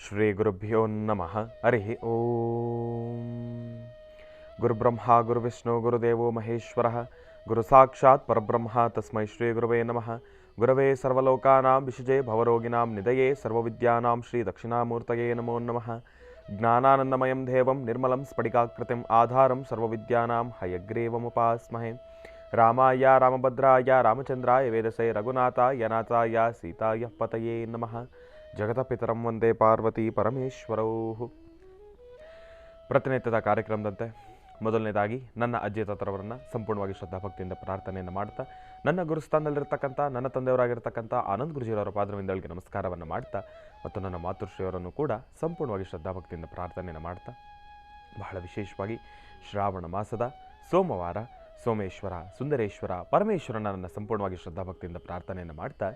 ಶ್ರೀ ಗುರುಭ್ಯೋ ನಮಃ. ಹರಿ ಓಂ. ಗುರುಬ್ರಹ್ಮ ಗುರುವಿಷ್ಣು ಗುರುದೇವೋ ಮಹೇಶ್ವರಃ ಗುರು ಸಾಕ್ಷಾತ್ ಪರಬ್ರಹ್ಮ ತಸ್ಮೈ ಶ್ರೀ ಗುರುವೇ ನಮಃ. ಗುರವೇ ಸರ್ವಲೋಕಾನಾಂ ವಿಷಜೇ ಭವರೋಗಿಣಾಂ ನಿಧಯೇ ಸರ್ವವಿದ್ಯಾನಾಂ ಶ್ರೀ ದಕ್ಷಿಣಾಮೂರ್ತಯೇ ನಮೋ ನಮಃ. ಜ್ಞಾನಾನಂದಮಯಂ ದೇವಂ ನಿರ್ಮಲಂ ಸ್ಫಟಿಕಾಕೃತಿಂ ಆಧಾರಂ ಸರ್ವವಿದ್ಯಾನಾಂ ಹಯಗ್ರೀವಮುಪಾಸ್ಮಹೇ. ರಾಮಾಯ ರಾಮಭದ್ರಾಯ ರಾಮಚಂದ್ರಾಯ ವೇದಸೇ ರಘುನಾಥಾಯ ನಾಥಾಯ ಸೀತಾಯ ಪತಯೇ ನಮಃ. ಜಗತಪಿತರಂ ವಂದೇ ಪಾರ್ವತಿ ಪರಮೇಶ್ವರೌ. ಪ್ರತಿನಿತ್ಯದ ಕಾರ್ಯಕ್ರಮದಂತೆ ಮೊದಲನೇದಾಗಿ ನನ್ನ ಅಜ್ಜಿ ತಾತರವರನ್ನು ಸಂಪೂರ್ಣವಾಗಿ ಶ್ರದ್ಧಾಭಕ್ತಿಯಿಂದ ಪ್ರಾರ್ಥನೆಯನ್ನು ಮಾಡ್ತಾ, ನನ್ನ ಗುರುಸ್ಥಾನದಲ್ಲಿರ್ತಕ್ಕಂಥ ನನ್ನ ತಂದೆಯವರಾಗಿರ್ತಕ್ಕಂಥ ಆನಂದ್ ಗುರುಜಿಯವರ ಪಾದವಿಂದಗಳಿಗೆ ನಮಸ್ಕಾರವನ್ನು ಮಾಡ್ತಾ, ಮತ್ತು ನನ್ನ ಮಾತೃಶ್ರೀಯವರನ್ನು ಕೂಡ ಸಂಪೂರ್ಣವಾಗಿ ಶ್ರದ್ಧಾಭಕ್ತಿಯಿಂದ ಪ್ರಾರ್ಥನೆಯನ್ನು ಮಾಡ್ತಾ, ಬಹಳ ವಿಶೇಷವಾಗಿ ಶ್ರಾವಣ ಮಾಸದ ಸೋಮವಾರ ಸೋಮೇಶ್ವರ ಸುಂದರೇಶ್ವರ ಪರಮೇಶ್ವರನ ನನ್ನ ಸಂಪೂರ್ಣವಾಗಿ ಶ್ರದ್ಧಾಭಕ್ತಿಯಿಂದ ಪ್ರಾರ್ಥನೆಯನ್ನು ಮಾಡ್ತಾ,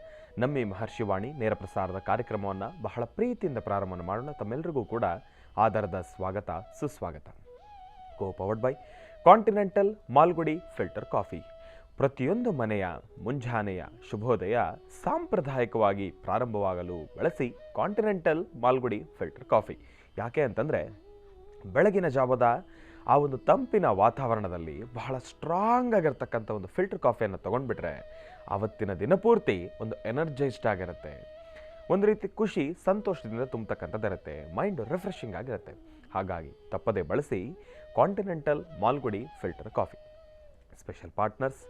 ನಮ್ಮ ಈ ಮಹರ್ಷಿವಾಣಿ ನೇರ ಪ್ರಸಾರದ ಕಾರ್ಯಕ್ರಮವನ್ನು ಬಹಳ ಪ್ರೀತಿಯಿಂದ ಪ್ರಾರಂಭವನ್ನು ಮಾಡೋಣ. ತಮ್ಮೆಲ್ಲರಿಗೂ ಕೂಡ ಆಧಾರದ ಸ್ವಾಗತ ಸುಸ್ವಾಗತ. Co powered by continental Malgudi filter coffee. ಪ್ರತಿಯೊಂದು ಮನೆಯ ಮುಂಜಾನೆಯ ಶುಭೋದಯ ಸಾಂಪ್ರದಾಯಿಕವಾಗಿ ಪ್ರಾರಂಭವಾಗಲು ಬಳಸಿ ಕಾಂಟಿನೆಂಟಲ್ ಮಾಲ್ಗುಡಿ ಫಿಲ್ಟರ್ ಕಾಫಿ. ಯಾಕೆ ಅಂತಂದರೆ, ಬೆಳಗಿನ ಜಾವದ ಆ ಒಂದು ತಂಪಿನ ವಾತಾವರಣದಲ್ಲಿ ಬಹಳ ಸ್ಟ್ರಾಂಗ್ ಆಗಿರ್ತಕ್ಕಂಥ ಒಂದು ಫಿಲ್ಟರ್ ಕಾಫಿಯನ್ನು ತೊಗೊಂಡ್ಬಿಟ್ರೆ ಆವತ್ತಿನ ದಿನಪೂರ್ತಿ ಒಂದು ಎನರ್ಜೈಸ್ಡ್ ಆಗಿರುತ್ತೆ, ಒಂದು ರೀತಿ ಖುಷಿ ಸಂತೋಷದಿಂದ ತುಂಬತಕ್ಕಂಥದ್ದಿರುತ್ತೆ, ಮೈಂಡ್ ರಿಫ್ರೆಶಿಂಗ್ ಆಗಿರುತ್ತೆ. ಹಾಗಾಗಿ ತಪ್ಪದೇ ಬಳಸಿ continental Malgudi filter coffee. Special partners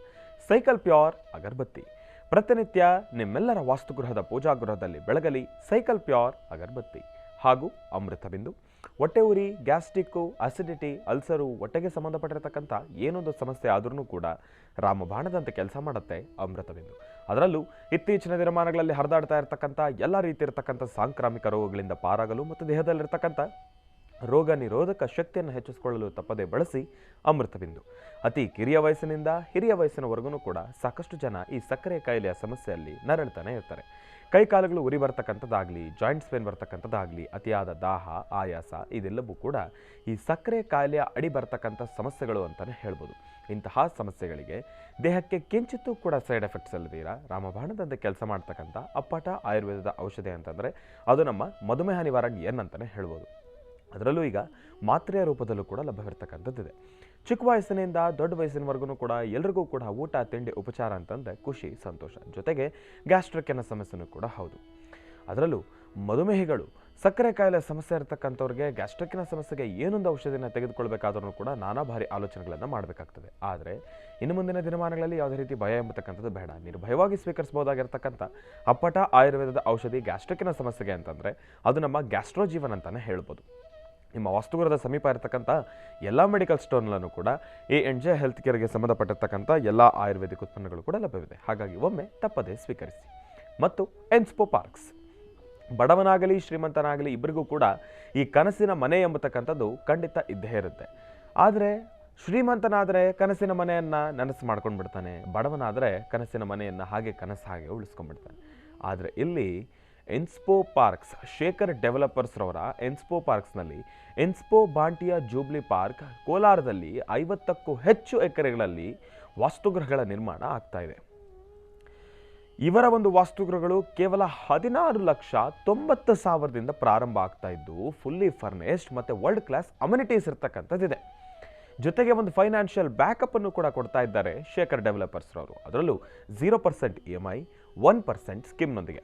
cycle pure agarbatti. ಪ್ರತಿನಿತ್ಯ ನಿಮ್ಮೆಲ್ಲರ ವಾಸ್ತುಗೃಹದ ಪೂಜಾಗೃಹದಲ್ಲಿ ಬೆಳಗಲಿ ಸೈಕಲ್ ಪ್ಯೂರ್ ಅಗರಬತ್ತಿ. ಹಾಗೂ ಅಮೃತ ಬಿಂದು. ಹೊಟ್ಟೆ ಉರಿ, ಗ್ಯಾಸ್ಟ್ರಿಕ್ಕು, ಅಸಿಡಿಟಿ, ಅಲ್ಸರು, ಹೊಟ್ಟೆಗೆ ಸಂಬಂಧಪಟ್ಟಿರತಕ್ಕಂಥ ಏನೊಂದು ಸಮಸ್ಯೆ ಆದ್ರೂ ಕೂಡ ರಾಮಬಾಣದಂತೆ ಕೆಲಸ ಮಾಡುತ್ತೆ ಅಮೃತ ಬಿಂದು. ಅದರಲ್ಲೂ ಇತ್ತೀಚಿನ ದಿನಮಾನಗಳಲ್ಲಿ ಹರಿದಾಡ್ತಾ ಇರತಕ್ಕಂಥ ಎಲ್ಲ ರೀತಿ ಇರತಕ್ಕಂಥ ಸಾಂಕ್ರಾಮಿಕ ರೋಗಗಳಿಂದ ಪಾರಾಗಲು ಮತ್ತು ದೇಹದಲ್ಲಿರ್ತಕ್ಕಂಥ ರೋಗ ನಿರೋಧಕ ಶಕ್ತಿಯನ್ನು ಹೆಚ್ಚಿಸಿಕೊಳ್ಳಲು ತಪ್ಪದೇ ಬಳಸಿ ಅಮೃತ ಬಿಂದು. ಅತಿ ಕಿರಿಯ ವಯಸ್ಸಿನಿಂದ ಹಿರಿಯ ವಯಸ್ಸಿನವರೆಗೂ ಕೂಡ ಸಾಕಷ್ಟು ಜನ ಈ ಸಕ್ಕರೆ ಕಾಯಿಲೆಯ ಸಮಸ್ಯೆಯಲ್ಲಿ ನರಳ್ತಾನೆ ಇರ್ತಾರೆ. ಕೈಕಾಲುಗಳು ಉರಿ ಬರ್ತಕ್ಕಂಥದ್ದಾಗಲಿ, ಜಾಯಿಂಟ್ಸ್ ಪೇನ್ ಬರ್ತಕ್ಕಂಥದ್ದಾಗಲಿ, ಅತಿಯಾದ ದಾಹ, ಆಯಾಸ ಇದೆಲ್ಲವೂ ಕೂಡ ಈ ಸಕ್ಕರೆ ಕಾಯಿಲೆಯ ಅಡಿ ಬರ್ತಕ್ಕಂಥ ಸಮಸ್ಯೆಗಳು ಅಂತಲೇ ಹೇಳ್ಬೋದು. ಇಂತಹ ಸಮಸ್ಯೆಗಳಿಗೆ ದೇಹಕ್ಕೆ ಕಿಂಚಿತ್ತೂ ಕೂಡ ಸೈಡ್ ಎಫೆಕ್ಟ್ಸ್ ಅಲ್ಲದೀರ ರಾಮಬಾಣದಂತೆ ಕೆಲಸ ಮಾಡ್ತಕ್ಕಂಥ ಅಪ್ಪಟ ಆಯುರ್ವೇದದ ಔಷಧಿ ಅಂತಂದರೆ ಅದು ನಮ್ಮ ಮಧುಮೇಹ ನಿವಾರಣೆ ಏನಂತಲೇ ಹೇಳ್ಬೋದು. ಅದರಲ್ಲೂ ಈಗ ಮಾತ್ರೆಯ ರೂಪದಲ್ಲೂ ಕೂಡ ಲಭ್ಯವಿರ್ತಕ್ಕಂಥದ್ದಿದೆ. ಚಿಕ್ಕ ವಯಸ್ಸಿನಿಂದ ದೊಡ್ಡ ವಯಸ್ಸಿನವರೆಗೂ ಕೂಡ ಎಲ್ರಿಗೂ ಕೂಡ ಊಟ ತಿಂಡಿ ಉಪಚಾರ ಅಂತಂದರೆ ಖುಷಿ ಸಂತೋಷ, ಜೊತೆಗೆ ಗ್ಯಾಸ್ಟ್ರಿಕ್ ಅನ್ನೋ ಸಮಸ್ಯೆನೂ ಕೂಡ ಹೌದು. ಅದರಲ್ಲೂ ಮಧುಮೇಹಿಗಳು, ಸಕ್ಕರೆ ಕಾಯಿಲೆ ಸಮಸ್ಯೆ ಇರತಕ್ಕಂಥವ್ರಿಗೆ ಗ್ಯಾಸ್ಟ್ರಿಕ್ಕಿನ ಸಮಸ್ಯೆಗೆ ಏನೊಂದು ಔಷಧಿನ ತೆಗೆದುಕೊಳ್ಬೇಕಾದ್ರೂ ಕೂಡ ನಾನಾ ಬಾರಿ ಆಲೋಚನೆಗಳನ್ನು ಮಾಡಬೇಕಾಗ್ತದೆ. ಆದರೆ ಇನ್ನು ಮುಂದಿನ ದಿನಮಾನಗಳಲ್ಲಿ ಯಾವುದೇ ರೀತಿ ಭಯ ಎಂಬತಕ್ಕಂಥದ್ದು ಬೇಡ. ನಿರ್ಭಯವಾಗಿ ಸ್ವೀಕರಿಸಬಹುದಾಗಿರ್ತಕ್ಕಂಥ ಅಪ್ಪಟ ಆಯುರ್ವೇದದ ಔಷಧಿ ಗ್ಯಾಸ್ಟ್ರಿಕ್ಕಿನ ಸಮಸ್ಯೆಗೆ ಅಂತಂದರೆ ಅದು ನಮ್ಮ ಗ್ಯಾಸ್ಟ್ರೋಜೀವನ್ ಅಂತಲೇ ಹೇಳ್ಬೋದು. ನಿಮ್ಮ ವಾಸ್ತುಗೃಹದ ಸಮೀಪ ಇರತಕ್ಕಂಥ ಎಲ್ಲ ಮೆಡಿಕಲ್ ಸ್ಟೋರ್ನಲ್ಲೂ ಕೂಡ A&J ಹೆಲ್ತ್ ಕೇರ್ಗೆ ಸಂಬಂಧಪಟ್ಟಿರ್ತಕ್ಕಂಥ ಎಲ್ಲ ಆಯುರ್ವೇದಿಕ್ ಉತ್ಪನ್ನಗಳು ಕೂಡ ಲಭ್ಯವಿದೆ. ಹಾಗಾಗಿ ಒಮ್ಮೆ ತಪ್ಪದೇ ಸ್ವೀಕರಿಸಿ. ಮತ್ತು ಎನ್ಸ್ಪೋ ಪಾರ್ಕ್ಸ್. ಬಡವನಾಗಲಿ ಶ್ರೀಮಂತನಾಗಲಿ ಇಬ್ಬರಿಗೂ ಕೂಡ ಈ ಕನಸಿನ ಮನೆ ಎಂಬತಕ್ಕಂಥದ್ದು ಖಂಡಿತ ಇದ್ದೇ ಇರುತ್ತೆ. ಆದರೆ ಶ್ರೀಮಂತನಾದರೆ ಕನಸಿನ ಮನೆಯನ್ನು ನನಸು ಮಾಡ್ಕೊಂಡು ಬಿಡ್ತಾನೆ, ಬಡವನಾದರೆ ಕನಸಿನ ಮನೆಯನ್ನು ಹಾಗೆ ಕನಸಾಗೆ ಉಳಿಸ್ಕೊಂಡ್ಬಿಡ್ತಾನೆ. ಆದರೆ ಇಲ್ಲಿ ಎನ್ಸ್ಪೋ ಪಾರ್ಕ್ಸ್, ಶೇಖರ್ ಡೆವಲಪರ್ಸ್ರವರ ಎನ್ಸ್ಪೋ ಪಾರ್ಕ್ಸ್ನಲ್ಲಿ ಎನ್ಸ್ಪೋ ಬಾಂಟಿಯ ಜೂಬ್ಲಿ ಪಾರ್ಕ್ ಕೋಲಾರದಲ್ಲಿ 50ಕ್ಕೂ ಹೆಚ್ಚು ಎಕರೆಗಳಲ್ಲಿ ವಾಸ್ತುಗೃಹಗಳ ನಿರ್ಮಾಣ ಆಗ್ತಾ ಇದೆ. ಇವರ ಒಂದು ವಾಸ್ತುಗೃಹಗಳು ಕೇವಲ 16,90,000ದಿಂದ ಪ್ರಾರಂಭ ಆಗ್ತಾ ಇದ್ದು ಫುಲ್ಲಿ ಫರ್ನಿಶ್ಡ್ ಮತ್ತು ವರ್ಲ್ಡ್ ಕ್ಲಾಸ್ ಅಮ್ಯುನಿಟೀಸ್ ಇರ್ತಕ್ಕಂಥದ್ದಿದೆ. ಜೊತೆಗೆ ಒಂದು ಫೈನಾನ್ಷಿಯಲ್ ಬ್ಯಾಕಪ್ ಅನ್ನು ಕೂಡ ಕೊಡ್ತಾ ಇದ್ದಾರೆ ಶೇಖರ್ ಡೆವಲಪರ್ಸ್ರವರು. ಅದರಲ್ಲೂ 0% EMI 1% ಸ್ಕೀಮ್ನೊಂದಿಗೆ.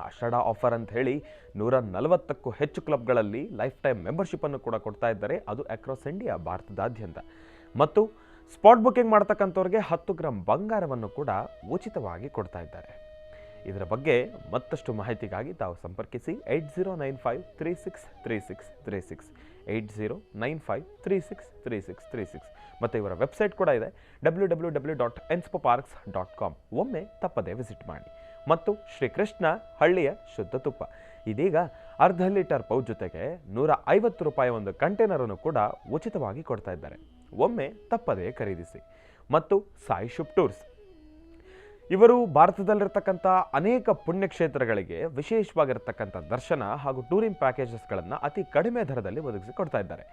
ಆಷಾಢ ಆಫರ್ ಅಂತ ಹೇಳಿ 140ಕ್ಕೂ ಹೆಚ್ಚು ಕ್ಲಬ್ಗಳಲ್ಲಿ ಲೈಫ್ ಟೈಮ್ ಮೆಂಬರ್ಶಿಪ್ಪನ್ನು ಕೂಡ ಕೊಡ್ತಾ ಇದ್ದಾರೆ, ಅದು ಅಕ್ರಾಸ್ ಇಂಡಿಯಾ, ಭಾರತದಾದ್ಯಂತ. ಮತ್ತು ಸ್ಪಾಟ್ ಬುಕಿಂಗ್ ಮಾಡ್ತಕ್ಕಂಥವ್ರಿಗೆ 10 ಗ್ರಾಂ ಬಂಗಾರವನ್ನು ಕೂಡ ಉಚಿತವಾಗಿ ಕೊಡ್ತಾ ಇದ್ದಾರೆ. ಇದರ ಬಗ್ಗೆ ಮತ್ತಷ್ಟು ಮಾಹಿತಿಗಾಗಿ ತಾವು ಸಂಪರ್ಕಿಸಿ 8095363636 8095363636 ಮತ್ತು ಇವರ ವೆಬ್ಸೈಟ್ ಕೂಡ ಇದೆ www.enspoparks.com. ಒಮ್ಮೆ ತಪ್ಪದೇ ವಿಸಿಟ್ ಮಾಡಿ. ಮತ್ತು ಶ್ರೀಕೃಷ್ಣ ಹಳ್ಳಿಯ ಶುದ್ಧ ತುಪ್ಪ ಇದೀಗ ಅರ್ಧ ಲೀಟರ್ ಪೌಚ್ ಜೊತೆಗೆ 150 ರೂಪಾಯಿ ಒಂದು ಕಂಟೈನರನ್ನು ಕೂಡ ಉಚಿತವಾಗಿ ಕೊಡ್ತಾ ಇದ್ದಾರೆ. ಒಮ್ಮೆ ತಪ್ಪದೇ ಖರೀದಿಸಿ. ಮತ್ತು ಸಾಯಿ ಶುಭ್ ಟೂರ್ಸ್, ಇವರು ಭಾರತದಲ್ಲಿರ್ತಕ್ಕಂಥ ಅನೇಕ ಪುಣ್ಯಕ್ಷೇತ್ರಗಳಿಗೆ ವಿಶೇಷವಾಗಿರ್ತಕ್ಕಂಥ ದರ್ಶನ ಹಾಗೂ ಟೂರಿಂಗ್ ಪ್ಯಾಕೇಜಸ್ಗಳನ್ನು ಅತಿ ಕಡಿಮೆ ದರದಲ್ಲಿ ಒದಗಿಸಿ ಕೊಡ್ತಾ ಇದ್ದಾರೆ.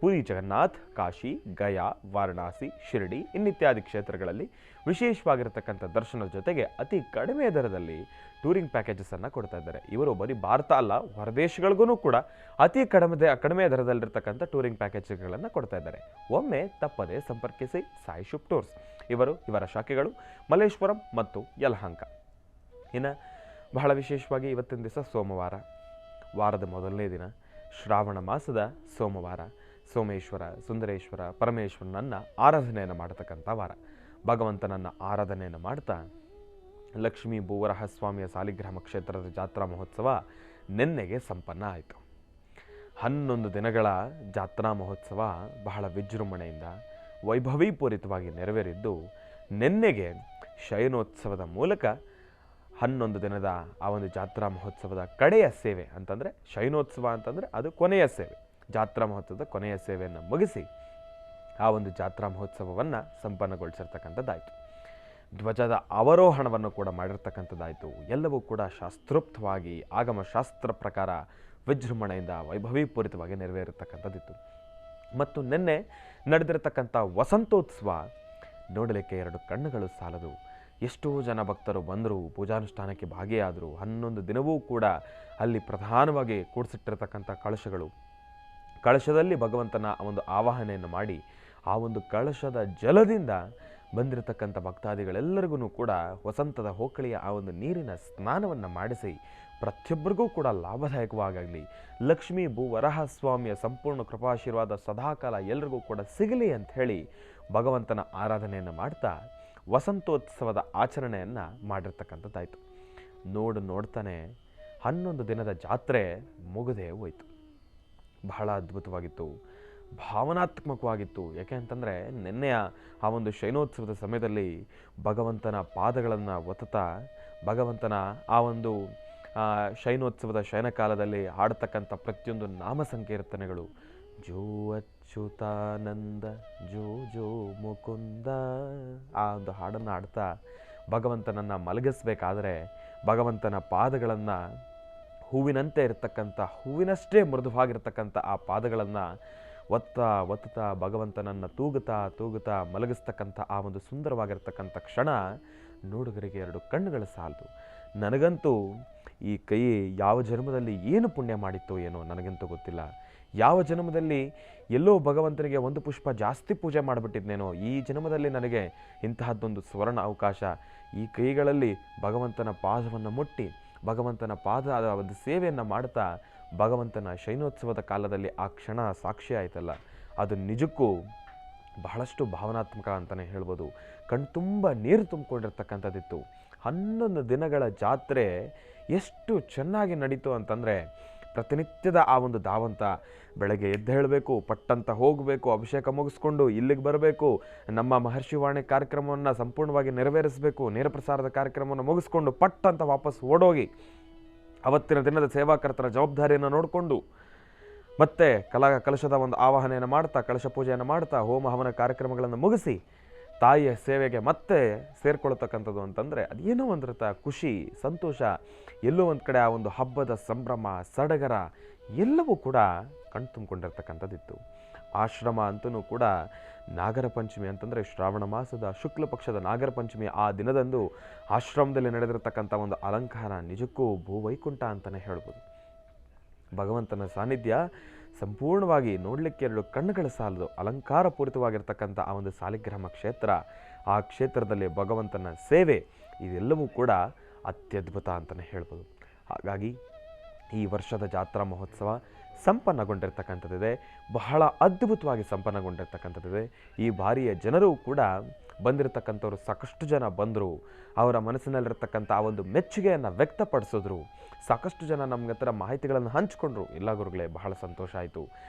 ಪುರಿ ಜಗನ್ನಾಥ್, ಕಾಶಿ, ಗಯಾ, ವಾರಣಾಸಿ, ಶಿರಡಿ ಇನ್ನಿತ್ಯಾದಿ ಕ್ಷೇತ್ರಗಳಲ್ಲಿ ವಿಶೇಷವಾಗಿರತಕ್ಕಂಥ ದರ್ಶನದ ಜೊತೆಗೆ ಅತಿ ಕಡಿಮೆ ದರದಲ್ಲಿ ಟೂರಿಂಗ್ ಪ್ಯಾಕೇಜಸನ್ನು ಕೊಡ್ತಾ ಇದ್ದಾರೆ. ಇವರು ಬರೀ ಭಾರತ ಅಲ್ಲ, ಹೊರದೇಶಗಳಿಗೂ ಕೂಡ ಅತಿ ಕಡಿಮೆ ದರದಲ್ಲಿರ್ತಕ್ಕಂಥ ಟೂರಿಂಗ್ ಪ್ಯಾಕೇಜ್ಗಳನ್ನು ಕೊಡ್ತಾ ಇದ್ದಾರೆ. ಒಮ್ಮೆ ತಪ್ಪದೆ ಸಂಪರ್ಕಿಸಿ ಸಾಯಿ ಶುಭ್ ಟೂರ್ಸ್. ಇವರ ಶಾಖೆಗಳು ಮಲ್ಲೇಶ್ವರಂ ಮತ್ತು ಯಲಹಂಕ. ಇನ್ನು ಬಹಳ ವಿಶೇಷವಾಗಿ ಇವತ್ತಿನ ದಿವಸ ಸೋಮವಾರ, ವಾರದ ಮೊದಲನೇ ದಿನ, ಶ್ರಾವಣ ಮಾಸದ ಸೋಮವಾರ. ಸೋಮೇಶ್ವರ, ಸುಂದರೇಶ್ವರ, ಪರಮೇಶ್ವರನನ್ನು ಆರಾಧನೆಯನ್ನು ಮಾಡತಕ್ಕಂಥ ವಾರ. ಭಗವಂತನನ್ನು ಆರಾಧನೆಯನ್ನು ಮಾಡ್ತಾ ಲಕ್ಷ್ಮೀ ಭೂವರಹಸ್ವಾಮಿಯ ಸಾಲಿಗ್ರಾಮ ಕ್ಷೇತ್ರದ ಜಾತ್ರಾ ಮಹೋತ್ಸವ ನಿನ್ನೆಗೆ ಸಂಪನ್ನ ಆಯಿತು. 11 ದಿನಗಳ ಜಾತ್ರಾ ಮಹೋತ್ಸವ ಬಹಳ ವಿಜೃಂಭಣೆಯಿಂದ ವೈಭವೀಪೂರಿತವಾಗಿ ನೆರವೇರಿದ್ದು, ನಿನ್ನೆಗೆ ಶಯನೋತ್ಸವದ ಮೂಲಕ 11 ದಿನದ ಆ ಒಂದು ಜಾತ್ರಾ ಮಹೋತ್ಸವದ ಕಡೆಯ ಸೇವೆ ಅಂತಂದರೆ, ಶಯನೋತ್ಸವ ಅಂತಂದರೆ ಅದು ಕೊನೆಯ ಸೇವೆ, ಜಾತ್ರಾ ಮಹೋತ್ಸವದ ಕೊನೆಯ ಸೇವೆಯನ್ನು ಮುಗಿಸಿ ಆ ಒಂದು ಜಾತ್ರಾ ಮಹೋತ್ಸವವನ್ನು ಸಂಪನ್ನಗೊಳಿಸಿರ್ತಕ್ಕಂಥದ್ದಾಯಿತು. ಧ್ವಜದ ಅವರೋಹಣವನ್ನು ಕೂಡ ಮಾಡಿರ್ತಕ್ಕಂಥದ್ದಾಯಿತು. ಎಲ್ಲವೂ ಕೂಡ ಶಾಸ್ತ್ರೋಕ್ತವಾಗಿ ಆಗಮಶಾಸ್ತ್ರ ಪ್ರಕಾರ ವಿಜೃಂಭಣೆಯಿಂದ ವೈಭವೀಪೂರಿತವಾಗಿ ನೆರವೇರಿರ್ತಕ್ಕಂಥದ್ದಿತ್ತು. ಮತ್ತು ನಿನ್ನೆ ನಡೆದಿರತಕ್ಕಂಥ ವಸಂತೋತ್ಸವ ನೋಡಲಿಕ್ಕೆ 2 ಕಣ್ಣುಗಳು ಸಾಲದು. ಎಷ್ಟೋ ಜನ ಭಕ್ತರು ಬಂದರು, ಪೂಜಾನುಷ್ಠಾನಕ್ಕೆ ಭಾಗಿಯಾದರು. 11 ದಿನವೂ ಕೂಡ ಅಲ್ಲಿ ಪ್ರಧಾನವಾಗಿ ಕೂಡಿಸಿಟ್ಟಿರತಕ್ಕಂಥ ಕಳಶದಲ್ಲಿ ಭಗವಂತನ ಒಂದು ಆವಾಹನೆಯನ್ನು ಮಾಡಿ ಆ ಒಂದು ಕಳಶದ ಜಲದಿಂದ ಬಂದಿರತಕ್ಕಂಥ ಭಕ್ತಾದಿಗಳೆಲ್ಲರಿಗೂ ಕೂಡ ವಸಂತದ ಹೋಕಳಿಯ ಆ ಒಂದು ನೀರಿನ ಸ್ನಾನವನ್ನು ಮಾಡಿಸಿ ಪ್ರತಿಯೊಬ್ಬರಿಗೂ ಕೂಡ ಲಾಭದಾಯಕವಾಗಲಿ, ಲಕ್ಷ್ಮೀ ಭೂವರಹಸ್ವಾಮಿಯ ಸಂಪೂರ್ಣ ಕೃಪಾಶೀರ್ವಾದ ಸದಾಕಾಲ ಎಲ್ಲರಿಗೂ ಕೂಡ ಸಿಗಲಿ ಅಂತ ಹೇಳಿ ಭಗವಂತನ ಆರಾಧನೆಯನ್ನು ಮಾಡ್ತಾ ವಸಂತೋತ್ಸವದ ಆಚರಣೆಯನ್ನು ಮಾಡಿರ್ತಕ್ಕಂಥದ್ದಾಯಿತು. ನೋಡ್ತಾನೆ 11 ದಿನದ ಜಾತ್ರೆ ಮುಗಿದೇ ಹೋಯಿತು. ಬಹಳ ಅದ್ಭುತವಾಗಿತ್ತು, ಭಾವನಾತ್ಮಕವಾಗಿತ್ತು. ಯಾಕೆ ಅಂತಂದರೆ ನಿನ್ನೆಯ ಆ ಒಂದು ಶಯನೋತ್ಸವದ ಸಮಯದಲ್ಲಿ ಭಗವಂತನ ಪಾದಗಳನ್ನು ಒತ್ತುತ್ತಾ ಭಗವಂತನ ಆ ಒಂದು ಶಯನೋತ್ಸವದ ಶಯನಕಾಲದಲ್ಲಿ ಹಾಡತಕ್ಕಂಥ ಪ್ರತಿಯೊಂದು ನಾಮ ಸಂಕೀರ್ತನೆಗಳು, ಜೋ ಅಚ್ಯುತಾನಂದ ಜೋ ಜೋ ಮುಕುಂದ, ಆ ಒಂದು ಹಾಡನ್ನು ಹಾಡ್ತಾ ಭಗವಂತನನ್ನು ಮಲಗಿಸ್ಬೇಕಾದರೆ ಭಗವಂತನ ಪಾದಗಳನ್ನು ಹೂವಿನಂತೆ ಇರತಕ್ಕಂಥ, ಹೂವಿನಷ್ಟೇ ಮೃದುವಾಗಿರ್ತಕ್ಕಂಥ ಆ ಪಾದಗಳನ್ನು ಒತ್ತುತ್ತಾ ಭಗವಂತನನ್ನು ತೂಗುತ್ತಾ ಮಲಗಿಸ್ತಕ್ಕಂಥ ಆ ಒಂದು ಸುಂದರವಾಗಿರ್ತಕ್ಕಂಥ ಕ್ಷಣ ನೋಡುಗರಿಗೆ 2 ಕಣ್ಣುಗಳು ಸಾಲದು. ನನಗಂತೂ ಈ ಕೈ ಯಾವ ಜನ್ಮದಲ್ಲಿ ಏನು ಪುಣ್ಯ ಮಾಡಿತ್ತೋ ಏನೋ ನನಗಂತೂ ಗೊತ್ತಿಲ್ಲ. ಯಾವ ಜನ್ಮದಲ್ಲಿ ಎಲ್ಲೋ ಭಗವಂತನಿಗೆ 1 ಪುಷ್ಪ ಜಾಸ್ತಿ ಪೂಜೆ ಮಾಡಿಬಿಟ್ಟಿದ್ನೇನೋ, ಈ ಜನ್ಮದಲ್ಲಿ ನನಗೆ ಇಂತಹದ್ದೊಂದು ಸುವರ್ಣ ಅವಕಾಶ. ಈ ಕೈಗಳಲ್ಲಿ ಭಗವಂತನ ಪಾದವನ್ನು ಮುಟ್ಟಿ ಭಗವಂತನ ಪಾದದ ಒಂದು ಸೇವೆಯನ್ನು ಮಾಡ್ತಾ ಭಗವಂತನ ಶಯನೋತ್ಸವದ ಕಾಲದಲ್ಲಿ ಆ ಕ್ಷಣ ಸಾಕ್ಷಿ ಆಯ್ತಲ್ಲ, ಅದು ನಿಜಕ್ಕೂ ಬಹಳಷ್ಟು ಭಾವನಾತ್ಮಕ ಅಂತಲೇ ಹೇಳ್ಬೋದು. ಕಣ್ತುಂಬ ನೀರು ತುಂಬಿಕೊಂಡಿರ್ತಕ್ಕಂಥದ್ದಿತ್ತು. 11 ದಿನಗಳ ಜಾತ್ರೆ ಎಷ್ಟು ಚೆನ್ನಾಗಿ ನಡೀತು ಅಂತಂದರೆ, ಪ್ರತಿನಿತ್ಯದ ಆ ಒಂದು ಧಾವಂತ, ಬೆಳಗ್ಗೆ ಎದ್ದು ಹೇಳಬೇಕು, ಪಟ್ಟಂತ ಹೋಗಬೇಕು, ಅಭಿಷೇಕ ಮುಗಿಸ್ಕೊಂಡು ಇಲ್ಲಿಗೆ ಬರಬೇಕು, ನಮ್ಮ ಮಹರ್ಷಿವಾಣಿ ಕಾರ್ಯಕ್ರಮವನ್ನು ಸಂಪೂರ್ಣವಾಗಿ ನೆರವೇರಿಸಬೇಕು, ನೇರ ಪ್ರಸಾರದ ಕಾರ್ಯಕ್ರಮವನ್ನು ಮುಗಿಸ್ಕೊಂಡು ಪಟ್ಟಂತ ವಾಪಸ್ ಓಡೋಗಿ ಅವತ್ತಿನ ದಿನದ ಸೇವಾಕರ್ತರ ಜವಾಬ್ದಾರಿಯನ್ನು ನೋಡಿಕೊಂಡು ಮತ್ತೆ ಕಲಶದ ಒಂದು ಆವಾಹನೆಯನ್ನು ಮಾಡ್ತಾ, ಕಲಶ ಪೂಜೆಯನ್ನು ಮಾಡ್ತಾ, ಹೋಮ ಹವನ ಕಾರ್ಯಕ್ರಮಗಳನ್ನು ಮುಗಿಸಿ ತಾಯಿಯ ಸೇವೆಗೆ ಮತ್ತೆ ಸೇರ್ಕೊಳ್ತಕ್ಕಂಥದ್ದು ಅಂತಂದರೆ ಅದೇನೋ ಒಂದು ರೀತಿ ಖುಷಿ, ಸಂತೋಷ, ಎಲ್ಲೋ ಒಂದು ಕಡೆ ಆ ಒಂದು ಹಬ್ಬದ ಸಂಭ್ರಮ, ಸಡಗರ ಎಲ್ಲವೂ ಕೂಡ ಕಣ್ತುಂಬಿಕೊಂಡಿರ್ತಕ್ಕಂಥದ್ದಿತ್ತು. ಆಶ್ರಮ ಅಂತೂ ಕೂಡ ನಾಗರ ಪಂಚಮಿ ಅಂತಂದರೆ ಶ್ರಾವಣ ಮಾಸದ ಶುಕ್ಲ ಪಕ್ಷದ ನಾಗರ ಪಂಚಮಿ ಆ ದಿನದಂದು ಆಶ್ರಮದಲ್ಲಿ ನಡೆದಿರತಕ್ಕಂಥ ಒಂದು ಅಲಂಕಾರ ನಿಜಕ್ಕೂ ಭೂವೈಕುಂಠ ಅಂತಲೇ ಹೇಳ್ಬೋದು. ಭಗವಂತನ ಸಾನ್ನಿಧ್ಯ ಸಂಪೂರ್ಣವಾಗಿ ನೋಡಲಿಕ್ಕೆ 2 ಕಣ್ಣುಗಳ ಸಾಲದು. ಅಲಂಕಾರ ಪೂರಿತವಾಗಿರ್ತಕ್ಕಂಥ ಆ ಒಂದು ಸಾಲಿಗ್ರಾಮ ಕ್ಷೇತ್ರ, ಆ ಕ್ಷೇತ್ರದಲ್ಲಿ ಭಗವಂತನ ಸೇವೆ, ಇದೆಲ್ಲವೂ ಕೂಡ ಅತ್ಯದ್ಭುತ ಅಂತಲೇ ಹೇಳ್ಬೋದು. ಹಾಗಾಗಿ ಈ ವರ್ಷದ ಜಾತ್ರಾ ಮಹೋತ್ಸವ ಸಂಪನ್ನಗೊಂಡಿರ್ತಕ್ಕಂಥದ್ದಿದೆ, ಬಹಳ ಅದ್ಭುತವಾಗಿ ಸಂಪನ್ನಗೊಂಡಿರ್ತಕ್ಕಂಥದ್ದಿದೆ. ಈ ಬಾರಿಯ ಜನರು ಕೂಡ ಬಂದಿರತಕ್ಕಂಥವ್ರು ಸಾಕಷ್ಟು ಜನ ಬಂದರು, ಅವರ ಮನಸ್ಸಿನಲ್ಲಿರ್ತಕ್ಕಂಥ ಆ ಒಂದು ಮೆಚ್ಚುಗೆಯನ್ನು ವ್ಯಕ್ತಪಡಿಸಿದ್ರು. ಸಾಕಷ್ಟು ಜನ ನಮ್ಗೆ ಹತ್ರ ಮಾಹಿತಿಗಳನ್ನು ಹಂಚಿಕೊಂಡ್ರು. ಇಲ್ಲ ಗುರುಗಳೇ, ಬಹಳ ಸಂತೋಷ ಆಯಿತು.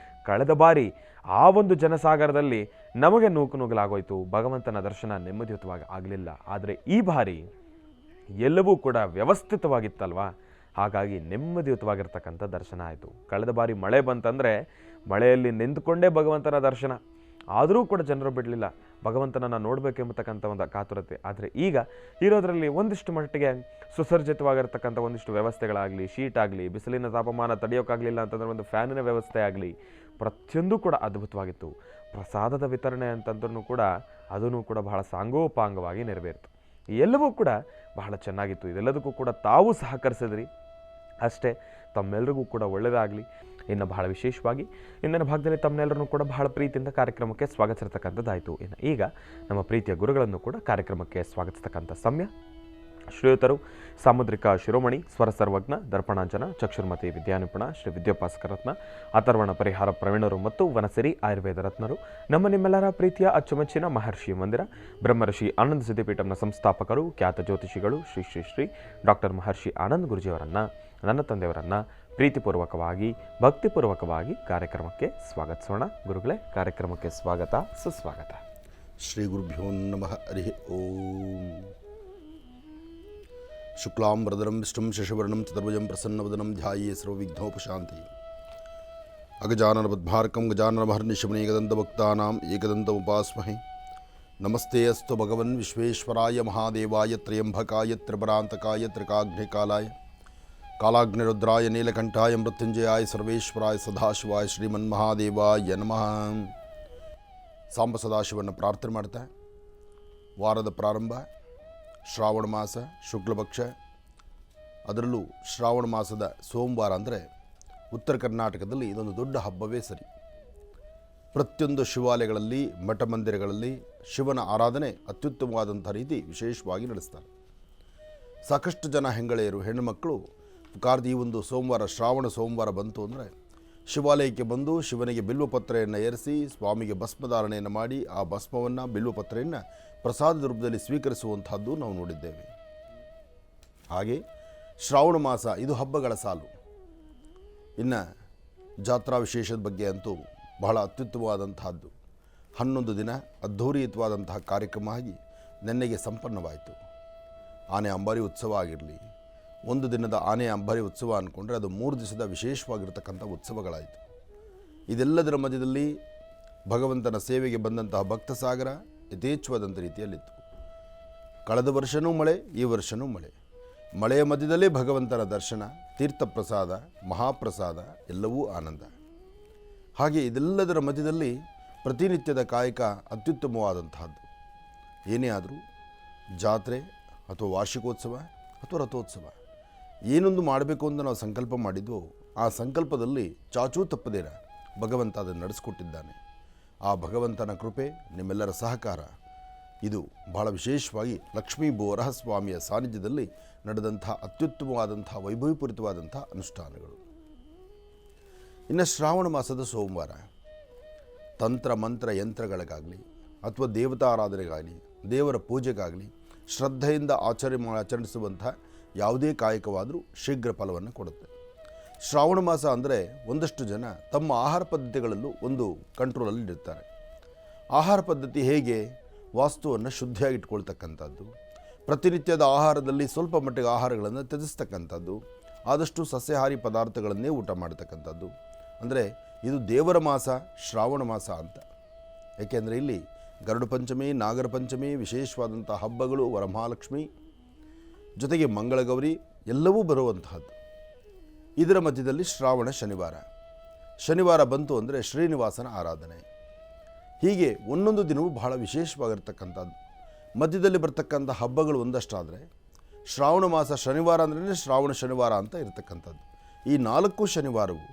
ಕಳೆದ ಬಾರಿ ಆ ಒಂದು ಜನಸಾಗರದಲ್ಲಿ ನಮಗೆ ನೂಕುನುಗ್ಗಲಾಗೋಯ್ತು, ಭಗವಂತನ ದರ್ಶನ ನೆಮ್ಮದಿಯುತವಾಗಿ ಆಗಲಿಲ್ಲ. ಆದರೆ ಈ ಬಾರಿ ಎಲ್ಲವೂ ಕೂಡ ವ್ಯವಸ್ಥಿತವಾಗಿತ್ತಲ್ವ, ಹಾಗಾಗಿ ನೆಮ್ಮದಿಯುತವಾಗಿರ್ತಕ್ಕಂಥ ದರ್ಶನ ಆಯಿತು. ಕಳೆದ ಬಾರಿ ಮಳೆ ಬಂತಂದರೆ ಮಳೆಯಲ್ಲಿ ನಿಂತುಕೊಂಡೇ ಭಗವಂತನ ದರ್ಶನ, ಆದರೂ ಕೂಡ ಜನರು ಬಿಡಲಿಲ್ಲ, ಭಗವಂತನನ್ನು ನೋಡಬೇಕೆಂಬತಕ್ಕಂಥ ಒಂದು ಕಾತುರತೆ. ಆದರೆ ಈಗ ಇರೋದರಲ್ಲಿ ಒಂದಿಷ್ಟು ಮಟ್ಟಿಗೆ ಸುಸರ್ಜಿತವಾಗಿರ್ತಕ್ಕಂಥ ಒಂದಿಷ್ಟು ವ್ಯವಸ್ಥೆಗಳಾಗಲಿ, ಶೀಟ್ ಆಗಲಿ, ಬಿಸಿಲಿನ ತಾಪಮಾನ ತಡೆಯೋಕ್ಕಾಗಲಿಲ್ಲ ಅಂತಂದರೆ ಒಂದು ಫ್ಯಾನಿನ ವ್ಯವಸ್ಥೆ ಆಗಲಿ, ಪ್ರತಿಯೊಂದು ಕೂಡ ಅದ್ಭುತವಾಗಿತ್ತು. ಪ್ರಸಾದದ ವಿತರಣೆ ಅಂತಂದ್ರೂ ಕೂಡ ಅದೂ ಕೂಡ ಬಹಳ ಸಾಂಗೋಪಾಂಗವಾಗಿ ನೆರವೇರಿತು. ಎಲ್ಲವೂ ಕೂಡ ಬಹಳ ಚೆನ್ನಾಗಿತ್ತು. ಇದೆಲ್ಲದಕ್ಕೂ ಕೂಡ ತಾವು ಸಹಕರಿಸಿದ್ರಿ ಅಷ್ಟೇ. ತಮ್ಮೆಲ್ಲರಿಗೂ ಕೂಡ ಒಳ್ಳೆಯದಾಗಲಿ. ಇನ್ನು ಬಹಳ ವಿಶೇಷವಾಗಿ ಇಂದಿನ ಭಾಗದಲ್ಲಿ ತಮ್ಮೆಲ್ಲರನ್ನು ಕೂಡ ಬಹಳ ಪ್ರೀತಿಯಿಂದ ಕಾರ್ಯಕ್ರಮಕ್ಕೆ ಸ್ವಾಗತಿಸಿರ್ತಕ್ಕಂಥದ್ದಾಯಿತು. ಇನ್ನು ಈಗ ನಮ್ಮ ಪ್ರೀತಿಯ ಗುರುಗಳನ್ನು ಕೂಡ ಕಾರ್ಯಕ್ರಮಕ್ಕೆ ಸ್ವಾಗತಿಸ್ತಕ್ಕಂಥ ಸಮಯ. ಶ್ರೀಯುತರು ಸಾಮುದ್ರಿಕ ಶಿರೋಮಣಿ, ಸ್ವರ ಸರ್ವಜ್ಞ, ದರ್ಪಣಾಂಜನ, ಚಕ್ಷುರ್ಮತಿ ವಿದ್ಯಾನಿಪುಣ, ಶ್ರೀ ವಿದ್ಯೋಪಾಸಕ ರತ್ನ, ಅಥರ್ವಣ ಪರಿಹಾರ ಪ್ರವೀಣರು ಮತ್ತು ವನಸಿರಿ ಆಯುರ್ವೇದ ರತ್ನರು, ನಮ್ಮ ನಿಮ್ಮೆಲ್ಲರ ಪ್ರೀತಿಯ ಅಚ್ಚುಮೆಚ್ಚಿನ ಮಹರ್ಷಿ ಮಂದಿರ ಬ್ರಹ್ಮರ್ಷಿ ಆನಂದ ಸಿದ್ಧಿಪೀಠಂನ ಸಂಸ್ಥಾಪಕರು, ಖ್ಯಾತ ಜ್ಯೋತಿಷಿಗಳು ಶ್ರೀ ಶ್ರೀ ಶ್ರೀ ಡಾಕ್ಟರ್ ಮಹರ್ಷಿ ಆನಂದ್ ಗುರುಜಿಯವರನ್ನು, ನನ್ನ ತಂದೆಯವರನ್ನು ಪ್ರೀತಿಪೂರ್ವಕವಾಗಿ ಭಕ್ತಿಪೂರ್ವಕವಾಗಿ ಕಾರ್ಯಕ್ರಮಕ್ಕೆ ಸ್ವಾಗತಿಸೋಣ. ಗುರುಗಳೇ, ಕಾರ್ಯಕ್ರಮಕ್ಕೆ ಸ್ವಾಗತ, ಸುಸ್ವಾಗತ. ಶ್ರೀ ಗುರುಭ್ಯೋ ನಮಃ. ಹರಿ ಓಂ. ಶುಕ್ಲಾಂಬರಧರಂ ವಿಷ್ಣುಂ ಶಶಿವರ್ಣಂ ಚತುರ್ಭುಜಂ ಪ್ರಸನ್ನವದನಂ ಧ್ಯಾಯೇ ಸರ್ವವಿಘ್ನೋಪಶಾಂತಿ. ಅಗಜಾನನ ಪದ್ಮಾರ್ಕಂ ಗಜಾನನಮಹರ್ನಿಶಮನೆ ಏಕದಂತಭಕ್ತಾನಾಂ ಏಕದಂತಮುಪಾಸ್ಮಹೇ. ನಮಸ್ತೆ ಅಸ್ತು ಭಗವನ್ ವಿಶ್ವೇಶ್ವರಾಯ ಮಹಾದೇವಾಯ ತ್ರಯಂಬಕಾಯ ತ್ರಿಪರಾಂತಕಾಯ ತ್ರಿಕಾಗ್ನಿಕಾಲಾಯ ಕಾಲಾಗ್ನಿರುದ್ರಾಯ ನೀಲಕಂಠಾಯ ಮೃತ್ಯುಂಜಯಾಯ ಸರ್ವೇಶ್ವರಾಯ ಸದಾಶಿವಾಯ ಶ್ರೀಮನ್ಮಹಾದೇವಾಯ ನಮಃ. ಸಾಂಬ ಸದಾಶಿವನ್ನು ಪ್ರಾರ್ಥನೆ ಮಾಡ್ತಾ ವಾರದ ಪ್ರಾರಂಭ ಶ್ರಾವಣ ಮಾಸ ಶುಕ್ಲಪಕ್ಷ, ಅದರಲ್ಲೂ ಶ್ರಾವಣ ಮಾಸದ ಸೋಮವಾರ ಅಂದರೆ ಉತ್ತರ ಕರ್ನಾಟಕದಲ್ಲಿ ಇದೊಂದು ದೊಡ್ಡ ಹಬ್ಬವೇ ಸರಿ. ಪ್ರತಿಯೊಂದು ಶಿವಾಲಯಗಳಲ್ಲಿ ಮಠ ಮಂದಿರಗಳಲ್ಲಿ ಶಿವನ ಆರಾಧನೆ ಅತ್ಯುತ್ತಮವಾದಂಥ ರೀತಿ ವಿಶೇಷವಾಗಿ ನಡೆಸ್ತಾರೆ. ಸಾಕಷ್ಟು ಜನ ಹೆಂಗಳೆಯರು ಹೆಣ್ಣುಮಕ್ಕಳು ಕಾರ್ದಿ ಈ ಒಂದು ಸೋಮವಾರ ಶ್ರಾವಣ ಸೋಮವಾರ ಬಂತು ಅಂದರೆ ಶಿವಾಲಯಕ್ಕೆ ಬಂದು ಶಿವನಿಗೆ ಬಿಲ್ವಪತ್ರೆಯನ್ನು ಏರಿಸಿ ಸ್ವಾಮಿಗೆ ಭಸ್ಮಧಾರಣೆಯನ್ನು ಮಾಡಿ ಆ ಭಸ್ಮವನ್ನು ಬಿಲ್ವಪತ್ರೆಯನ್ನು ಪ್ರಸಾದದ ರೂಪದಲ್ಲಿ ಸ್ವೀಕರಿಸುವಂತಹದ್ದು ನಾವು ನೋಡಿದ್ದೇವೆ. ಹಾಗೆ ಶ್ರಾವಣ ಮಾಸ ಇದು ಹಬ್ಬಗಳ ಸಾಲು. ಇನ್ನು ಜಾತ್ರಾ ವಿಶೇಷದ ಬಗ್ಗೆ ಅಂತೂ ಬಹಳ ಅತ್ಯುತ್ತಮವಾದಂತಹದ್ದು. 11 ದಿನ ಅದ್ಧೂರಿಯುತವಾದಂತಹ ಕಾರ್ಯಕ್ರಮ ಆಗಿ ನೆನ್ನೆಗೆ ಸಂಪನ್ನವಾಯಿತು. ಆನೆ ಅಂಬಾರಿ ಉತ್ಸವ ಆಗಿರಲಿ, ಒಂದು ದಿನದ ಆನೆ ಅಂಬಾರಿ ಉತ್ಸವ ಅಂದ್ಕೊಂಡ್ರೆ ಅದು 3 ದಿವಸದ ವಿಶೇಷವಾಗಿರ್ತಕ್ಕಂಥ ಉತ್ಸವಗಳಾಯಿತು. ಇದೆಲ್ಲದರ ಮಧ್ಯದಲ್ಲಿ ಭಗವಂತನ ಸೇವೆಗೆ ಬಂದಂತಹ ಭಕ್ತ ಸಾಗರ ಯಥೇಚ್ಛವಾದಂಥ ರೀತಿಯಲ್ಲಿತ್ತು. ಕಳೆದ ವರ್ಷವೂ ಮಳೆ, ಈ ವರ್ಷವೂ ಮಳೆ. ಮಳೆಯ ಮಧ್ಯದಲ್ಲೇ ಭಗವಂತನ ದರ್ಶನ, ತೀರ್ಥ ಪ್ರಸಾದ, ಮಹಾಪ್ರಸಾದ, ಎಲ್ಲವೂ ಆನಂದ. ಹಾಗೆ ಇದೆಲ್ಲದರ ಮಧ್ಯದಲ್ಲಿ ಪ್ರತಿನಿತ್ಯದ ಕಾಯಕ ಅತ್ಯುತ್ತಮವಾದಂತಹದ್ದು. ಏನೇ ಆದರೂ ಜಾತ್ರೆ ಅಥವಾ ವಾರ್ಷಿಕೋತ್ಸವ ಅಥವಾ ರಥೋತ್ಸವ ಏನೊಂದು ಮಾಡಬೇಕು ಅಂತ ನಾವು ಸಂಕಲ್ಪ ಮಾಡಿದ್ವೋ ಆ ಸಂಕಲ್ಪದಲ್ಲಿ ಚಾಚೂ ತಪ್ಪದೇರ ಭಗವಂತ ಅದನ್ನು ನಡೆಸ್ಕೊಟ್ಟಿದ್ದಾನೆ. ಆ ಭಗವಂತನ ಕೃಪೆ, ನಿಮ್ಮೆಲ್ಲರ ಸಹಕಾರ, ಇದು ಬಹಳ ವಿಶೇಷವಾಗಿ ಲಕ್ಷ್ಮೀ ಬೋರಹಸ್ವಾಮಿಯ ಸಾನ್ನಿಧ್ಯದಲ್ಲಿ ನಡೆದಂಥ ಅತ್ಯುತ್ತಮವಾದಂಥ ವೈಭವಪೂರಿತವಾದಂಥ ಅನುಷ್ಠಾನಗಳು. ಇನ್ನು ಶ್ರಾವಣ ಮಾಸದ ಸೋಮವಾರ ತಂತ್ರ ಮಂತ್ರ ಯಂತ್ರಗಳಿಗಾಗಲಿ ಅಥವಾ ದೇವತಾರಾಧನೆಗಾಗಲಿ ದೇವರ ಪೂಜೆಗಾಗಲಿ ಶ್ರದ್ಧೆಯಿಂದ ಆಚರಿಸುವಂಥ ಯಾವುದೇ ಕಾಯಕವಾದರೂ ಶೀಘ್ರ ಫಲವನ್ನು ಕೊಡುತ್ತೆ. ಶ್ರಾವಣ ಮಾಸ ಅಂದರೆ ಒಂದಷ್ಟು ಜನ ತಮ್ಮ ಆಹಾರ ಪದ್ಧತಿಗಳಲ್ಲೂ ಒಂದು ಕಂಟ್ರೋಲಲ್ಲಿ ಇರ್ತಾರೆ. ಆಹಾರ ಪದ್ಧತಿ ಹೇಗೆ? ವಾಸ್ತುವನ್ನು ಶುದ್ಧಿಯಾಗಿ ಇಟ್ಕೊಳ್ತಕ್ಕಂಥದ್ದು, ಪ್ರತಿನಿತ್ಯದ ಆಹಾರದಲ್ಲಿ ಸ್ವಲ್ಪ ಮಟ್ಟಿಗೆ ಆಹಾರಗಳನ್ನು ತ್ಯಜಿಸ್ತಕ್ಕಂಥದ್ದು, ಆದಷ್ಟು ಸಸ್ಯಾಹಾರಿ ಪದಾರ್ಥಗಳನ್ನೇ ಊಟ ಮಾಡ್ತಕ್ಕಂಥದ್ದು. ಅಂದರೆ ಇದು ದೇವರ ಮಾಸ ಶ್ರಾವಣ ಮಾಸ ಅಂತ. ಏಕೆಂದರೆ ಇಲ್ಲಿ ಗರುಡ ಪಂಚಮಿ, ನಾಗರ ಪಂಚಮಿ, ವಿಶೇಷವಾದಂಥ ಹಬ್ಬಗಳು, ವರಮಹಾಲಕ್ಷ್ಮಿ ಜೊತೆಗೆ ಮಂಗಳಗೌರಿ ಎಲ್ಲವೂ ಬರುವಂತಹದ್ದು. ಇದರ ಮಧ್ಯದಲ್ಲಿ ಶ್ರಾವಣ ಶನಿವಾರ ಬಂತು ಅಂದರೆ ಶ್ರೀನಿವಾಸನ ಆರಾಧನೆ. ಹೀಗೆ ಒಂದೊಂದು ದಿನವೂ ಬಹಳ ವಿಶೇಷವಾಗಿರ್ತಕ್ಕಂಥದ್ದು. ಮಧ್ಯದಲ್ಲಿ ಬರ್ತಕ್ಕಂಥ ಹಬ್ಬಗಳು ಒಂದಷ್ಟಾದರೆ ಶ್ರಾವಣ ಮಾಸ ಶನಿವಾರ ಅಂದ್ರೆ ಶ್ರಾವಣ ಶನಿವಾರ ಅಂತ ಇರತಕ್ಕಂಥದ್ದು. ಈ 4 ಶನಿವಾರವು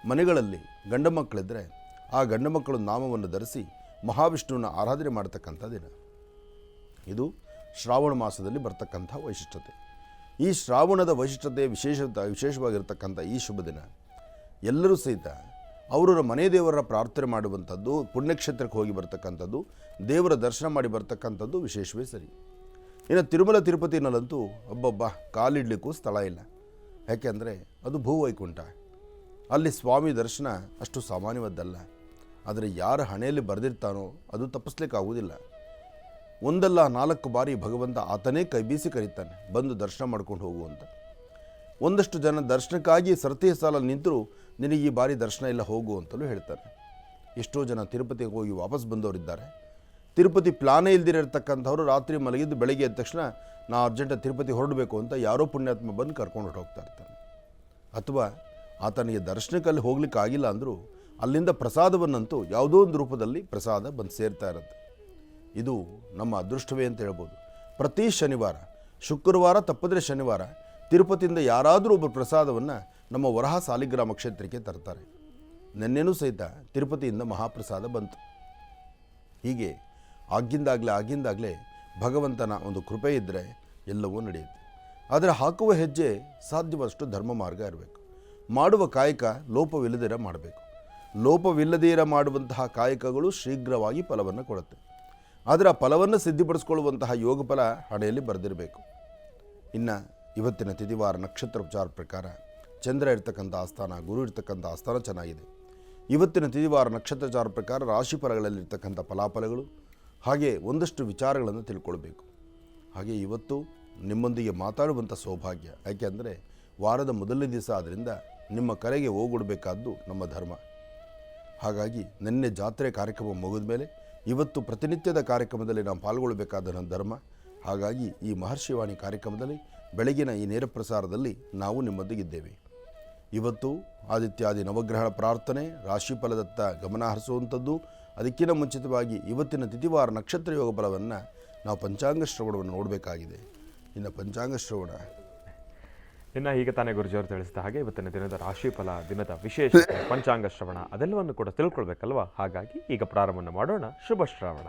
ಮನೆಗಳಲ್ಲಿ ಗಂಡ ಮಕ್ಕಳಿದ್ದರೆ ಆ ಗಂಡ ಮಕ್ಕಳು ನಾಮವನ್ನು ಧರಿಸಿ ಮಹಾವಿಷ್ಣುವಿನ ಆರಾಧನೆ ಮಾಡತಕ್ಕಂಥ ದಿನ. ಇದು ಶ್ರಾವಣ ಮಾಸದಲ್ಲಿ ಬರ್ತಕ್ಕಂಥ ವೈಶಿಷ್ಟ್ಯತೆ. ಈ ಶ್ರಾವಣದ ವೈಶಿಷ್ಟ್ಯತೆ ವಿಶೇಷವಾಗಿರ್ತಕ್ಕಂಥ ಈ ಶುಭ ದಿನ ಎಲ್ಲರೂ ಸಹಿತ ಅವರವರ ಮನೆ ದೇವರ ಪ್ರಾರ್ಥನೆ ಮಾಡುವಂಥದ್ದು, ಪುಣ್ಯಕ್ಷೇತ್ರಕ್ಕೆ ಹೋಗಿ ಬರ್ತಕ್ಕಂಥದ್ದು, ದೇವರ ದರ್ಶನ ಮಾಡಿ ಬರ್ತಕ್ಕಂಥದ್ದು ವಿಶೇಷವೇ ಸರಿ. ಇನ್ನು ತಿರುಮಲ ತಿರುಪತಿನಲ್ಲಂತೂ ಒಬ್ಬೊಬ್ಬ ಕಾಲಿಡಲಿಕ್ಕೂ ಸ್ಥಳ ಇಲ್ಲ. ಯಾಕೆಂದರೆ ಅದು ಭೂವೈಕುಂಠ. ಅಲ್ಲಿ ಸ್ವಾಮಿ ದರ್ಶನ ಅಷ್ಟು ಸಾಮಾನ್ಯವಾದ್ದಲ್ಲ. ಆದರೆ ಯಾರ ಹಣೆಯಲ್ಲಿ ಬರೆದಿರ್ತಾನೋ ಅದು ತಪ್ಪಿಸ್ಲಿಕ್ಕಾಗುವುದಿಲ್ಲ. ಒಂದಲ್ಲ 4 ಬಾರಿ ಭಗವಂತ ಆತನೇ ಕೈ ಬೀಸಿ ಕರೀತಾನೆ, ಬಂದು ದರ್ಶನ ಮಾಡ್ಕೊಂಡು ಹೋಗುವಂತ. ಒಂದಷ್ಟು ಜನ ದರ್ಶನಕ್ಕಾಗಿ ಸರತಿಯ ಸಾಲ ನಿಂತರೂ ನಿನಗೆ ಈ ಬಾರಿ ದರ್ಶನ ಇಲ್ಲ ಹೋಗು ಅಂತಲೂ ಹೇಳ್ತಾರೆ. ಎಷ್ಟೋ ಜನ ತಿರುಪತಿಗೆ ಹೋಗಿ ವಾಪಸ್ ಬಂದವರಿದ್ದಾರೆ. ತಿರುಪತಿ ಪ್ಲಾನೇ ಇಲ್ದಿರತಕ್ಕಂಥವ್ರು ರಾತ್ರಿ ಮಲಗಿದ್ದು ಬೆಳಗ್ಗೆ ಎದ್ದ ತಕ್ಷಣ ನಾ ಅರ್ಜೆಂಟಾಗಿ ತಿರುಪತಿ ಹೊರಡಬೇಕು ಅಂತ ಯಾರೋ ಪುಣ್ಯಾತ್ಮ ಬಂದು ಕರ್ಕೊಂಡು ಹೋಗ್ತಾ ಇರ್ತಾನೆ. ಅಥವಾ ಆತನಿಗೆ ದರ್ಶನಕ್ಕಲ್ಲಿ ಹೋಗ್ಲಿಕ್ಕೆ ಆಗಿಲ್ಲ ಅಂದರೂ ಅಲ್ಲಿಂದ ಪ್ರಸಾದವನ್ನಂತೂ ಯಾವುದೋ ಒಂದು ರೂಪದಲ್ಲಿ ಪ್ರಸಾದ ಬಂದು ಸೇರ್ತಾ ಇರುತ್ತೆ. ಇದು ನಮ್ಮ ಅದೃಷ್ಟವೇ ಅಂತ ಹೇಳ್ಬೋದು. ಪ್ರತಿ ಶನಿವಾರ, ಶುಕ್ರವಾರ ತಪ್ಪದರೆ ಶನಿವಾರ ತಿರುಪತಿಯಿಂದ ಯಾರಾದರೂ ಒಬ್ಬರು ಪ್ರಸಾದವನ್ನು ನಮ್ಮ ವರಹ ಸಾಲಿಗ್ರಾಮ ಕ್ಷೇತ್ರಕ್ಕೆ ತರ್ತಾರೆ. ನೆನ್ನೆನೂ ಸಹಿತ ತಿರುಪತಿಯಿಂದ ಮಹಾಪ್ರಸಾದ ಬಂತು. ಹೀಗೆ ಆಗಿಂದಾಗಲೇ ಭಗವಂತನ ಒಂದು ಕೃಪೆ ಇದ್ದರೆ ಎಲ್ಲವೂ ನಡೆಯುತ್ತೆ. ಆದರೆ ಹಾಕುವ ಹೆಜ್ಜೆ ಸಾಧ್ಯವಷ್ಟು ಧರ್ಮ ಮಾರ್ಗ ಇರಬೇಕು. ಮಾಡುವ ಕಾಯಕ ಲೋಪವಿಲ್ಲದಿರ ಮಾಡಬೇಕು. ಲೋಪವಿಲ್ಲದಿರ ಮಾಡುವಂತಹ ಕಾಯಕಗಳು ಶೀಘ್ರವಾಗಿ ಫಲವನ್ನು ಕೊಡುತ್ತೆ. ಆದರೆ ಆ ಫಲವನ್ನು ಸಿದ್ಧಿಪಡಿಸ್ಕೊಳ್ಳುವಂತಹ ಯೋಗ ಫಲ ಹಣೆಯಲ್ಲಿ ಬರೆದಿರಬೇಕು. ಇನ್ನು ಇವತ್ತಿನ ತಿಥಿವಾರ ನಕ್ಷತ್ರೋಪಚಾರ ಪ್ರಕಾರ ಚಂದ್ರ ಇರ್ತಕ್ಕಂಥ ಆಸ್ಥಾನ, ಗುರು ಇರ್ತಕ್ಕಂಥ ಆಸ್ಥಾನ ಚೆನ್ನಾಗಿದೆ. ಇವತ್ತಿನ ತಿಥಿವಾರ ನಕ್ಷತ್ರೋಪಚಾರ ಪ್ರಕಾರ ರಾಶಿ ಫಲಗಳಲ್ಲಿರ್ತಕ್ಕಂಥ ಫಲಾಫಲಗಳು ಹಾಗೆ ಒಂದಷ್ಟು ವಿಚಾರಗಳನ್ನು ತಿಳ್ಕೊಳ್ಬೇಕು. ಹಾಗೆ ಇವತ್ತು ನಿಮ್ಮೊಂದಿಗೆ ಮಾತಾಡುವಂಥ ಸೌಭಾಗ್ಯ. ಯಾಕೆಂದರೆ ವಾರದ ಮೊದಲನೇ ದಿವಸ ಆದ್ದರಿಂದ ನಿಮ್ಮ ಕರೆಗೆ ಹೋಗೊಡ್ಬೇಕಾದ್ದು ನಮ್ಮ ಧರ್ಮ. ಹಾಗಾಗಿ ನಿನ್ನೆ ಜಾತ್ರೆ ಕಾರ್ಯಕ್ರಮ ಮುಗಿದ ಮೇಲೆ ಇವತ್ತು ಪ್ರತಿನಿತ್ಯದ ಕಾರ್ಯಕ್ರಮದಲ್ಲಿ ನಾವು ಪಾಲ್ಗೊಳ್ಳಬೇಕಾದ ನನ್ನ ಧರ್ಮ. ಹಾಗಾಗಿ ಈ ಮಹರ್ಷಿವಾಣಿ ಕಾರ್ಯಕ್ರಮದಲ್ಲಿ ಬೆಳಗಿನ ಈ ನೇರ ಪ್ರಸಾರದಲ್ಲಿ ನಾವು ನಿಮ್ಮೊಂದಿಗಿದ್ದೇವೆ. ಇವತ್ತು ಆದಿತ್ಯಾದಿ ನವಗ್ರಹಣ ಪ್ರಾರ್ಥನೆ, ರಾಶಿಫಲದತ್ತ ಗಮನ ಹರಿಸುವಂಥದ್ದು. ಅದಕ್ಕಿಂತ ಮುಂಚಿತವಾಗಿ ಇವತ್ತಿನ ತಿಥಿವಾರ ನಕ್ಷತ್ರ ಯೋಗ ಫಲವನ್ನು ನಾವು ಪಂಚಾಂಗ ಶ್ರವಣವನ್ನು ನೋಡಬೇಕಾಗಿದೆ. ಇನ್ನು ಪಂಚಾಂಗ ಶ್ರವಣ ಇನ್ನು ಈಗ ತಾನೇ ಗುರುಜಿಯವರು ತಿಳಿಸಿದ ಹಾಗೆ ಇವತ್ತಿನ ದಿನದ ರಾಶಿಫಲ, ದಿನದ ವಿಶೇಷತೆ, ಪಂಚಾಂಗ ಶ್ರವಣ ಅದೆಲ್ಲವನ್ನು ಕೂಡ ತಿಳ್ಕೊಳ್ಬೇಕಲ್ವಾ. ಹಾಗಾಗಿ ಈಗ ಪ್ರಾರಂಭವನ್ನು ಮಾಡೋಣ. ಶುಭ ಶ್ರಾವಣ.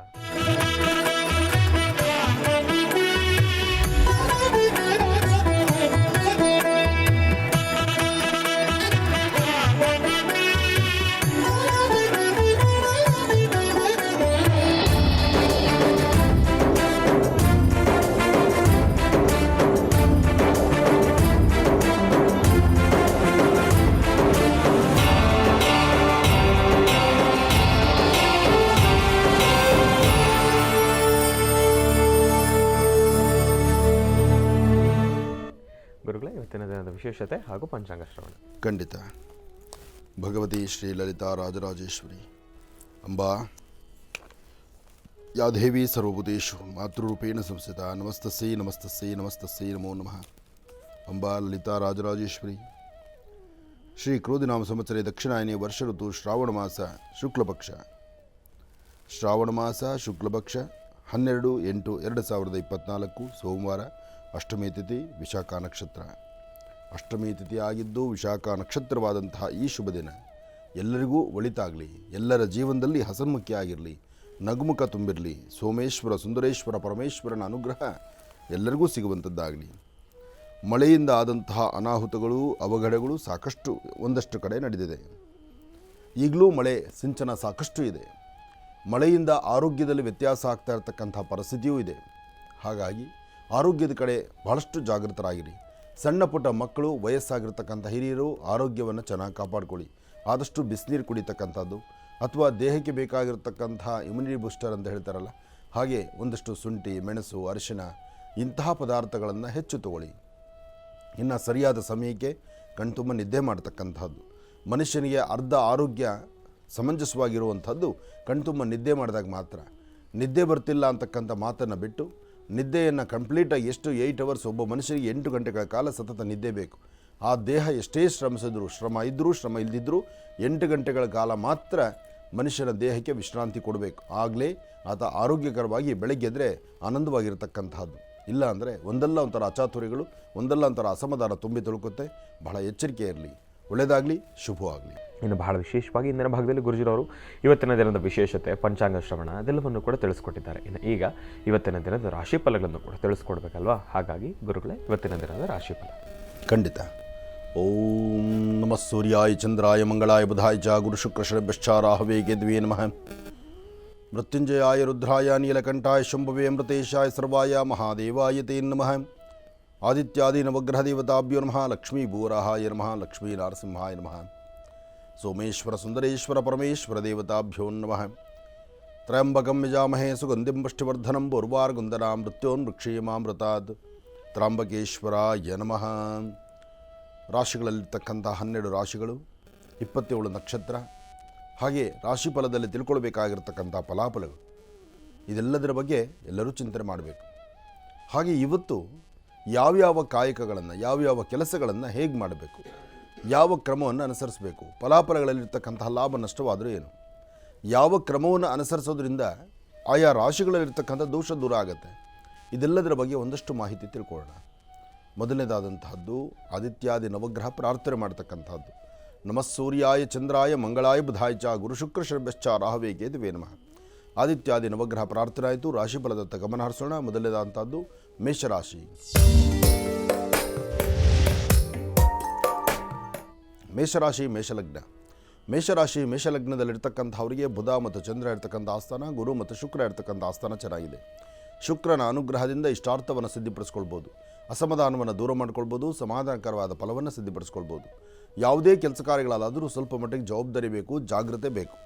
ಗುರುಗಳೇ, ಇವತ್ತಿನ ದಿನದ ವಿಶೇಷತೆ ಹಾಗೂ ಪಂಚಾಂಗ ಶ್ರವಣ. ಖಂಡಿತ. ಭಗವತಿ ಶ್ರೀ ಲಲಿತಾ ರಾಜರಾಜೇಶ್ವರಿ ಅಂಬಾ ಯಾ ದೇವಿ ಸರ್ವಭೂತೇಷು ಮಾತೃರೂಪೇಣ ಸಂಸ್ಥಿತ ನಮಸ್ತಸ್ಸೈ ನಮಸ್ತಸ್ಸೈ ನಮಸ್ತಸ್ಸೈ ನಮೋ ನಮಃ. ಅಂಬಾ ಲಲಿತಾ ರಾಜರಾಜೇಶ್ವರಿ. ಶ್ರೀ ಕ್ರೋಧಿನಾಮ ಸಂವತ್ಸರೆ ದಕ್ಷಿಣಾಯನಿ ವರ್ಷ ಋತು ಶ್ರಾವಣ ಮಾಸ ಶುಕ್ಲಪಕ್ಷ. ಶ್ರಾವಣ ಮಾಸ ಶುಕ್ಲಪಕ್ಷ 12/8/2024 ಸೋಮವಾರ. ಅಷ್ಟಮಿ ತಿಥಿ ವಿಶಾಖ ನಕ್ಷತ್ರ. ಅಷ್ಟಮಿ ತಿಥಿ ಆಗಿದ್ದು ವಿಶಾಖ ನಕ್ಷತ್ರವಾದಂತಹ ಈ ಶುಭ ದಿನ ಎಲ್ಲರಿಗೂ ಒಳಿತಾಗಲಿ, ಎಲ್ಲರ ಜೀವನದಲ್ಲಿ ಹಸನ್ಮುಖಿ ಆಗಿರಲಿ, ನಗುಮುಖ ತುಂಬಿರಲಿ, ಸೋಮೇಶ್ವರ ಸುಂದರೇಶ್ವರ ಪರಮೇಶ್ವರನ ಅನುಗ್ರಹ ಎಲ್ಲರಿಗೂ ಸಿಗುವಂಥದ್ದಾಗಲಿ. ಮಳೆಯಿಂದ ಆದಂತಹ ಅನಾಹುತಗಳು, ಅವಘಡಗಳು ಸಾಕಷ್ಟು ಒಂದಷ್ಟು ಕಡೆ ನಡೆದಿದೆ. ಈಗಲೂ ಮಳೆ ಸಿಂಚನ ಸಾಕಷ್ಟು ಇದೆ. ಮಳೆಯಿಂದ ಆರೋಗ್ಯದಲ್ಲಿ ವ್ಯತ್ಯಾಸ ಆಗ್ತಾ ಇರತಕ್ಕಂಥ ಪರಿಸ್ಥಿತಿಯೂ ಇದೆ. ಹಾಗಾಗಿ ಆರೋಗ್ಯದ ಕಡೆ ಭಾಳಷ್ಟು ಜಾಗೃತರಾಗಿರಿ. ಸಣ್ಣ ಪುಟ್ಟ ಮಕ್ಕಳು, ವಯಸ್ಸಾಗಿರ್ತಕ್ಕಂಥ ಹಿರಿಯರು ಆರೋಗ್ಯವನ್ನು ಚೆನ್ನಾಗಿ ಕಾಪಾಡಿಕೊಳ್ಳಿ. ಆದಷ್ಟು ಬಿಸಿನೀರು ಕುಡಿತಕ್ಕಂಥದ್ದು ಅಥವಾ ದೇಹಕ್ಕೆ ಬೇಕಾಗಿರ್ತಕ್ಕಂಥ ಇಮ್ಯುನಿಟಿ ಬೂಸ್ಟರ್ ಅಂತ ಹೇಳ್ತಾರಲ್ಲ, ಹಾಗೆ ಒಂದಷ್ಟು ಶುಂಠಿ, ಮೆಣಸು, ಅರಿಶಿಣ ಇಂತಹ ಪದಾರ್ಥಗಳನ್ನು ಹೆಚ್ಚು ತಗೊಳ್ಳಿ. ಇನ್ನು ಸರಿಯಾದ ಸಮಯಕ್ಕೆ ಕಣ್ತುಂಬ ನಿದ್ದೆ ಮಾಡ್ತಕ್ಕಂಥದ್ದು. ಮನುಷ್ಯನಿಗೆ ಅರ್ಧ ಆರೋಗ್ಯ ಸಮಂಜಸವಾಗಿರುವಂಥದ್ದು ಕಣ್ತುಂಬ ನಿದ್ದೆ ಮಾಡಿದಾಗ ಮಾತ್ರ. ನಿದ್ದೆ ಬರ್ತಿಲ್ಲ ಅಂತಕ್ಕಂಥ ಮಾತನ್ನು ಬಿಟ್ಟು ನಿದ್ದೆಯನ್ನು ಕಂಪ್ಲೀಟಾಗಿ ಎಷ್ಟು 8 ಅವರ್ಸ್, ಒಬ್ಬ ಮನುಷ್ಯನಿಗೆ 8 ಗಂಟೆಗಳ ಕಾಲ ಸತತ ನಿದ್ದೆ ಬೇಕು. ಆ ದೇಹ ಎಷ್ಟೇ ಶ್ರಮಿಸಿದ್ರು, ಶ್ರಮ ಇದ್ದರೂ ಶ್ರಮ ಇಲ್ಲದಿದ್ದರೂ 8 ಗಂಟೆಗಳ ಕಾಲ ಮಾತ್ರ ಮನುಷ್ಯನ ದೇಹಕ್ಕೆ ವಿಶ್ರಾಂತಿ ಕೊಡಬೇಕು. ಆಗಲೇ ಆತ ಆರೋಗ್ಯಕರವಾಗಿ ಬೆಳಗ್ಗೆ ಎದ್ದರೆ ಆನಂದವಾಗಿರ್ತಕ್ಕಂಥದ್ದು. ಇಲ್ಲ ಅಂದರೆ ಒಂದಲ್ಲ ಒಂಥರ ಅಚಾತುರ್ಯಗಳು, ಒಂದಲ್ಲ ಒಂಥರ ಅಸಮಾಧಾನ ತುಂಬಿ ತುಳುಕುತ್ತೆ. ಬಹಳ ಎಚ್ಚರಿಕೆ ಇರಲಿ. ಒಳ್ಳೆಯದಾಗಲಿ, ಶುಭವಾಗಲಿ. ಇನ್ನು ಬಹಳ ವಿಶೇಷವಾಗಿ ಇಂದಿನ ಭಾಗದಲ್ಲಿ ಗುರುಜಿರವರು ಇವತ್ತಿನ ದಿನದ ವಿಶೇಷತೆ, ಪಂಚಾಂಗ ಶ್ರವಣ ಅದೆಲ್ಲವನ್ನು ಕೂಡ ತಿಳಿಸ್ಕೊಟ್ಟಿದ್ದಾರೆ. ಇನ್ನು ಈಗ ಇವತ್ತಿನ ದಿನದ ರಾಶಿಫಲಗಳನ್ನು ಕೂಡ ತಿಳಿಸ್ಕೊಡ್ಬೇಕಲ್ವಾ. ಹಾಗಾಗಿ ಗುರುಗಳೇ, ಇವತ್ತಿನ ದಿನದ ರಾಶಿಫಲ. ಖಂಡಿತ. ಓಂ ನಮಃ ಸೂರ್ಯಾಯ ಚಂದ್ರಾಯ ಮಂಗಳಾಯ ಬುಧಾಯ ಚ ಗುರು ಶುಕ್ರ ಶರಭ್ಯಶ್ಚ ರಾಹವೇ ಕೇತವೇ ನಮಃ. ಮೃತ್ಯುಂಜಯಾಯ ರುದ್ರಾಯ ನೀಲಕಂಠಾಯ ಶಂಭವೇ ಅಮೃತೇಶಾಯ ಸರ್ವಾಯ ಮಹಾದೇವಾಯ ತೇ ನಮಃ. ಆದಿತ್ಯಾದಿ ನವಗ್ರಹ ದೇವತಾಭ್ಯೋ ನಮಃ. ಲಕ್ಷ್ಮೀ ಭೂವರಾಹಾಯ ನಮಃ. ಲಕ್ಷ್ಮೀ ನರಸಿಂಹಾಯ ನಮಃ. ಸೋಮೇಶ್ವರ ಸುಂದರೇಶ್ವರ ಪರಮೇಶ್ವರ ದೇವತಾಭ್ಯೋ ನಮಃ. ತ್ರಯಂಬಕಂ ಯಜಾಮಹೇ ಸುಗಂಧಿಂ ಪುಷ್ಟಿವರ್ಧನಂ ಪೂರ್ವಾರ್ಗುಂದನಾಂ ಮೃತ್ಯೋನ್ಮೃಕ್ಷೇಮಾಮೃತಾತ್. ತ್ರ್ಯಂಬಕೇಶ್ವರಾಯ ನಮಃ. ರಾಶಿಗಳಲ್ಲಿರ್ತಕ್ಕಂಥ 12 ರಾಶಿಗಳು, 27 ನಕ್ಷತ್ರ, ಹಾಗೆ ರಾಶಿಫಲದಲ್ಲಿ ತಿಳ್ಕೊಳ್ಬೇಕಾಗಿರ್ತಕ್ಕಂಥ ಫಲಾಫಲಗಳು, ಇದೆಲ್ಲದರ ಬಗ್ಗೆ ಎಲ್ಲರೂ ಚಿಂತನೆ ಮಾಡಬೇಕು. ಹಾಗೆ ಇವತ್ತು ಯಾವ್ಯಾವ ಕಾಯಕಗಳನ್ನು, ಯಾವ್ಯಾವ ಕೆಲಸಗಳನ್ನು ಹೇಗೆ ಮಾಡಬೇಕು, ಯಾವ ಕ್ರಮವನ್ನು ಅನುಸರಿಸಬೇಕು, ಫಲಾಫಲಗಳಲ್ಲಿರ್ತಕ್ಕಂತಹ ಲಾಭ ನಷ್ಟವಾದರೂ ಏನು, ಯಾವ ಕ್ರಮವನ್ನು ಅನುಸರಿಸೋದ್ರಿಂದ ಆಯಾ ರಾಶಿಗಳಲ್ಲಿರ್ತಕ್ಕಂಥ ದೋಷ ದೂರ ಆಗುತ್ತೆ, ಇದೆಲ್ಲದರ ಬಗ್ಗೆ ಒಂದಷ್ಟು ಮಾಹಿತಿ ತಿಳ್ಕೊಳ್ಳೋಣ. ಮೊದಲನೇದಾದಂತಹದ್ದು ಆದಿತ್ಯಾದಿ ನವಗ್ರಹ ಪ್ರಾರ್ಥನೆ ಮಾಡ್ತಕ್ಕಂಥದ್ದು. ನಮಃ ಸೂರ್ಯಾಯ ಚಂದ್ರಾಯ ಮಂಗಳಾಯ ಬುಧಾಯ ಚ ಗುರು ಶುಕ್ರ ಶರ್ಭಶ್ಚ ರಾಹವೇ ಕೇತುವೇ ನಮಃ. ಆದಿತ್ಯಾದಿ ನವಗ್ರಹ ಪ್ರಾರ್ಥನೆ ಆಯಿತು. ರಾಶಿಫಲದತ್ತ ಗಮನ ಹರಿಸೋಣ. ಮೊದಲನೇದಾದಂಥದ್ದು ಮೇಷರಾಶಿ. ಮೇಷರಾಶಿ ಮೇಷಲಗ್ನ. ಮೇಷಲಗ್ನದಲ್ಲಿರ್ತಕ್ಕಂಥವರಿಗೆ ಬುಧ ಮತ್ತು ಚಂದ್ರ ಇರ್ತಕ್ಕಂಥ ಆಸ್ಥಾನ, ಗುರು ಮತ್ತು ಶುಕ್ರ ಇರ್ತಕ್ಕಂಥ ಆಸ್ಥಾನ ಚೆನ್ನಾಗಿದೆ. ಶುಕ್ರನ ಅನುಗ್ರಹದಿಂದ ಇಷ್ಟಾರ್ಥವನ್ನು ಸಿದ್ಧಿಪಡಿಸ್ಕೊಳ್ಬೋದು, ಅಸಮಾಧಾನವನ್ನು ದೂರ ಮಾಡ್ಕೊಳ್ಬೋದು, ಸಮಾಧಾನಕರವಾದ ಫಲವನ್ನು ಸಿದ್ಧಿಪಡಿಸ್ಕೊಳ್ಬೋದು. ಯಾವುದೇ ಕೆಲಸ ಕಾರ್ಯಗಳಾದರೂ ಸ್ವಲ್ಪ ಮಟ್ಟಿಗೆ ಜವಾಬ್ದಾರಿ ಬೇಕು, ಜಾಗ್ರತೆ ಬೇಕು.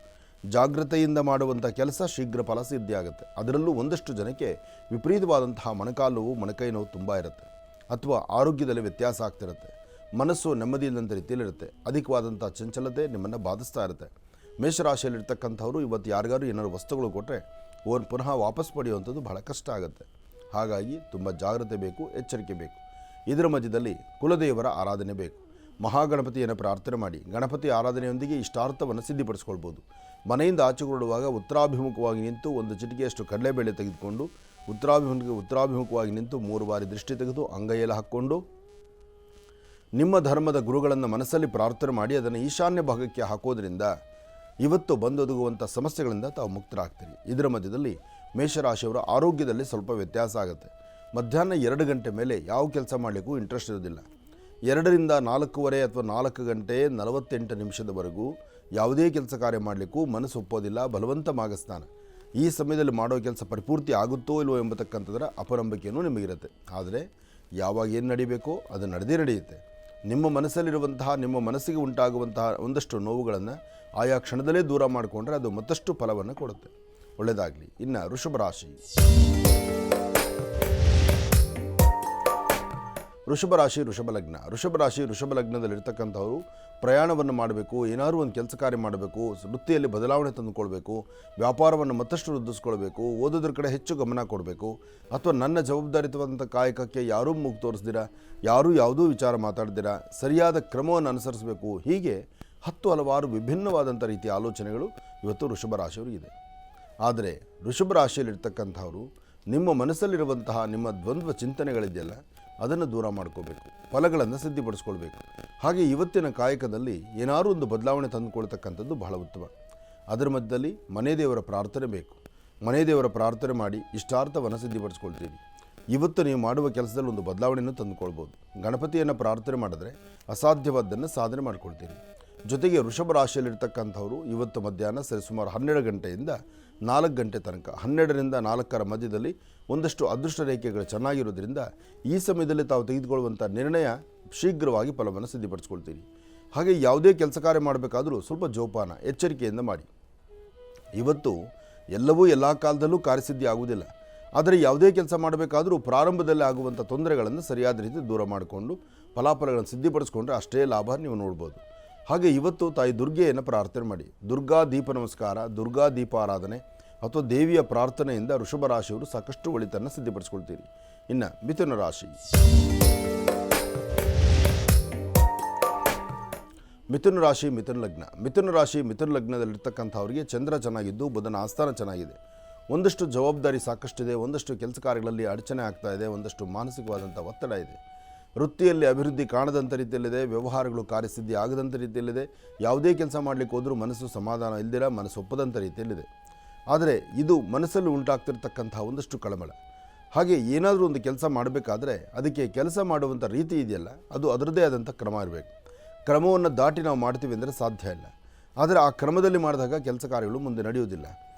ಜಾಗ್ರತೆಯಿಂದ ಮಾಡುವಂಥ ಕೆಲಸ ಶೀಘ್ರ ಫಲ ಸಿದ್ಧಿಯಾಗುತ್ತೆ. ಅದರಲ್ಲೂ ಒಂದಷ್ಟು ಜನಕ್ಕೆ ವಿಪರೀತವಾದಂತಹ ಮೊಣಕಾಲು ಮೊಣಕೈ ನೋವು ತುಂಬ ಇರುತ್ತೆ, ಅಥವಾ ಆರೋಗ್ಯದಲ್ಲಿ ವ್ಯತ್ಯಾಸ ಆಗ್ತಿರುತ್ತೆ, ಮನಸ್ಸು ನೆಮ್ಮದಿ ಇಲ್ಲದಂಥ ರೀತಿಯಲ್ಲಿರುತ್ತೆ, ಅಧಿಕವಾದಂಥ ಚಂಚಲತೆ ನಿಮ್ಮನ್ನು ಬಾಧಿಸ್ತಾ ಇರುತ್ತೆ. ಮೇಷರಾಶಿಯಲ್ಲಿರ್ತಕ್ಕಂಥವ್ರು ಇವತ್ತು ಯಾರಿಗಾರು ಏನಾದ್ರು ವಸ್ತುಗಳು ಕೊಟ್ಟರೆ ಅವನು ಪುನಃ ವಾಪಸ್ ಪಡೆಯುವಂಥದ್ದು ಬಹಳ ಕಷ್ಟ ಆಗುತ್ತೆ. ಹಾಗಾಗಿ ತುಂಬ ಜಾಗ್ರತೆ ಬೇಕು, ಎಚ್ಚರಿಕೆ ಬೇಕು. ಇದರ ಮಧ್ಯದಲ್ಲಿ ಕುಲದೇವರ ಆರಾಧನೆ ಬೇಕು. ಮಹಾಗಣಪತಿಯನ್ನು ಪ್ರಾರ್ಥನೆ ಮಾಡಿ ಗಣಪತಿ ಆರಾಧನೆಯೊಂದಿಗೆ ಇಷ್ಟಾರ್ಥವನ್ನು ಸಿದ್ಧಿಪಡಿಸ್ಕೊಳ್ಬೋದು. ಮನೆಯಿಂದ ಆಚೆ ಹೊರಡುವಾಗ ಉತ್ತರಾಭಿಮುಖವಾಗಿ ನಿಂತು ಒಂದು ಚಿಟಿಕೆಯಷ್ಟು ಕಡಲೆಬೇಳೆ ತೆಗೆದುಕೊಂಡು ಉತ್ತರಾಭಿಮುಖವಾಗಿ ನಿಂತು 3 ಬಾರಿ ದೃಷ್ಟಿ ತೆಗೆದು ಅಂಗೈಯಲ್ಲಿ ಹಾಕ್ಕೊಂಡು ನಿಮ್ಮ ಧರ್ಮದ ಗುರುಗಳನ್ನು ಮನಸ್ಸಲ್ಲಿ ಪ್ರಾರ್ಥನೆ ಮಾಡಿ ಅದನ್ನು ಈಶಾನ್ಯ ಭಾಗಕ್ಕೆ ಹಾಕೋದ್ರಿಂದ ಇವತ್ತು ಬಂದೊದಗುವಂಥ ಸಮಸ್ಯೆಗಳಿಂದ ತಾವು ಮುಕ್ತರಾಗ್ತೀರಿ. ಇದರ ಮಧ್ಯದಲ್ಲಿ ಮೇಷರಾಶಿಯವರ ಆರೋಗ್ಯದಲ್ಲಿ ಸ್ವಲ್ಪ ವ್ಯತ್ಯಾಸ ಆಗುತ್ತೆ. ಮಧ್ಯಾಹ್ನ 2 ಗಂಟೆ ಮೇಲೆ ಯಾವ ಕೆಲಸ ಮಾಡಲಿಕ್ಕೂ ಇಂಟ್ರೆಸ್ಟ್ ಇರೋದಿಲ್ಲ. 2 ರಿಂದ 4:15 ಅಥವಾ 4 ಗಂಟೆ 48 ನಿಮಿಷದವರೆಗೂ ಯಾವುದೇ ಕೆಲಸ ಕಾರ್ಯ ಮಾಡಲಿಕ್ಕೂ ಮನಸ್ಸು ಒಪ್ಪೋದಿಲ್ಲ, ಬಲವಂತ ಮಾಗಸ್ನಾನ. ಈ ಸಮಯದಲ್ಲಿ ಮಾಡೋ ಕೆಲಸ ಪರಿಪೂರ್ತಿ ಆಗುತ್ತೋ ಇಲ್ವೋ ಎಂಬತಕ್ಕಂಥದ್ರ ಅಪನಂಬಿಕೆಯೂ ನಿಮಗಿರುತ್ತೆ. ಆದರೆ ಯಾವಾಗ ಏನು ನಡಿಬೇಕೋ ಅದು ನಡೆಯುತ್ತೆ. ನಿಮ್ಮ ಮನಸ್ಸಲ್ಲಿರುವಂತಹ, ನಿಮ್ಮ ಮನಸ್ಸಿಗೆ ಉಂಟಾಗುವಂತಹ ಒಂದಷ್ಟು ನೋವುಗಳನ್ನು ಆಯಾ ಕ್ಷಣದಲ್ಲೇ ದೂರ ಮಾಡಿಕೊಂಡ್ರೆ ಅದು ಮತ್ತಷ್ಟು ಫಲವನ್ನು ಕೊಡುತ್ತೆ. ಒಳ್ಳೆಯದಾಗಲಿ. ಇನ್ನು ವೃಷಭ ರಾಶಿ. ವೃಷಭ ಲಗ್ನದಲ್ಲಿರ್ತಕ್ಕಂಥವರು ಪ್ರಯಾಣವನ್ನು ಮಾಡಬೇಕು, ಏನಾದರೂ ಒಂದು ಕೆಲಸ ಕಾರ್ಯ ಮಾಡಬೇಕು, ವೃತ್ತಿಯಲ್ಲಿ ಬದಲಾವಣೆ ತಂದುಕೊಳ್ಬೇಕು, ವ್ಯಾಪಾರವನ್ನು ಮತ್ತಷ್ಟು ವೃದ್ಧಿಸ್ಕೊಳ್ಬೇಕು, ಓದೋದ್ರ ಕಡೆ ಹೆಚ್ಚು ಗಮನ ಕೊಡಬೇಕು, ಅಥವಾ ನನ್ನ ಜವಾಬ್ದಾರಿತವಾದಂಥ ಕಾಯಕಕ್ಕೆ ಯಾರೂ ಮೂಗು ತೋರಿಸ್ದಿರ, ಯಾರೂ ಯಾವುದೂ ವಿಚಾರ ಮಾತಾಡ್ದಿರ ಸರಿಯಾದ ಕ್ರಮವನ್ನು ಅನುಸರಿಸಬೇಕು. ಹೀಗೆ 10 ಹಲವಾರು ವಿಭಿನ್ನವಾದಂಥ ರೀತಿಯ ಆಲೋಚನೆಗಳು ಇವತ್ತು ವೃಷಭ ರಾಶಿಯವರಿಗಿದೆ. ಆದರೆ ವೃಷಭ ರಾಶಿಯಲ್ಲಿರ್ತಕ್ಕಂಥವರು ನಿಮ್ಮ ಮನಸ್ಸಲ್ಲಿರುವಂತಹ ನಿಮ್ಮ ದ್ವಂದ್ವ ಚಿಂತನೆಗಳಿದೆಯಲ್ಲ ಅದನ್ನು ದೂರ ಮಾಡ್ಕೋಬೇಕು, ಫಲಗಳನ್ನು ಸಿದ್ಧಿಪಡಿಸ್ಕೊಳ್ಬೇಕು. ಹಾಗೆ ಇವತ್ತಿನ ಕಾಯಕದಲ್ಲಿ ಏನಾದರೂ ಒಂದು ಬದಲಾವಣೆ ತಂದುಕೊಳ್ತಕ್ಕಂಥದ್ದು ಬಹಳ ಉತ್ತಮ. ಅದರ ಮಧ್ಯದಲ್ಲಿ ಮನೆ ದೇವರ ಪ್ರಾರ್ಥನೆ ಬೇಕು. ಮನೆ ದೇವರ ಪ್ರಾರ್ಥನೆ ಮಾಡಿ ಇಷ್ಟಾರ್ಥವನ್ನು ಸಿದ್ಧಿಪಡಿಸ್ಕೊಳ್ತೀರಿ. ಇವತ್ತು ನೀವು ಮಾಡುವ ಕೆಲಸದಲ್ಲಿ ಒಂದು ಬದಲಾವಣೆಯನ್ನು ತಂದುಕೊಳ್ಬೋದು. ಗಣಪತಿಯನ್ನು ಪ್ರಾರ್ಥನೆ ಮಾಡಿದ್ರೆ ಅಸಾಧ್ಯವಾದ್ದನ್ನು ಸಾಧನೆ ಮಾಡ್ಕೊಳ್ತೀರಿ. ಜೊತೆಗೆ ವೃಷಭ ರಾಶಿಯಲ್ಲಿರ್ತಕ್ಕಂಥವರು ಇವತ್ತು ಮಧ್ಯಾಹ್ನ ಸರಿಸುಮಾರು 12 ಗಂಟೆಯಿಂದ 4 ಗಂಟೆ ತನಕ, 12 ರಿಂದ 4 ಮಧ್ಯದಲ್ಲಿ ಒಂದಷ್ಟು ಅದೃಷ್ಟ ರೇಖೆಗಳು ಚೆನ್ನಾಗಿರೋದ್ರಿಂದ ಈ ಸಮಯದಲ್ಲಿ ತಾವು ತೆಗೆದುಕೊಳ್ಳುವಂಥ ನಿರ್ಣಯ ಶೀಘ್ರವಾಗಿ ಫಲವನ್ನು ಸಿದ್ಧಿಪಡಿಸ್ಕೊಳ್ತೀರಿ. ಹಾಗೆ ಯಾವುದೇ ಕೆಲಸ ಕಾರ್ಯ ಮಾಡಬೇಕಾದರೂ ಸ್ವಲ್ಪ ಜೋಪಾನ, ಎಚ್ಚರಿಕೆಯಿಂದ ಮಾಡಿ. ಇವತ್ತು ಎಲ್ಲವೂ ಎಲ್ಲ ಕಾಲದಲ್ಲೂ ಕಾರ್ಯಸಿದ್ಧಿ ಆಗುವುದಿಲ್ಲ. ಆದರೆ ಯಾವುದೇ ಕೆಲಸ ಮಾಡಬೇಕಾದರೂ ಪ್ರಾರಂಭದಲ್ಲಿ ಆಗುವಂಥ ತೊಂದರೆಗಳನ್ನು ಸರಿಯಾದ ರೀತಿ ದೂರ ಮಾಡಿಕೊಂಡು ಫಲಾಫಲಗಳನ್ನು ಸಿದ್ಧಿಪಡಿಸ್ಕೊಂಡ್ರೆ ಅಷ್ಟೇ ಲಾಭ ನೀವು ನೋಡ್ಬೋದು. ಹಾಗೆ ಇವತ್ತು ತಾಯಿ ದುರ್ಗೆಯನ್ನು ಪ್ರಾರ್ಥನೆ ಮಾಡಿ. ದುರ್ಗಾ ದೀಪ ನಮಸ್ಕಾರ, ದುರ್ಗಾ ದೀಪ ಆರಾಧನೆ ಅಥವಾ ದೇವಿಯ ಪ್ರಾರ್ಥನೆಯಿಂದ ವೃಷಭ ರಾಶಿಯವರು ಸಾಕಷ್ಟು ಒಳಿತನ್ನು ಸಿದ್ಧಿಪಡಿಸ್ಕೊಳ್ತೀರಿ. ಇನ್ನು ಮಿಥುನ ರಾಶಿ. ಮಿಥುನ ಲಗ್ನದಲ್ಲಿರ್ತಕ್ಕಂಥವರಿಗೆ ಚಂದ್ರ ಚೆನ್ನಾಗಿದ್ದು ಬುಧನ ಆಸ್ಥಾನ ಚೆನ್ನಾಗಿದೆ. ಒಂದಷ್ಟು ಜವಾಬ್ದಾರಿ ಸಾಕಷ್ಟಿದೆ, ಒಂದಷ್ಟು ಕೆಲಸ ಕಾರ್ಯಗಳಲ್ಲಿ ಅಡಚಣೆ ಆಗ್ತಾ ಇದೆ, ಒಂದಷ್ಟು ಮಾನಸಿಕವಾದಂಥ ಒತ್ತಡ ಇದೆ. ವೃತ್ತಿಯಲ್ಲಿ ಅಭಿವೃದ್ಧಿ ಕಾಣದಂಥ ರೀತಿಯಲ್ಲಿದೆ, ವ್ಯವಹಾರಗಳು ಕಾರ್ಯಸಿದ್ಧಿ ಆಗದಂಥ ರೀತಿಯಲ್ಲಿದೆ. ಯಾವುದೇ ಕೆಲಸ ಮಾಡಲಿಕ್ಕೆ ಹೋದರೂ ಮನಸ್ಸು ಸಮಾಧಾನ ಇಲ್ದಿರ, ಮನಸ್ಸು ಒಪ್ಪದಂಥ ರೀತಿಯಲ್ಲಿದೆ. ಆದರೆ ಇದು ಮನಸ್ಸಲ್ಲಿ ಉಂಟಾಗ್ತಿರ್ತಕ್ಕಂಥ ಒಂದಷ್ಟು ಕಳಮಳ. ಹಾಗೆ ಏನಾದರೂ ಒಂದು ಕೆಲಸ ಮಾಡಬೇಕಾದ್ರೆ ಅದಕ್ಕೆ ಕೆಲಸ ಮಾಡುವಂಥ ರೀತಿ ಇದೆಯಲ್ಲ ಅದು ಅದರದ್ದೇ ಆದಂಥ ಕ್ರಮ ಇರಬೇಕು. ಕ್ರಮವನ್ನು ದಾಟಿ ನಾವು ಮಾಡ್ತೀವಿ ಅಂದರೆ ಸಾಧ್ಯ ಇಲ್ಲ. ಆದರೆ ಆ ಕ್ರಮದಲ್ಲಿ ಮಾಡಿದಾಗ ಕೆಲಸ ಕಾರ್ಯಗಳು ಮುಂದೆ ನಡೆಯುವುದಿಲ್ಲ.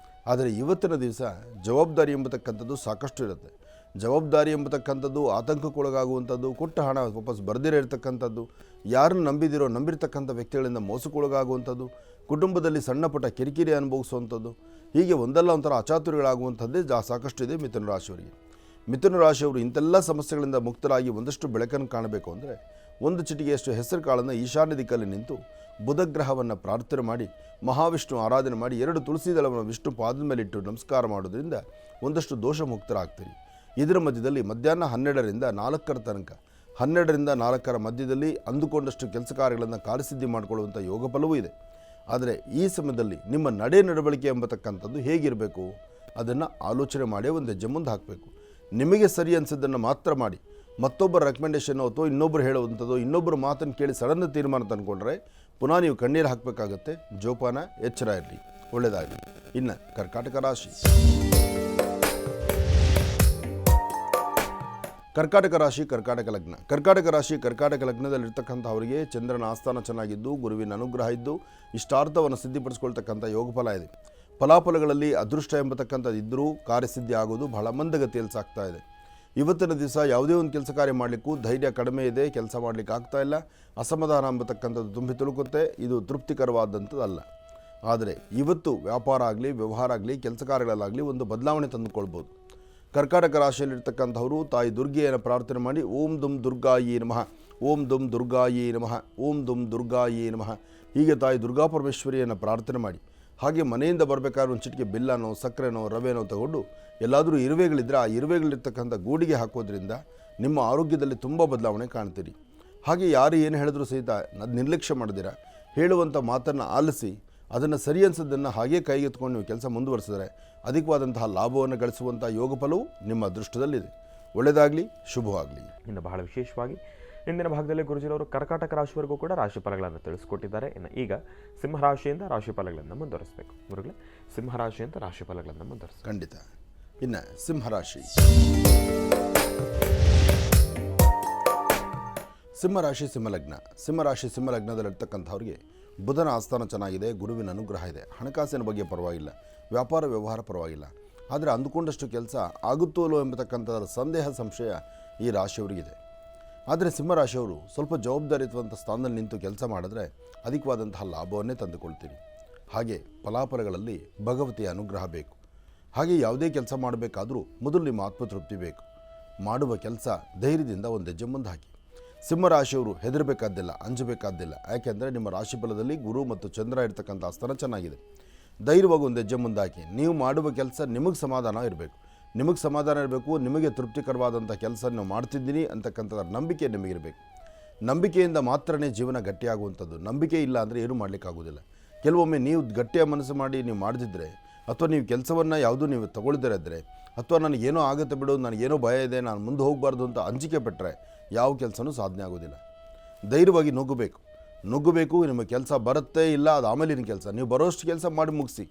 ಆದರೆ ಇವತ್ತಿನ ದಿವಸ ಜವಾಬ್ದಾರಿ ಎಂಬತಕ್ಕಂಥದ್ದು ಸಾಕಷ್ಟು ಇರುತ್ತೆ. ಜವಾಬ್ದಾರಿ ಎಂಬತಕ್ಕಂಥದ್ದು ಆತಂಕಕ್ಕೊಳಗಾಗುವಂಥದ್ದು, ಕೊಟ್ಟ ಹಣ ವಾಪಸ್ ಬರದಿರೋ ಇರತಕ್ಕಂಥದ್ದು, ಯಾರನ್ನು ನಂಬಿರ್ತಕ್ಕಂಥ ವ್ಯಕ್ತಿಗಳಿಂದ ಮೋಸಕ್ಕೊಳಗಾಗುವಂಥದ್ದು, ಕುಟುಂಬದಲ್ಲಿ ಸಣ್ಣ ಪುಟ್ಟ ಕಿರಿಕಿರಿ ಅನುಭವಿಸುವಂಥದ್ದು, ಹೀಗೆ ಒಂದಲ್ಲ ಒಂಥರ ಅಚಾತುರ್ಯಗಳಾಗುವಂಥದ್ದೇ ಸಾಕಷ್ಟು ಇದೆ ಮಿಥುನ ರಾಶಿಯವರಿಗೆ. ಮಿಥುನ ರಾಶಿಯವರು ಇಂಥೆಲ್ಲ ಸಮಸ್ಯೆಗಳಿಂದ ಮುಕ್ತರಾಗಿ ಒಂದಷ್ಟು ಬೆಳಕನ್ನು ಕಾಣಬೇಕು ಅಂದರೆ ಒಂದು ಚಿಟಿಕೆಯಷ್ಟು ಹೆಸರು ಕಾಳನ್ನು ಈಶಾನ್ಯ ದಿಕ್ಕಲ್ಲಿ ನಿಂತು ಬುಧಗ್ರಹವನ್ನು ಪ್ರಾರ್ಥನೆ ಮಾಡಿ ಮಹಾವಿಷ್ಣು ಆರಾಧನೆ ಮಾಡಿ 2 ತುಳಸಿ ದಳವನ್ನು ವಿಷ್ಣು ಪಾದದ ಮೇಲೆ ಇಟ್ಟು ನಮಸ್ಕಾರ ಮಾಡೋದ್ರಿಂದ ಒಂದಷ್ಟು ದೋಷ ಮುಕ್ತರಾಗ್ತೀರಿ. ಇದರ ಮಧ್ಯದಲ್ಲಿ ಮಧ್ಯಾಹ್ನ 12 ರಿಂದ 4 ತನಕ 12ರಿಂದ 4ರ ಮಧ್ಯದಲ್ಲಿ ಅಂದುಕೊಂಡಷ್ಟು ಕೆಲಸ ಕಾರ್ಯಗಳನ್ನು ಕಾರ್ಯಸಿದ್ಧಿ ಮಾಡಿಕೊಳ್ಳುವಂಥ ಯೋಗ ಫಲವೂ ಇದೆ. ಆದರೆ ಈ ಸಮಯದಲ್ಲಿ ನಿಮ್ಮ ನಡೆ ನಡವಳಿಕೆ ಎಂಬತಕ್ಕಂಥದ್ದು ಹೇಗಿರಬೇಕು ಅದನ್ನು ಆಲೋಚನೆ ಮಾಡಿ ಒಂದು ಹೆಜ್ಜೆ ಮುಂದೆ ಹಾಕಬೇಕು. ನಿಮಗೆ ಸರಿ ಅನಿಸಿದ್ದನ್ನು ಮಾತ್ರ ಮಾಡಿ, ಮತ್ತೊಬ್ಬರ ರೆಕಮೆಂಡೇಷನ್ ಅಥವಾ ಇನ್ನೊಬ್ಬರು ಹೇಳುವಂಥದ್ದು ಇನ್ನೊಬ್ಬರು ಮಾತನ್ನು ಕೇಳಿ ಸಡನ್ ತೀರ್ಮಾನ ತಂದುಕೊಂಡ್ರೆ ಪುನಃ ನೀವು ಕಣ್ಣೀರು ಹಾಕಬೇಕಾಗತ್ತೆ. ಜೋಪಾನ, ಎಚ್ಚರ ಇರಲಿ. ಒಳ್ಳೆಯದಾಗಲಿ. ಇನ್ನು ಕರ್ಕಾಟಕ ರಾಶಿ. ಕರ್ಕಾಟಕ ರಾಶಿ, ಕರ್ಕಾಟಕ ಲಗ್ನ. ಕರ್ಕಾಟಕ ರಾಶಿ, ಕರ್ಕಾಟಕ ಲಗ್ನದಲ್ಲಿರ್ತಕ್ಕಂಥವರಿಗೆ ಚಂದ್ರನ ಆಸ್ಥಾನ ಚೆನ್ನಾಗಿದ್ದು, ಗುರುವಿನ ಅನುಗ್ರಹ ಇದ್ದು, ಇಷ್ಟಾರ್ಥವನ್ನು ಸಿದ್ಧಿಪಡಿಸ್ಕೊಳ್ತಕ್ಕಂಥ ಯೋಗ ಫಲ ಇದೆ. ಫಲಾಫಲಗಳಲ್ಲಿ ಅದೃಷ್ಟ ಎಂಬತಕ್ಕಂಥದ್ದು ಇದ್ದರೂ ಕಾರ್ಯಸಿದ್ಧಿ ಆಗೋದು ಬಹಳ ಮಂದಗತಿಯಲ್ಲಿ ಸಾಗ್ತಾ ಇದೆ. ಇವತ್ತಿನ ದಿವಸ ಯಾವುದೇ ಒಂದು ಕೆಲಸ ಕಾರ್ಯ ಮಾಡಲಿಕ್ಕೂ ಧೈರ್ಯ ಕಡಿಮೆ ಇದೆ, ಕೆಲಸ ಮಾಡಲಿಕ್ಕೆ ಆಗ್ತಾ ಇಲ್ಲ, ಅಸಮಾಧಾನ ಎಂಬತಕ್ಕಂಥದ್ದು ತುಂಬಿ ತುಳುಕುತ್ತೆ. ಇದು ತೃಪ್ತಿಕರವಾದಂಥದ್ದಲ್ಲ. ಆದರೆ ಇವತ್ತು ವ್ಯಾಪಾರ ಆಗಲಿ, ವ್ಯವಹಾರ ಆಗಲಿ, ಕೆಲಸ ಕಾರ್ಯಗಳಲ್ಲಾಗಲಿ ಒಂದು ಬದಲಾವಣೆ ತಂದುಕೊಳ್ಬೋದು. ಕರ್ಕಾಟಕ ರಾಶಿಯಲ್ಲಿರ್ತಕ್ಕಂಥವರು ತಾಯಿ ದುರ್ಗೆಯನ್ನು ಪ್ರಾರ್ಥನೆ ಮಾಡಿ ಓಂ ದುಂ ದುರ್ಗಾಯೇ ನಮಃ, ಓಂ ದುಂ ದುರ್ಗಾಯೇ ನಮಃ, ಓಂ ದುಂ ದುರ್ಗಾಯೇ ನಮಃ ಹೀಗೆ ತಾಯಿ ದುರ್ಗಾ ಪರಮೇಶ್ವರಿಯನ್ನು ಪ್ರಾರ್ಥನೆ ಮಾಡಿ, ಹಾಗೆ ಮನೆಯಿಂದ ಬರಬೇಕಾದ್ರೆ ಒಂದು ಚಿಟಿಕೆ ಬೆಲ್ಲನೋ ಸಕ್ಕರೆನೋ ರವೆನೋ ತಗೊಂಡು ಎಲ್ಲಾದರೂ ಇರುವೆಗಳಿದ್ದರೆ ಆ ಇರುವೆಗಳಿರ್ತಕ್ಕಂಥ ಗೂಡಿಗೆ ಹಾಕೋದ್ರಿಂದ ನಿಮ್ಮ ಆರೋಗ್ಯದಲ್ಲಿ ತುಂಬ ಬದಲಾವಣೆ ಕಾಣ್ತೀರಿ. ಹಾಗೆ ಯಾರು ಏನು ಹೇಳಿದ್ರು ಸಹಿತ ಅದು ನಿರ್ಲಕ್ಷ್ಯ ಮಾಡಿದಿರ, ಹೇಳುವಂಥ ಮಾತನ್ನು ಆಲಿಸಿ ಅದನ್ನು ಸರಿ ಅನಿಸೋದನ್ನು ಹಾಗೇ ಕೈಗೆತ್ಕೊಂಡು ನೀವು ಕೆಲಸ ಮುಂದುವರಿಸಿದರೆ ಅಧಿಕವಾದಂತಹ ಲಾಭವನ್ನು ಗಳಿಸುವಂಥ ಯೋಗ ಫಲವು ನಿಮ್ಮ ಅದೃಷ್ಟದಲ್ಲಿದೆ. ಒಳ್ಳೆಯದಾಗಲಿ, ಶುಭವಾಗಲಿ. ಇನ್ನು ಬಹಳ ವಿಶೇಷವಾಗಿ ಇಂದಿನ ಭಾಗದಲ್ಲಿ ಗುರುಜಿರವರು ಕರ್ಕಾಟಕ ರಾಶಿವರೆಗೂ ಕೂಡ ರಾಶಿ ಫಲಗಳನ್ನು ತಿಳಿಸ್ಕೊಟ್ಟಿದ್ದಾರೆ. ಇನ್ನು ಈಗ ಸಿಂಹರಾಶಿಯಿಂದ ರಾಶಿ ಫಲಗಳನ್ನು ಮುಂದುವರಿಸಬೇಕು. ಗುರುಗಳೇ, ಸಿಂಹರಾಶಿಯಿಂದ ರಾಶಿ ಫಲಗಳನ್ನು ಮುಂದುವರಿಸಿ. ಖಂಡಿತ. ಇನ್ನು ಸಿಂಹರಾಶಿ. ಸಿಂಹರಾಶಿ, ಸಿಂಹಲಗ್ನ. ಸಿಂಹರಾಶಿ, ಸಿಂಹಲಗ್ನದಲ್ಲಿರ್ತಕ್ಕಂಥವ್ರಿಗೆ ಬುಧನ ಆಸ್ಥಾನ ಚೆನ್ನಾಗಿದೆ, ಗುರುವಿನ ಅನುಗ್ರಹ ಇದೆ. ಹಣಕಾಸಿನ ಬಗ್ಗೆ ಪರವಾಗಿಲ್ಲ, ವ್ಯಾಪಾರ ವ್ಯವಹಾರ ಪರವಾಗಿಲ್ಲ. ಆದರೆ ಅಂದುಕೊಂಡಷ್ಟು ಕೆಲಸ ಆಗುತ್ತೋಲೋ ಎಂಬತಕ್ಕಂಥದ್ರ ಸಂದೇಹ ಸಂಶಯ ಈ ರಾಶಿಯವರಿಗಿದೆ. ಆದರೆ ಸಿಂಹರಾಶಿಯವರು ಸ್ವಲ್ಪ ಜವಾಬ್ದಾರಿಯುತವಂಥ ಸ್ಥಾನದಲ್ಲಿ ನಿಂತು ಕೆಲಸ ಮಾಡಿದ್ರೆ ಅಧಿಕವಾದಂತಹ ಲಾಭವನ್ನೇ ತಂದುಕೊಳ್ತೀರಿ. ಹಾಗೆ ಫಲಾಫಲಗಳಲ್ಲಿ ಭಗವತಿಯ ಅನುಗ್ರಹ ಬೇಕು. ಹಾಗೆ ಯಾವುದೇ ಕೆಲಸ ಮಾಡಬೇಕಾದರೂ ಮೊದಲು ನಿಮ್ಮ ಆತ್ಮತೃಪ್ತಿ ಬೇಕು. ಮಾಡುವ ಕೆಲಸ ಧೈರ್ಯದಿಂದ ಒಂದು ಹೆಜ್ಜೆ ಮುಂದೆ ಹಾಕಿ. ಸಿಂಹರಾಶಿಯವರು ಹೆದರಬೇಕಾದ್ದಿಲ್ಲ, ಅಂಜಬೇಕಾದ್ದಿಲ್ಲ. ಯಾಕೆಂದರೆ ನಿಮ್ಮ ರಾಶಿ ಫಲದಲ್ಲಿ ಗುರು ಮತ್ತು ಚಂದ್ರ ಇರ್ತಕ್ಕಂಥ ಸ್ಥಾನ ಚೆನ್ನಾಗಿದೆ. ಧೈರ್ಯವಾಗಿ ಒಂದು ಹೆಜ್ಜೆ ಮುಂದೆ ಹಾಕಿ. ನೀವು ಮಾಡುವ ಕೆಲಸ ನಿಮಗೆ ಸಮಾಧಾನ ಇರಬೇಕು, ನಿಮಗೆ ಸಮಾಧಾನ ಇರಬೇಕು, ನಿಮಗೆ ತೃಪ್ತಿಕರವಾದಂಥ ಕೆಲಸ ನೀವು ಮಾಡ್ತಿದ್ದೀನಿ ಅಂತಕ್ಕಂಥದ್ರ ನಂಬಿಕೆ ನಿಮಗಿರಬೇಕು. ನಂಬಿಕೆಯಿಂದ ಮಾತ್ರನೇ ಜೀವನ ಗಟ್ಟಿಯಾಗುವಂಥದ್ದು. ನಂಬಿಕೆ ಇಲ್ಲ ಅಂದರೆ ಏನೂ ಮಾಡಲಿಕ್ಕಾಗೋದಿಲ್ಲ. ಕೆಲವೊಮ್ಮೆ ನೀವು ಗಟ್ಟಿಯ ಮನಸ್ಸು ಮಾಡಿ ನೀವು ಮಾಡದಿದ್ದರೆ, ಅಥವಾ ನೀವು ಕೆಲಸವನ್ನು ಯಾವುದೂ ನೀವು ತಗೊಳ್ದಿರಿದ್ರೆ, ಅಥವಾ ನನಗೇನೋ ಆಗುತ್ತೆ ಬಿಡು, ನನಗೇನೋ ಭಯ ಇದೆ, ನಾನು ಮುಂದೆ ಹೋಗಬಾರ್ದು ಅಂತ ಅಂಜಿಕೆ ಪಟ್ಟರೆ ಯಾವ ಕೆಲಸನೂ ಸಾಧನೆ ಆಗೋದಿಲ್ಲ. ಧೈರ್ಯವಾಗಿ ನುಗ್ಗಬೇಕು. ನಿಮ್ಮ ಕೆಲಸ ಬರುತ್ತೆ ಇಲ್ಲ ಅದು ಆಮೇಲಿನ ಕೆಲಸ. ನೀವು ಬರೋಷ್ಟು ಕೆಲಸ ಮಾಡಿ ಮುಗಿಸಿ.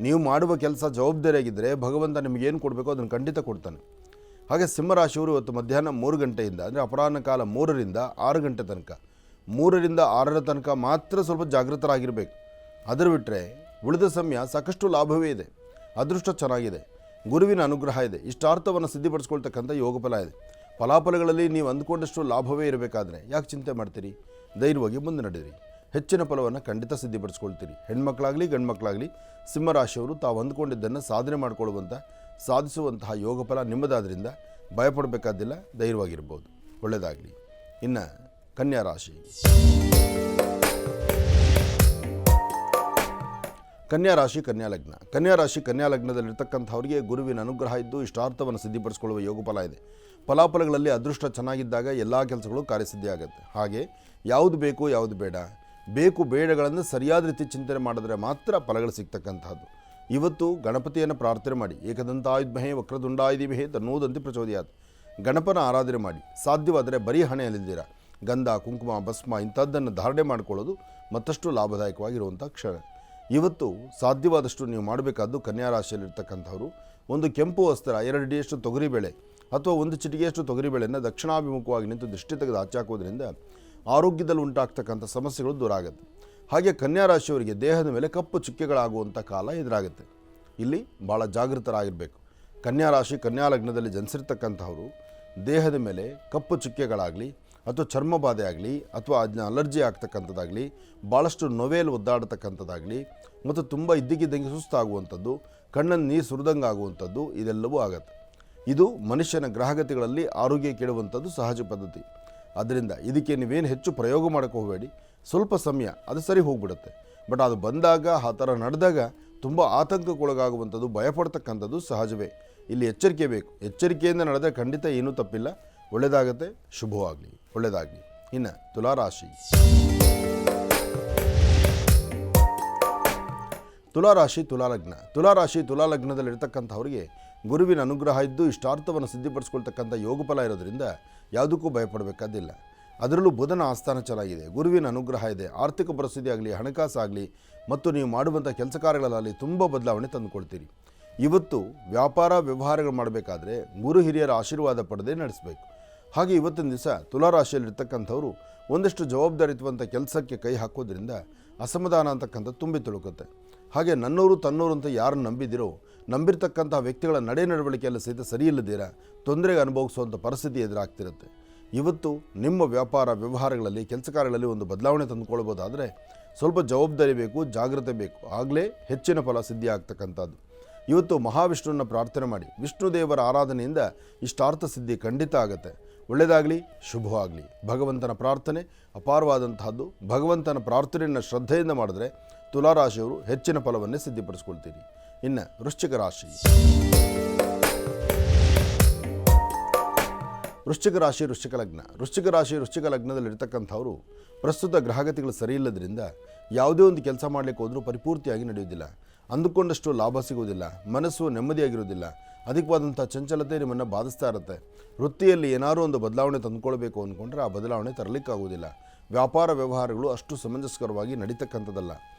ನೀವು ಮಾಡುವ ಕೆಲಸ ಜವಾಬ್ದಾರಿಯಾಗಿದ್ದರೆ ಭಗವಂತ ನಿಮಗೇನು ಕೊಡಬೇಕೋ ಅದನ್ನು ಖಂಡಿತ ಕೊಡ್ತಾನೆ. ಹಾಗೆ ಸಿಂಹರಾಶಿಯವರು ಇವತ್ತು ಮಧ್ಯಾಹ್ನ 3 ಗಂಟೆಯಿಂದ ಅಂದರೆ ಅಪರಾಹ್ನ ಕಾಲ 3ರಿಂದ 6 ಗಂಟೆ ತನಕ, 3ರಿಂದ 6ರ ತನಕ ಮಾತ್ರ ಸ್ವಲ್ಪ ಜಾಗೃತರಾಗಿರಬೇಕು. ಅದರ ಬಿಟ್ಟರೆ ಉಳಿದ ಸಮಯ ಸಾಕಷ್ಟು ಲಾಭವೇ ಇದೆ. ಅದೃಷ್ಟ ಚೆನ್ನಾಗಿದೆ, ಗುರುವಿನ ಅನುಗ್ರಹ ಇದೆ, ಇಷ್ಟಾರ್ಥವನ್ನು ಸಿದ್ಧಿಪಡಿಸ್ಕೊಳ್ತಕ್ಕಂಥ ಯೋಗ ಫಲ ಇದೆ. ಫಲಾಫಲಗಳಲ್ಲಿ ನೀವು ಅಂದ್ಕೊಂಡಷ್ಟು ಲಾಭವೇ ಇರಬೇಕಾದ್ರೆ ಯಾಕೆ ಚಿಂತೆ ಮಾಡ್ತೀರಿ? ಧೈರ್ಯವಾಗಿ ಮುಂದೆ ನಡೆಯಿರಿ. ಹೆಚ್ಚಿನ ಫಲವನ್ನು ಖಂಡಿತ ಸಿದ್ಧಿಪಡಿಸ್ಕೊಳ್ತೀರಿ. ಹೆಣ್ಮಕ್ಳಾಗಲಿ ಗಂಡ್ಮಕ್ಳಾಗಲಿ ಸಿಂಹರಾಶಿಯವರು ತಾವು ಅಂದ್ಕೊಂಡಿದ್ದನ್ನು ಸಾಧನೆ ಸಾಧಿಸುವಂತಹ ಯೋಗ ಫಲ ನಿಮ್ಮದಾದ್ರಿಂದ ಭಯಪಡಬೇಕಾದಿಲ್ಲ, ಧೈರ್ಯವಾಗಿರ್ಬೋದು. ಒಳ್ಳೆಯದಾಗಲಿ. ಇನ್ನು ಕನ್ಯಾ ರಾಶಿ. ಕನ್ಯಾ ರಾಶಿ, ಕನ್ಯಾ ಲಗ್ನ. ಕನ್ಯಾ ರಾಶಿ, ಕನ್ಯಾ ಲಗ್ನದಲ್ಲಿರ್ತಕ್ಕಂಥವ್ರಿಗೆ ಗುರುವಿನ ಅನುಗ್ರಹ ಇದ್ದು ಇಷ್ಟಾರ್ಥವನ್ನು ಸಿದ್ಧಿಪಡಿಸಿಕೊಳ್ಳುವ ಯೋಗ ಫಲ ಇದೆ. ಫಲಾಫಲಗಳಲ್ಲಿ ಅದೃಷ್ಟ ಚೆನ್ನಾಗಿದ್ದಾಗ ಎಲ್ಲ ಕೆಲಸಗಳು ಕಾರ್ಯಸಿದ್ಧಿ ಆಗುತ್ತೆ. ಹಾಗೆ ಯಾವುದು ಬೇಕು ಯಾವುದು ಬೇಕು ಬೇಡಗಳನ್ನು ಸರಿಯಾದ ರೀತಿ ಚಿಂತನೆ ಮಾಡಿದ್ರೆ ಮಾತ್ರ ಫಲಗಳು ಸಿಗ್ತಕ್ಕಂಥದ್ದು. ಇವತ್ತು ಗಣಪತಿಯನ್ನು ಪ್ರಾರ್ಥನೆ ಮಾಡಿ. ಏಕದಂತಾಯುಧ್ಮಹೇ ವಕ್ರದುಂಡಾಯುಧಿಮಹೇ ತನ್ನೋದಂತೆ ಪ್ರಚೋದಯಾತ್. ಗಣಪನ ಆರಾಧನೆ ಮಾಡಿ. ಸಾಧ್ಯವಾದರೆ ಬರೀ ಹಣೆಯಲ್ಲಿದ್ದೀರ ಗಂಧ ಕುಂಕುಮ ಭಸ್ಮ ಇಂಥದ್ದನ್ನು ಧಾರಣೆ ಮಾಡಿಕೊಳ್ಳೋದು ಮತ್ತಷ್ಟು ಲಾಭದಾಯಕವಾಗಿರುವಂಥ ಕ್ಷಣ. ಇವತ್ತು ಸಾಧ್ಯವಾದಷ್ಟು ನೀವು ಮಾಡಬೇಕಾದ್ದು ಕನ್ಯಾ ರಾಶಿಯಲ್ಲಿರ್ತಕ್ಕಂಥವರು ಒಂದು ಕೆಂಪು ವಸ್ತ್ರ, 2 ಅಡಿಯಷ್ಟು ತೊಗರಿಬೇಳೆ ಅಥವಾ 1 ಚಿಟಿಕೆಯಷ್ಟು ತೊಗರಿಬೇಳೆಯನ್ನು ದಕ್ಷಿಣಾಭಿಮುಖವಾಗಿ ನಿಂತು ದೃಷ್ಟಿ ತೆಗೆದು ಹಾಚಾಕೋದ್ರಿಂದ ಆರೋಗ್ಯದಲ್ಲಿ ಉಂಟಾಗ್ತಕ್ಕಂಥ ಸಮಸ್ಯೆಗಳು ದೂರ ಆಗುತ್ತೆ. ಹಾಗೆ ಕನ್ಯಾ ರಾಶಿಯವರಿಗೆ ದೇಹದ ಮೇಲೆ ಕಪ್ಪು ಚುಕ್ಕೆಗಳಾಗುವಂಥ ಕಾಲ ಎದುರಾಗುತ್ತೆ. ಇಲ್ಲಿ ಭಾಳ ಜಾಗೃತರಾಗಿರಬೇಕು. ಕನ್ಯಾ ರಾಶಿ, ಕನ್ಯಾ ಲಗ್ನದಲ್ಲಿ ಜನಿಸಿರ್ತಕ್ಕಂಥವರು ದೇಹದ ಮೇಲೆ ಕಪ್ಪು ಚುಕ್ಕೆಗಳಾಗಲಿ ಅಥವಾ ಚರ್ಮ ಬಾಧೆ ಆಗಲಿ ಅಥವಾ ಅದನ್ನ ಅಲರ್ಜಿ ಆಗ್ತಕ್ಕಂಥದ್ದಾಗಲಿ, ಭಾಳಷ್ಟು ನೋವೇಲು ಒದ್ದಾಡ್ತಕ್ಕಂಥದ್ದಾಗಲಿ ಮತ್ತು ತುಂಬ ಇದ್ದಕ್ಕಿದ್ದಂಗೆ ಸುಸ್ತಾಗುವಂಥದ್ದು, ಕಣ್ಣನ್ನು ನೀರು ಸುರಿದಂಗೆ ಆಗುವಂಥದ್ದು ಇದೆಲ್ಲವೂ ಆಗುತ್ತೆ. ಇದು ಮನುಷ್ಯನ ಗ್ರಹಗತಿಗಳಲ್ಲಿ ಆರೋಗ್ಯ ಕೆಡುವಂಥದ್ದು ಸಹಜ ಪದ್ಧತಿ. ಆದ್ದರಿಂದ ಇದಕ್ಕೆ ನೀವೇನು ಹೆಚ್ಚು ಪ್ರಯೋಗ ಮಾಡೋಕ್ಕೆ ಹೋಗಬೇಡಿ. ಸ್ವಲ್ಪ ಸಮಯ ಅದು ಸರಿ ಹೋಗಿಬಿಡುತ್ತೆ. ಬಟ್ ಅದು ಬಂದಾಗ ಆ ಥರ ನಡೆದಾಗ ತುಂಬ ಆತಂಕಕ್ಕೊಳಗಾಗುವಂಥದ್ದು, ಭಯಪಡ್ತಕ್ಕಂಥದ್ದು ಸಹಜವೇ. ಇಲ್ಲಿ ಎಚ್ಚರಿಕೆ ಬೇಕು. ಎಚ್ಚರಿಕೆಯಿಂದ ನಡೆದರೆ ಖಂಡಿತ ಏನೂ ತಪ್ಪಿಲ್ಲ. ಒಳ್ಳೆಯದಾಗತ್ತೆ, ಶುಭವಾಗಲಿ, ಒಳ್ಳೆಯದಾಗಲಿ. ಇನ್ನು ತುಲಾರಾಶಿ. ತುಲಾರಾಶಿ ತುಲಾಲಗ್ನ. ತುಲಾರಾಶಿ ತುಲಾಲಗ್ನದಲ್ಲಿರ್ತಕ್ಕಂಥವ್ರಿಗೆ ಗುರುವಿನ ಅನುಗ್ರಹ ಇದ್ದು ಇಷ್ಟಾರ್ಥವನ್ನು ಸಿದ್ಧಿಪಡಿಸ್ಕೊಳ್ತಕ್ಕಂಥ ಯೋಗಫಲ ಇರೋದರಿಂದ ಯಾವುದಕ್ಕೂ ಭಯಪಡಬೇಕಾದಿಲ್ಲ. ಅದರಲ್ಲೂ ಬುಧನ ಆಸ್ಥಾನ ಚೆನ್ನಾಗಿದೆ, ಗುರುವಿನ ಅನುಗ್ರಹ ಇದೆ. ಆರ್ಥಿಕ ಪರಿಸ್ಥಿತಿ ಆಗಲಿ, ಹಣಕಾಸಾಗಲಿ ಮತ್ತು ನೀವು ಮಾಡುವಂಥ ಕೆಲಸ ಕಾರ್ಯಗಳಲ್ಲಿ ತುಂಬ ಬದಲಾವಣೆ ತಂದುಕೊಳ್ತೀರಿ. ಇವತ್ತು ವ್ಯಾಪಾರ ವ್ಯವಹಾರಗಳು ಮಾಡಬೇಕಾದ್ರೆ ಗುರು ಹಿರಿಯರ ಆಶೀರ್ವಾದ ಪಡೆದೇ ನಡೆಸಬೇಕು. ಹಾಗೆ ಇವತ್ತಿನ ದಿವಸ ತುಲಾರಾಶಿಯಲ್ಲಿರ್ತಕ್ಕಂಥವ್ರು ಒಂದಷ್ಟು ಜವಾಬ್ದಾರಿಯುತವಂಥ ಕೆಲಸಕ್ಕೆ ಕೈ ಹಾಕೋದ್ರಿಂದ ಅಸಮಾಧಾನ ಅಂತಕ್ಕಂಥದ್ದು ತುಂಬಿ ತುಳುಕುತ್ತೆ. ಹಾಗೆ ನನ್ನವರು ತನ್ನವರು ಅಂತ ಯಾರು ನಂಬಿದಿರೋ, ನಂಬಿರ್ತಕ್ಕಂಥ ವ್ಯಕ್ತಿಗಳ ನಡೆ ನಡವಳಿಕೆಯಲ್ಲಿ ಸಹಿತ ಸರಿ ಇಲ್ಲದಿರ ತೊಂದರೆಗೆ ಅನುಭವಿಸುವಂಥ ಪರಿಸ್ಥಿತಿ ಎದುರಾಗ್ತಿರುತ್ತೆ. ಇವತ್ತು ನಿಮ್ಮ ವ್ಯಾಪಾರ ವ್ಯವಹಾರಗಳಲ್ಲಿ ಕೆಲಸ ಕಾರ್ಯಗಳಲ್ಲಿ ಒಂದು ಬದಲಾವಣೆ ತಂದುಕೊಳ್ಬೋದಾದರೆ ಸ್ವಲ್ಪ ಜವಾಬ್ದಾರಿ ಬೇಕು, ಜಾಗ್ರತೆ ಬೇಕು, ಆಗಲೇ ಹೆಚ್ಚಿನ ಫಲ ಸಿದ್ಧಿ ಆಗ್ತಕ್ಕಂಥದ್ದು. ಇವತ್ತು ಮಹಾವಿಷ್ಣುವನ್ನ ಪ್ರಾರ್ಥನೆ ಮಾಡಿ, ವಿಷ್ಣು ದೇವರ ಆರಾಧನೆಯಿಂದ ಇಷ್ಟಾರ್ಥ ಸಿದ್ಧಿ ಖಂಡಿತ ಆಗುತ್ತೆ. ಒಳ್ಳೆಯದಾಗಲಿ, ಶುಭವಾಗಲಿ. ಭಗವಂತನ ಪ್ರಾರ್ಥನೆ ಅಪಾರವಾದಂತಹದ್ದು. ಭಗವಂತನ ಪ್ರಾರ್ಥನೆಯನ್ನು ಶ್ರದ್ಧೆಯಿಂದ ಮಾಡಿದ್ರೆ ತುಲಾರಾಶಿಯವರು ಹೆಚ್ಚಿನ ಫಲವನ್ನೇ ಸಿದ್ಧಿಪಡಿಸ್ಕೊಳ್ತೀರಿ. ಇನ್ನು ವೃಶ್ಚಿಕ ರಾಶಿ. ವೃಶ್ಚಿಕ ರಾಶಿ ವೃಶ್ಚಿಕ ಲಗ್ನ. ವೃಶ್ಚಿಕ ಲಗ್ನದಲ್ಲಿರ್ತಕ್ಕಂಥವರು ಪ್ರಸ್ತುತ ಗ್ರಹಗತಿಗಳು ಸರಿ ಇಲ್ಲದ್ರಿಂದ ಯಾವುದೇ ಒಂದು ಕೆಲಸ ಮಾಡಲಿಕ್ಕೆ ಹೋದರೂ ಪರಿಪೂರ್ತಿಯಾಗಿ ನಡೆಯುವುದಿಲ್ಲ. ಅಂದುಕೊಂಡಷ್ಟು ಲಾಭ ಸಿಗುವುದಿಲ್ಲ, ಮನಸ್ಸು ನೆಮ್ಮದಿಯಾಗಿರುವುದಿಲ್ಲ, ಅಧಿಕವಾದಂಥ ಚಂಚಲತೆ ನಿಮ್ಮನ್ನು ಬಾಧಿಸ್ತಾ ಇರುತ್ತೆ. ವೃತ್ತಿಯಲ್ಲಿ ಏನಾದರೂ ಒಂದು ಬದಲಾವಣೆ ತಂದುಕೊಳ್ಬೇಕು ಅಂದ್ಕೊಂಡ್ರೆ ಆ ಬದಲಾವಣೆ ತರಲಿಕ್ಕಾಗುವುದಿಲ್ಲ. ವ್ಯಾಪಾರ ವ್ಯವಹಾರಗಳು ಅಷ್ಟು ಸಮಂಜಸ್ಕರವಾಗಿ ನಡೀತಕ್ಕಂಥದ್ದಲ್ಲ.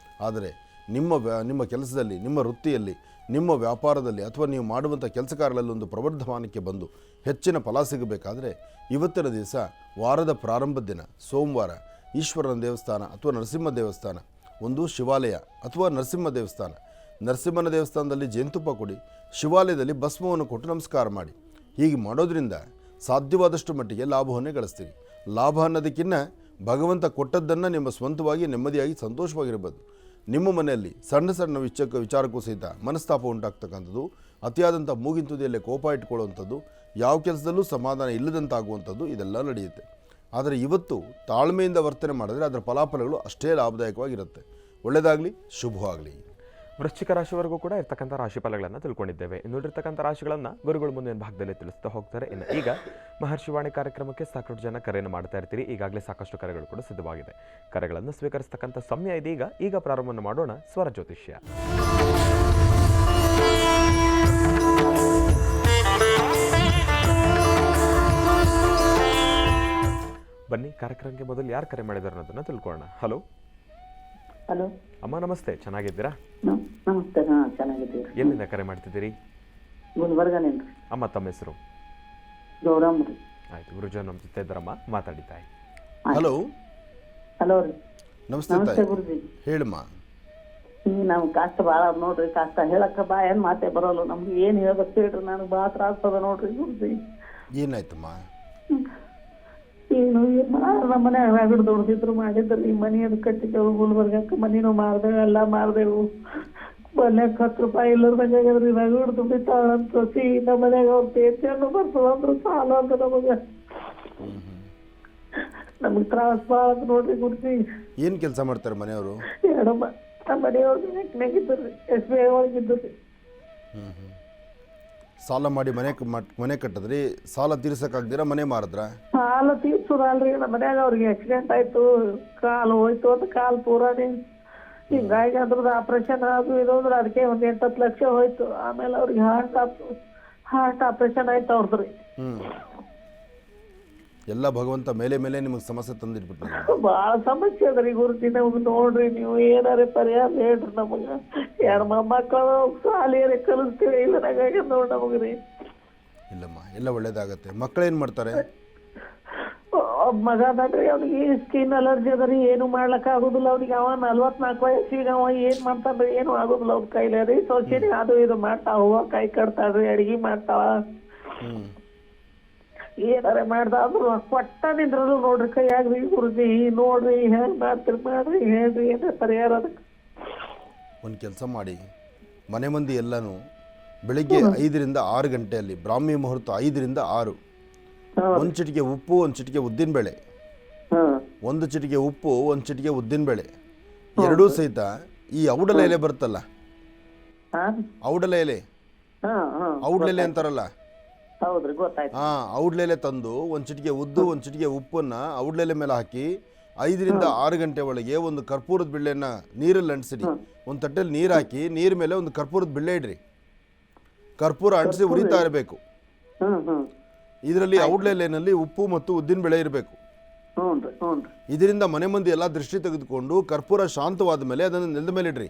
ಆದರೆ ನಿಮ್ಮ ಕೆಲಸದಲ್ಲಿ, ನಿಮ್ಮ ವೃತ್ತಿಯಲ್ಲಿ, ನಿಮ್ಮ ವ್ಯಾಪಾರದಲ್ಲಿ ಅಥವಾ ನೀವು ಮಾಡುವಂಥ ಕೆಲಸ ಕಾರ್ಯಗಳಲ್ಲಿ ಒಂದು ಪ್ರವರ್ಧಮಾನಕ್ಕೆ ಬಂದು ಹೆಚ್ಚಿನ ಫಲ ಸಿಗಬೇಕಾದ್ರೆ ಇವತ್ತಿನ ದಿವಸ ವಾರದ ಪ್ರಾರಂಭದ ದಿನ ಸೋಮವಾರ ಈಶ್ವರನ ದೇವಸ್ಥಾನ ಅಥವಾ ನರಸಿಂಹ ದೇವಸ್ಥಾನ, ಒಂದು ಶಿವಾಲಯ ಅಥವಾ ನರಸಿಂಹ ದೇವಸ್ಥಾನ, ನರಸಿಂಹನ ದೇವಸ್ಥಾನದಲ್ಲಿ ಜೇನುತುಪ್ಪ ಕೊಡಿ, ಶಿವಾಲಯದಲ್ಲಿ ಭಸ್ಮವನ್ನು ಕೊಟ್ಟು ನಮಸ್ಕಾರ ಮಾಡಿ. ಹೀಗೆ ಮಾಡೋದ್ರಿಂದ ಸಾಧ್ಯವಾದಷ್ಟು ಮಟ್ಟಿಗೆ ಲಾಭವನ್ನೇ ಗಳಿಸ್ತೀರಿ. ಲಾಭ ಅನ್ನೋದಕ್ಕಿಂತ ಭಗವಂತ ಕೊಟ್ಟದ್ದನ್ನು ನಿಮ್ಮ ಸ್ವಂತವಾಗಿ ನೆಮ್ಮದಿಯಾಗಿ ಸಂತೋಷವಾಗಿರ್ಬೋದು. ನಿಮ್ಮ ಮನೆಯಲ್ಲಿ ಸಣ್ಣ ಸಣ್ಣ ವಿಚಾರಕ್ಕೂ ಸಹಿತ ಮನಸ್ತಾಪ ಉಂಟಾಗ್ತಕ್ಕಂಥದ್ದು, ಅತಿಯಾದಂಥ ಮೂಗಿನ ತುದಿಯಲ್ಲೇ ಕೋಪ ಇಟ್ಕೊಳ್ಳುವಂಥದ್ದು, ಯಾವ ಕೆಲಸದಲ್ಲೂ ಸಮಾಧಾನ ಇಲ್ಲದಂತಾಗುವಂಥದ್ದು ಇದೆಲ್ಲ ನಡೆಯುತ್ತೆ. ಆದರೆ ಇವತ್ತು ತಾಳ್ಮೆಯಿಂದ ವರ್ತನೆ ಮಾಡಿದ್ರೆ ಅದರ ಫಲಾಫಲಗಳು ಅಷ್ಟೇ ಲಾಭದಾಯಕವಾಗಿರುತ್ತೆ. ಒಳ್ಳೆಯದಾಗಲಿ, ಶುಭವಾಗಲಿ. ವೃಶ್ಚಿಕ ರಾಶಿವರೆಗೂ ಕೂಡ ಇರ್ತಕ್ಕಂಥ ರಾಶಿ ಫಲಗಳನ್ನು ತಿಳ್ಕೊಂಡಿದ್ದೇವೆ. ಇನ್ನುಳಿರ್ತಕ್ಕಂಥ ರಾಶಿಗಳನ್ನು ಗುರುಗಳು ಮುಂದಿನ ಭಾಗದಲ್ಲಿ ತಿಳಿಸ್ತಾ ಹೋಗ್ತಾರೆ. ಇನ್ನು ಈಗ ಮಹರ್ಷಿವಾಣಿ ಕಾರ್ಯಕ್ರಮಕ್ಕೆ ಸಾಕಷ್ಟು ಜನ ಕರೆಯನ್ನು ಮಾಡ್ತಾ ಇರ್ತೀರಿ. ಈಗಾಗಲೇ ಸಾಕಷ್ಟು ಕರೆಗಳು ಕೂಡ ಸಿದ್ಧವಾಗಿದೆ. ಕರೆಗಳನ್ನು ಸ್ವೀಕರಿಸ್ತಕ್ಕಂಥ ಸಮಯ ಇದೀಗ. ಈಗ ಪ್ರಾರಂಭವನ್ನು ಮಾಡೋಣ ಸ್ವರ ಜ್ಯೋತಿಷ್ಯ. ಬನ್ನಿ, ಕಾರ್ಯಕ್ರಮಕ್ಕೆ ಮೊದಲು ಯಾರು ಕರೆ ಮಾಡಿದಾರೆ ಅನ್ನೋದನ್ನ ತಿಳ್ಕೊಳ್ಳೋಣ. ಹಲೋ. ಹಲೋ ಅಮ್ಮ, ನಮಸ್ತೆ. ಚೆನ್ನಾಗಿದ್ದೀರಾ? ನಮಸ್ತೆ. ಚೆನ್ನಾಗಿದ್ದೀವಿ. ಎಲ್ಲಿಂದ ಕರೆ ಮಾಡ್ತಿದ್ದೀರಿ? ಗುಲ್ಬರ್ಗನಿಂದ. ಅಮ್ಮ, ತಮ್ಮ ಹೆಸರು? ಗೌರಮ್ಮ ರೀ. ಆಯ್ತು, ಗುರುಜನ್ ನಮ್ಮ ಜೊತೆ ಇದ್ದಾರಮ್ಮ, ಮಾತಾಡಿತಾಯಿ. ಹಲೋ. ಹಲೋ ರೀ. ನಮಸ್ತೆ ನಮಸ್ತೆ ಗುರುಜಿ. ಹೇಳಮ್ಮ. ನಮ್ ಕಷ್ಟ ಭಾಳ ನೋಡ್ರಿ. ಕಷ್ಟ ಹೇಳಕ್ಕ ಏನ್ ಮಾತೇ ಬರೋಲ್ಲ ನಮ್ಗೆ. ಏನ್ ಹೇಳ್ಬೇಕು ಹೇಳ್ರಿ, ನನಗೆ ಭಾಳ ತ್ರಾಸದ ನೋಡ್ರಿ ಗುರುಜಿ. ಏನಾಯ್ತಮ್ಮ? ಏನು ನಮ್ಮ ಮನ್ಯಾಗ ರಗಡ್ ದುಡ್ದಿದ್ರು ಮಾಡಿದ್ರು. ಈ ಮನಿ ಅದು ಕಟ್ಟಿದ್ದೆವು, ಗುಲ್ಬರ್ಗಕ್ಕೆ ಮನಿನೂ ಮಾರ್ದೇವು, ಎಲ್ಲ ಮಾರ್ದೇವು. ಮನ್ಯಾಗ 10 ರೂಪಾಯಿ ಇಲ್ಲದಂಗಾಗ್ಯದ್ರಿ. ರಗಡ್ ದುಡ್ಡಿತ್ತಾಳಂತ ಸಿ ನಮ್ಮ ಮನ್ಯಾಗ ಅವ್ರ ಪೇಚನ್ನು ಬರ್ತದಂದ್ರು ಸಾಲ ಅಂತ ನಮಗ್ ತ್ರಾಸ ಭಾಳ ನೋಡ್ರಿ ಗುರುಜಿ. ಏನು ಕೆಲಸ ಮಾಡ್ತಾರೆ ಮನೆಯವರು? ನಮ್ಮ ಮನೆಯವ್ರು ಬ್ಯಾಂಕ್ನಾಗ ಇದ್ರಿ, SBI ಒಳಗಿದ್ರಿ. ಸಾಲ ಮಾಡಿ ಮನೆ ಕಟ್ಟಿದ್ರಿ, ಸಾಲ ತೀರ್ಸಕ್ಕಾಗ್ದಿರ ಮನೆ ಮಾರಿದ್ರ? ಸಾಲ ತೀರ್ಸೋದಲ್ರಿ, ನಮ್ಮ ಮನ್ಯಾಗ ಅವ್ರಿಗೆ ಆಕ್ಸಿಡೆಂಟ್ ಆಯ್ತು, ಕಾಲು ಹೋಯ್ತು ಅಂತ ಕಾಲು ಪೂರಾನೇ ಹಿಂಗಾಗಿ ಅದ್ರದ್ದು ಆಪರೇಷನ್ ಅದು ಇದು ಅಂದ್ರೆ ಅದಕ್ಕೆ 1-8 ಲಕ್ಷ ಹೋಯ್ತು. ಆಮೇಲೆ ಅವ್ರಿಗೆ ಹಾರ್ಟ್ ಆಪರೇಷನ್ ಆಯ್ತು ಅವ್ರದ್ರಿ. ಎಲ್ಲ ಭಗವಂತ ಮೇಲೆ ನಿಮಗೆ ಸಮಸ್ಯೆ ತಂದಿಟ್ಬಿಟ್ಟು ಬಾಳ ಸಮಸ್ಯೆ ಅದ್ರಿ ಗುರುಜಿ. ನಮ್ಗೆ ನೋಡ್ರಿ, ನೀವು ಏನಾರ ಪರಿಹಾರ ಹೇಳ್ರಿ ನಮಗ. 2 ಮೊಮ್ಮಕ್ಕಳು ಸಾಲಿಯರೆ ಕಲಿಸ್ತೀವಿ ಇಲ್ಲ ನಂಗಾಗಿ ನೋಡ್ ನಮಗ್ರಿ. ಇಲ್ಲಮ್ಮ, ಎಲ್ಲ ಒಳ್ಳೇದಾಗತ್ತೆ. ಮಕ್ಕಳೇನು ಮಾಡ್ತಾರೆ? ಮಗ ಅದಾನ್ರಿ, ಅವ್ನಿಗೆ ಸ್ಕಿನ್ ಅಲರ್ಜಿ ಅದರಿ, ಏನು ಮಾಡ್ಲಕ್ಕ ಆಗುದಿಲ್ಲ ಅವ್ನಿಗೆ. ಅವ 44 ವಯಸ್ಸಿಗೆ ಅವ ಏನ್ ಮಾಡ್ತಾನ್ರಿ, ಏನು ಆಗುದಿಲ್ಲ ಅವ್ನ ಕೈಲೇ ರೀ. ಸೊಸೆನಿ ಅದು ಇದು ಮಾಡ್ತಾವ, ಹೂವ ಕೈ ಕಟ್ತಾಳ್ರಿ, ಅಡಿಗೆ ಮಾಡ್ತಾವ, ಏನಾರ ಮಾಡ್ದ ಅಂದ್ರು ಕೊಟ್ಟ ನಿಂದ್ರದು ನೋಡ್ರಿ ಕೈಯಾಗ್ರಿ ಗುರುಜಿ. ನೋಡ್ರಿ ಹೆಂಗ್ ಮಾಡ್ರಿ ಹೇಳ್ರಿ, ಏನ ಪರಿಹಾರ ಅದಕ್ಕೆ. ಒಂದು ಕೆಲಸ ಮಾಡಿ, ಮನೆ ಮಂದಿ ಎಲ್ಲನೂ ಬೆಳಿಗ್ಗೆ 5ರಿಂದ 6 ಗಂಟೆಯಲ್ಲಿ ಬ್ರಾಹ್ಮಿ ಮುಹೂರ್ತ 5ರಿಂದ 6 1 ಚಿಟಿಕೆ ಉಪ್ಪು, 1 ಚಿಟಿಕೆ ಉದ್ದಿನಬೇಳೆ, 1 ಚಿಟಿಕೆ ಉಪ್ಪು, 1 ಚಿಟಿಕೆ ಉದ್ದಿನಬೇಳೆ ಎರಡೂ ಸಹಿತ ಈ ಔಡಲ ಎಲೆ ಬರುತ್ತಲ್ಲ, ಔಡಲ ಎಲೆ ಅಂತಾರಲ್ಲ, ಹೌದ್ರಿ ಗೊತ್ತಾಯ್ತು. ಔಡ್ಲೆಲೆ ತಂದು ಒಂದು ಚಿಟಿಕೆ ಉದ್ದು ಒಂದು ಚಿಟಿಕೆ ಉಪ್ಪನ್ನು ಔಡ್ಲೆಲೆ ಮೇಲೆ ಹಾಕಿ 5ರಿಂದ 6 ಗಂಟೆ ಒಳಗೆ ಒಂದು ಕರ್ಪೂರದ ಬಿಳ್ಳೆನ ನೀರಲ್ಲಿ ಅಂಟಿಸಿಡಿ. ಒಂದು ತಟ್ಟೆಲಿ ನೀರು ಹಾಕಿ ನೀರ್ ಮೇಲೆ ಒಂದು ಕರ್ಪೂರದ ಬಿಳ್ಳೆ ಇಡ್ರಿ. ಕರ್ಪೂರ ಅಂಟಿಸಿ ಉರಿತಾ ಇರಬೇಕು. ಇದರಲ್ಲಿ ಔಡ್ಲೆಲೆನಲ್ಲಿ ಉಪ್ಪು ಮತ್ತು ಉದ್ದಿನ ಬೇಳೆ ಇರಬೇಕು. ಇದರಿಂದ ಮನೆ ಮಂದಿ ಎಲ್ಲ ದೃಷ್ಟಿ ತೆಗೆದುಕೊಂಡು ಕರ್ಪೂರ ಶಾಂತವಾದ ಮೇಲೆ ಅದನ್ನು ನೆಲದ ಮೇಲೆ ಇಡ್ರಿ.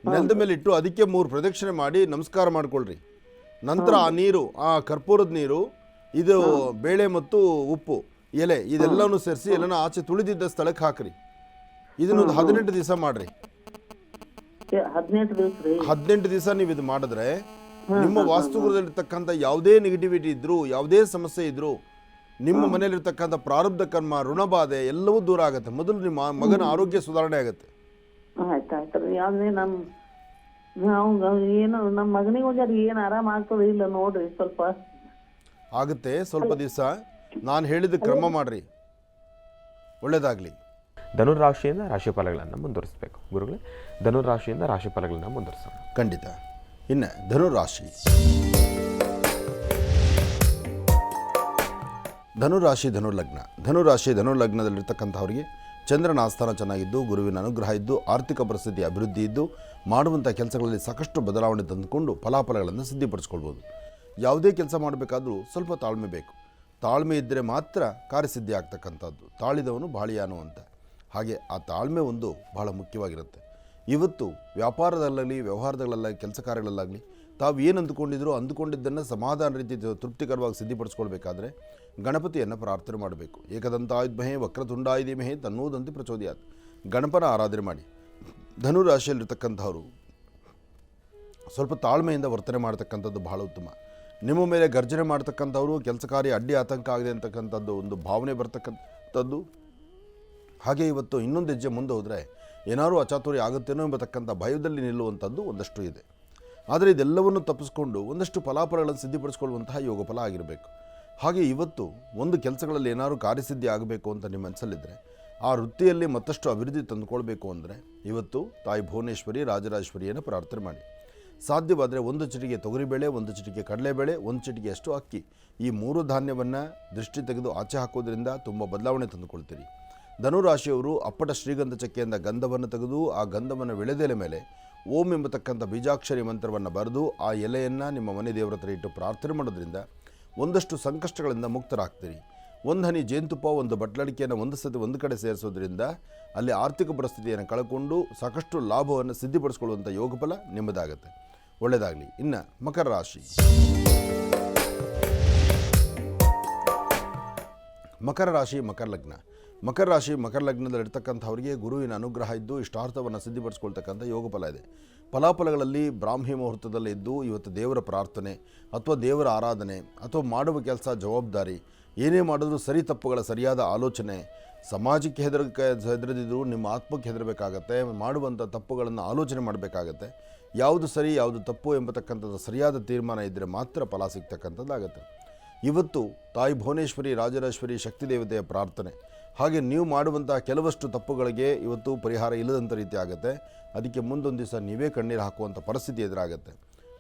ನೆಲದ ಮೇಲೆ ಇಟ್ಟು ಅದಕ್ಕೆ 3 ಪ್ರದಕ್ಷಿಣೆ ಮಾಡಿ ನಮಸ್ಕಾರ ಮಾಡ್ಕೊಳ್ರಿ. ನಂತರ ಆ ನೀರು, ಆ ಕರ್ಪೂರದ ನೀರು, ಇದು ಬೇಳೆ ಮತ್ತು ಉಪ್ಪು ಎಲೆ ಇದೆಲ್ಲನೂ ಸೇರಿಸಿ ಎಲ್ಲನ ಆಚೆ ತುಳಿದಿದ್ದ ಸ್ಥಳಕ್ಕೆ ಹಾಕ್ರಿ. ಇದನ್ನೊಂದು 18 ದಿವಸ ಮಾಡ್ರಿ. 18 ದಿವಸ ನೀವು ಇದು ಮಾಡಿದ್ರೆ ನಿಮ್ಮ ವಾಸ್ತುಗೃಹದಲ್ಲಿರ್ತಕ್ಕಂಥ ಯಾವುದೇ ನೆಗೆಟಿವಿಟಿ ಇದ್ರು, ಯಾವುದೇ ಸಮಸ್ಯೆ ಇದ್ರು, ನಿಮ್ಮ ಮನೆಯಲ್ಲಿರ್ತಕ್ಕಂಥ ಪ್ರಾರಬ್ಧ ಕರ್ಮ, ಋಣಬಾಧೆ ಎಲ್ಲವೂ ದೂರ ಆಗುತ್ತೆ. ಮೊದಲು ನಿಮ್ಮ ಮಗನ ಆರೋಗ್ಯ ಸುಧಾರಣೆ ಆಗುತ್ತೆ. ಆಯ್ತಾಯ್ತು. ಏನು ನಮ್ಮ ಮಗನಿಗೆ ಒಂದ್ ಏನು ಆರಾಮ ಆಗ್ತದೆ ಇಲ್ಲ ನೋಡ್ರಿ, ಸ್ವಲ್ಪ ಆಗುತ್ತೆ. ಸ್ವಲ್ಪ ದಿವಸ ನಾನು ಹೇಳಿದ ಕ್ರಮ ಮಾಡ್ರಿ, ಒಳ್ಳೇದಾಗ್ಲಿ. ಧನುರಾಶಿಯಿಂದ ರಾಶಿ ಫಲಗಳನ್ನು ಮುಂದುವರಿಸಬೇಕು ಗುರುಗಳೇ. ಧನುರಾಶಿಯಿಂದ ರಾಶಿ ಫಲಗಳನ್ನು ಮುಂದುವರಿಸೋಣ. ಖಂಡಿತ. ಇನ್ನು ಧನುರಾಶಿ. ಧನುಲಗ್ನದಲ್ಲಿರ್ತಕ್ಕಂಥವ್ರಿಗೆ ಚಂದ್ರನ ಆಸ್ಥಾನ ಚೆನ್ನಾಗಿದ್ದು, ಗುರುವಿನ ಅನುಗ್ರಹ ಇದ್ದು, ಆರ್ಥಿಕ ಪರಿಸ್ಥಿತಿ ಅಭಿವೃದ್ಧಿ ಇದ್ದು, ಮಾಡುವಂಥ ಕೆಲಸಗಳಲ್ಲಿ ಸಾಕಷ್ಟು ಬದಲಾವಣೆ ತಂದುಕೊಂಡು ಫಲಾಫಲಗಳನ್ನು ಸಿದ್ಧಿಪಡಿಸ್ಕೊಳ್ಬೋದು. ಯಾವುದೇ ಕೆಲಸ ಮಾಡಬೇಕಾದ್ರೂ ಸ್ವಲ್ಪ ತಾಳ್ಮೆ ಬೇಕು. ತಾಳ್ಮೆ ಇದ್ದರೆ ಮಾತ್ರ ಕಾರ್ಯಸಿದ್ಧಿ ಆಗ್ತಕ್ಕಂಥದ್ದು. ತಾಳಿದವನು ಬಾಳಿಯಾನು ಅಂತ. ಹಾಗೆ ಆ ತಾಳ್ಮೆ ಒಂದು ಬಹಳ ಮುಖ್ಯವಾಗಿರುತ್ತೆ. ಇವತ್ತು ವ್ಯಾಪಾರದಲ್ಲಾಗಲಿ, ವ್ಯವಹಾರದಲ್ಲಾಗಲಿ, ಕೆಲಸ ಕಾರ್ಯಗಳಲ್ಲಾಗಲಿ ತಾವು ಏನು ಅಂದುಕೊಂಡಿದ್ದನ್ನು ಸಮಾಧಾನ ರೀತಿ ತೃಪ್ತಿಕರವಾಗಿ ಸಿದ್ಧಿಪಡಿಸ್ಕೊಳ್ಬೇಕಾದ್ರೆ ಗಣಪತಿಯನ್ನು ಪ್ರಾರ್ಥನೆ ಮಾಡಬೇಕು. ಏಕದಂತಾಯುಧ್ಮಹೇ ವಕ್ರತುಂಡಾಯ ಧೀಮಹಿ ತನ್ನೋದಂತೆ ಪ್ರಚೋದಯಾತ್. ಗಣಪನ ಆರಾಧನೆ ಮಾಡಿ. ಧನುರಾಶಿಯಲ್ಲಿರ್ತಕ್ಕಂಥವ್ರು ಸ್ವಲ್ಪ ತಾಳ್ಮೆಯಿಂದ ವರ್ತನೆ ಮಾಡ್ತಕ್ಕಂಥದ್ದು ಬಹಳ ಉತ್ತಮ. ನಿಮ್ಮ ಮೇಲೆ ಗರ್ಜನೆ ಮಾಡ್ತಕ್ಕಂಥವ್ರು ಕೆಲಸ ಕಾರ್ಯ ಅಡ್ಡಿ ಆತಂಕ ಆಗಿದೆ ಅಂತಕ್ಕಂಥದ್ದು ಒಂದು ಭಾವನೆ ಬರ್ತಕ್ಕಂಥದ್ದು. ಹಾಗೆ ಇವತ್ತು ಇನ್ನೊಂದು ಹೆಜ್ಜೆ ಮುಂದೆ ಹೋದರೆ ಏನಾದರೂ ಅಚಾತುರ್ಯ ಆಗುತ್ತೇನೋ ಎಂಬತಕ್ಕಂಥ ಭಯದಲ್ಲಿ ನಿಲ್ಲುವಂಥದ್ದು ಒಂದಷ್ಟು ಇದೆ. ಆದರೆ ಇದೆಲ್ಲವನ್ನು ತಪ್ಪಿಸ್ಕೊಂಡು ಒಂದಷ್ಟು ಫಲಾಫಲಗಳನ್ನು ಸಿದ್ಧಿಪಡಿಸ್ಕೊಳ್ಳುವಂತಹ ಯೋಗ ಫಲ ಆಗಿರಬೇಕು. ಹಾಗೆ ಇವತ್ತು ಒಂದು ಕೆಲಸಗಳಲ್ಲಿ ಏನಾದರೂ ಕಾರ್ಯಸಿದ್ಧಿ ಆಗಬೇಕು ಅಂತ ನಿಮ್ಮ ಮನಸ್ಸಲ್ಲಿದ್ದರೆ, ಆ ವೃತ್ತಿಯಲ್ಲಿ ಮತ್ತಷ್ಟು ಅಭಿವೃದ್ಧಿ ತಂದುಕೊಳ್ಬೇಕು ಅಂದರೆ ಇವತ್ತು ತಾಯಿ ಭುವನೇಶ್ವರಿ, ರಾಜರಾಜೇಶ್ವರಿಯನ್ನು ಪ್ರಾರ್ಥನೆ ಮಾಡಿ. ಸಾಧ್ಯವಾದರೆ 1 ಚಿಟಿಕೆ ತೊಗರಿಬೇಳೆ, 1 ಚಿಟಿಕೆ ಕಡಲೆಬೇಳೆ, 1 ಚಿಟಿಕೆಯಷ್ಟು ಅಕ್ಕಿ, ಈ 3 ಧಾನ್ಯವನ್ನು ದೃಷ್ಟಿ ತೆಗೆದು ಆಚೆ ಹಾಕೋದ್ರಿಂದ ತುಂಬ ಬದಲಾವಣೆ ತಂದುಕೊಳ್ತೀರಿ. ಧನುರಾಶಿಯವರು ಅಪ್ಪಟ ಶ್ರೀಗಂಧ ಚಕ್ಕೆಯಿಂದ ಗಂಧವನ್ನು ತೆಗೆದು ಆ ಗಂಧವನ್ನು ವಿಳೆದೆಲೆ ಮೇಲೆ ಓಂ ಎಂಬತಕ್ಕಂಥ ಬೀಜಾಕ್ಷರಿ ಮಂತ್ರವನ್ನು ಬರೆದು ಆ ಎಲೆಯನ್ನು ನಿಮ್ಮ ಮನೆ ದೇವರ ಹತ್ರ ಇಟ್ಟು ಪ್ರಾರ್ಥನೆ ಮಾಡೋದ್ರಿಂದ ಒಂದಷ್ಟು ಸಂಕಷ್ಟಗಳಿಂದ ಮುಕ್ತರಾಗ್ತೀರಿ. 1 ಹನಿ ಜೇನುತುಪ್ಪ, 1 ಬಟ್ಲಡಿಕೆಯನ್ನು ಒಂದು ಸತಿ ಒಂದು ಕಡೆ ಸೇರಿಸೋದ್ರಿಂದ ಅಲ್ಲಿ ಆರ್ಥಿಕ ಪರಿಸ್ಥಿತಿಯನ್ನು ಕಳ್ಕೊಂಡು ಸಾಕಷ್ಟು ಲಾಭವನ್ನು ಸಿದ್ಧಿಪಡಿಸ್ಕೊಳ್ಳುವಂಥ ಯೋಗ ಫಲ ನಿಮ್ಮದಾಗುತ್ತೆ. ಒಳ್ಳೆಯದಾಗಲಿ. ಇನ್ನು ಮಕರ ರಾಶಿ. ಮಕರ ಲಗ್ನದಲ್ಲಿರ್ತಕ್ಕಂಥವರಿಗೆ ಗುರುವಿನ ಅನುಗ್ರಹ ಇದ್ದು ಇಷ್ಟಾರ್ಥವನ್ನು ಸಿದ್ಧಿಪಡಿಸ್ಕೊಳ್ತಕ್ಕಂಥ ಯೋಗ ಫಲ ಇದೆ. ಫಲಾಫಲಗಳಲ್ಲಿ ಬ್ರಾಹ್ಮಿ ಮುಹೂರ್ತದಲ್ಲಿ ಇದ್ದು ಇವತ್ತು ದೇವರ ಪ್ರಾರ್ಥನೆ ಅಥವಾ ದೇವರ ಆರಾಧನೆ ಅಥವಾ ಮಾಡುವ ಕೆಲಸ ಜವಾಬ್ದಾರಿ ಏನೇ ಮಾಡಿದ್ರೂ ಸರಿ ತಪ್ಪುಗಳ ಸರಿಯಾದ ಆಲೋಚನೆ, ಸಮಾಜಕ್ಕೆ ಹೆದರದಿದ್ದರೂ ನಿಮ್ಮ ಆತ್ಮಕ್ಕೆ ಹೆದರಬೇಕಾಗತ್ತೆ. ಮಾಡುವಂಥ ತಪ್ಪುಗಳನ್ನು ಆಲೋಚನೆ ಮಾಡಬೇಕಾಗತ್ತೆ. ಯಾವುದು ಸರಿ ಯಾವುದು ತಪ್ಪು ಎಂಬತಕ್ಕಂಥದ್ದು ಸರಿಯಾದ ತೀರ್ಮಾನ ಇದ್ದರೆ ಮಾತ್ರ ಫಲ ಸಿಗ್ತಕ್ಕಂಥದ್ದಾಗತ್ತೆ. ಇವತ್ತು ತಾಯಿ ಭುವನೇಶ್ವರಿ, ರಾಜರಾಜೇಶ್ವರಿ ಶಕ್ತಿ ದೇವತೆಯ ಪ್ರಾರ್ಥನೆ, ಹಾಗೆ ನೀವು ಮಾಡುವಂಥ ಕೆಲವಷ್ಟು ತಪ್ಪುಗಳಿಗೆ ಇವತ್ತು ಪರಿಹಾರ ಇಲ್ಲದಂಥ ರೀತಿ ಆಗುತ್ತೆ. ಅದಕ್ಕೆ ಮುಂದೊಂದು ದಿವಸ ನೀವೇ ಕಣ್ಣೀರು ಹಾಕುವಂಥ ಪರಿಸ್ಥಿತಿ ಎದುರಾಗುತ್ತೆ.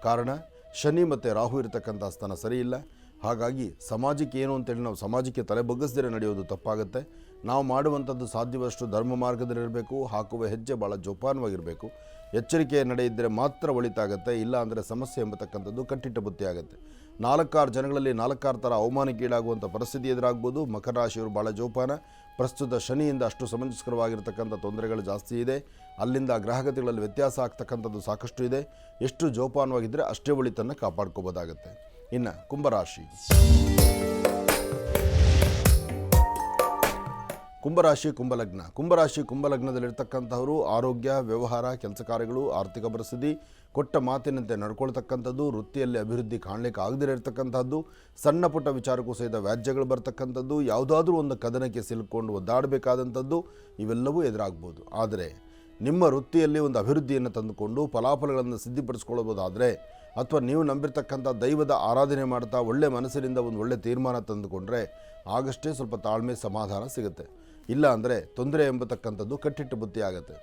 ಕಾರಣ ಶನಿ ಮತ್ತು ರಾಹು ಇರತಕ್ಕಂಥ ಸ್ಥಾನ ಸರಿ ಇಲ್ಲ. ಹಾಗಾಗಿ ಸಮಾಜಕ್ಕೆ ಏನು ಅಂತೇಳಿ ನಾವು ಸಮಾಜಕ್ಕೆ ತಲೆ ಬಗ್ಗಿಸದೇ ನಡೆಯೋದು ತಪ್ಪಾಗುತ್ತೆ. ನಾವು ಮಾಡುವಂಥದ್ದು ಸಾಧ್ಯವಷ್ಟು ಧರ್ಮ ಮಾರ್ಗದಲ್ಲಿರಬೇಕು. ಹಾಕುವ ಹೆಜ್ಜೆ ಭಾಳ ಜೋಪಾನವಾಗಿರಬೇಕು. ಎಚ್ಚರಿಕೆಯ ನಡೆ ಇದ್ದರೆ ಮಾತ್ರ ಒಳಿತಾಗುತ್ತೆ. ಇಲ್ಲ ಅಂದರೆ ಸಮಸ್ಯೆ ಎಂಬತಕ್ಕಂಥದ್ದು ಕಟ್ಟಿಟ್ಟ ಬುತ್ತಿ ಆಗುತ್ತೆ. 4-6 ಜನಗಳಲ್ಲಿ 4-6 ಥರ ಅವಮಾನಕ್ಕೀಡಾಗುವಂಥ ಪರಿಸ್ಥಿತಿ ಎದುರಾಗ್ಬೋದು. ಮಕರ ರಾಶಿಯವರು ಭಾಳ ಜೋಪಾನ. ಪ್ರಸ್ತುತ ಶನಿಯಿಂದ ಅಷ್ಟು ಸಮಂಜಸಕರವಾಗಿರ್ತಕ್ಕಂಥ ತೊಂದರೆಗಳು ಜಾಸ್ತಿ ಇದೆ. ಅಲ್ಲಿಂದ ಗ್ರಹಗತಿಗಳಲ್ಲಿ ವ್ಯತ್ಯಾಸ ಆಗ್ತಕ್ಕಂಥದ್ದು ಸಾಕಷ್ಟು ಇದೆ. ಎಷ್ಟು ಜೋಪಾನವಾಗಿದ್ದರೆ ಅಷ್ಟೇ ಒಳಿತನ್ನು ಕಾಪಾಡ್ಕೋಬೋದಾಗುತ್ತೆ. ಇನ್ನು ಕುಂಭರಾಶಿ. ಕುಂಭಲಗ್ನದಲ್ಲಿರ್ತಕ್ಕಂಥವರು ಆರೋಗ್ಯ, ವ್ಯವಹಾರ, ಕೆಲಸ ಕಾರ್ಯಗಳು, ಆರ್ಥಿಕ ಪರಿಸ್ಥಿತಿ, ಕೊಟ್ಟ ಮಾತಿನಂತೆ ನಡ್ಕೊಳ್ತಕ್ಕಂಥದ್ದು, ವೃತ್ತಿಯಲ್ಲಿ ಅಭಿವೃದ್ಧಿ ಕಾಣಲಿಕ್ಕೆ ಆಗದಿರೋ ಇರತಕ್ಕಂಥದ್ದು, ಸಣ್ಣ ಪುಟ್ಟ ವಿಚಾರಕ್ಕೂ ಸಹಿತ ವ್ಯಾಜ್ಯಗಳು ಬರ್ತಕ್ಕಂಥದ್ದು, ಯಾವುದಾದ್ರೂ ಒಂದು ಕದನಕ್ಕೆ ಸಿಲುಕೊಂಡು ಒದ್ದಾಡಬೇಕಾದಂಥದ್ದು ಇವೆಲ್ಲವೂ ಎದುರಾಗ್ಬೋದು. ಆದರೆ ನಿಮ್ಮ ವೃತ್ತಿಯಲ್ಲಿ ಒಂದು ಅಭಿವೃದ್ಧಿಯನ್ನು ತಂದುಕೊಂಡು ಫಲಾಫಲಗಳನ್ನು ಸಿದ್ಧಿಪಡಿಸ್ಕೊಳ್ಳಬಹುದಾದರೆ ಅಥವಾ ನೀವು ನಂಬಿರ್ತಕ್ಕಂಥ ದೈವದ ಆರಾಧನೆ ಮಾಡ್ತಾ ಒಳ್ಳೆ ಮನಸ್ಸಿನಿಂದ ಒಂದು ಒಳ್ಳೆ ತೀರ್ಮಾನ ತಂದುಕೊಂಡ್ರೆ ಆಗಷ್ಟೇ ಸ್ವಲ್ಪ ತಾಳ್ಮೆ, ಸಮಾಧಾನ ಸಿಗುತ್ತೆ. ಇಲ್ಲ ಅಂದರೆ ತೊಂದರೆ ಎಂಬತಕ್ಕಂಥದ್ದು ಕಟ್ಟಿಟ್ಟ ಬುತ್ತಿ ಆಗುತ್ತೆ.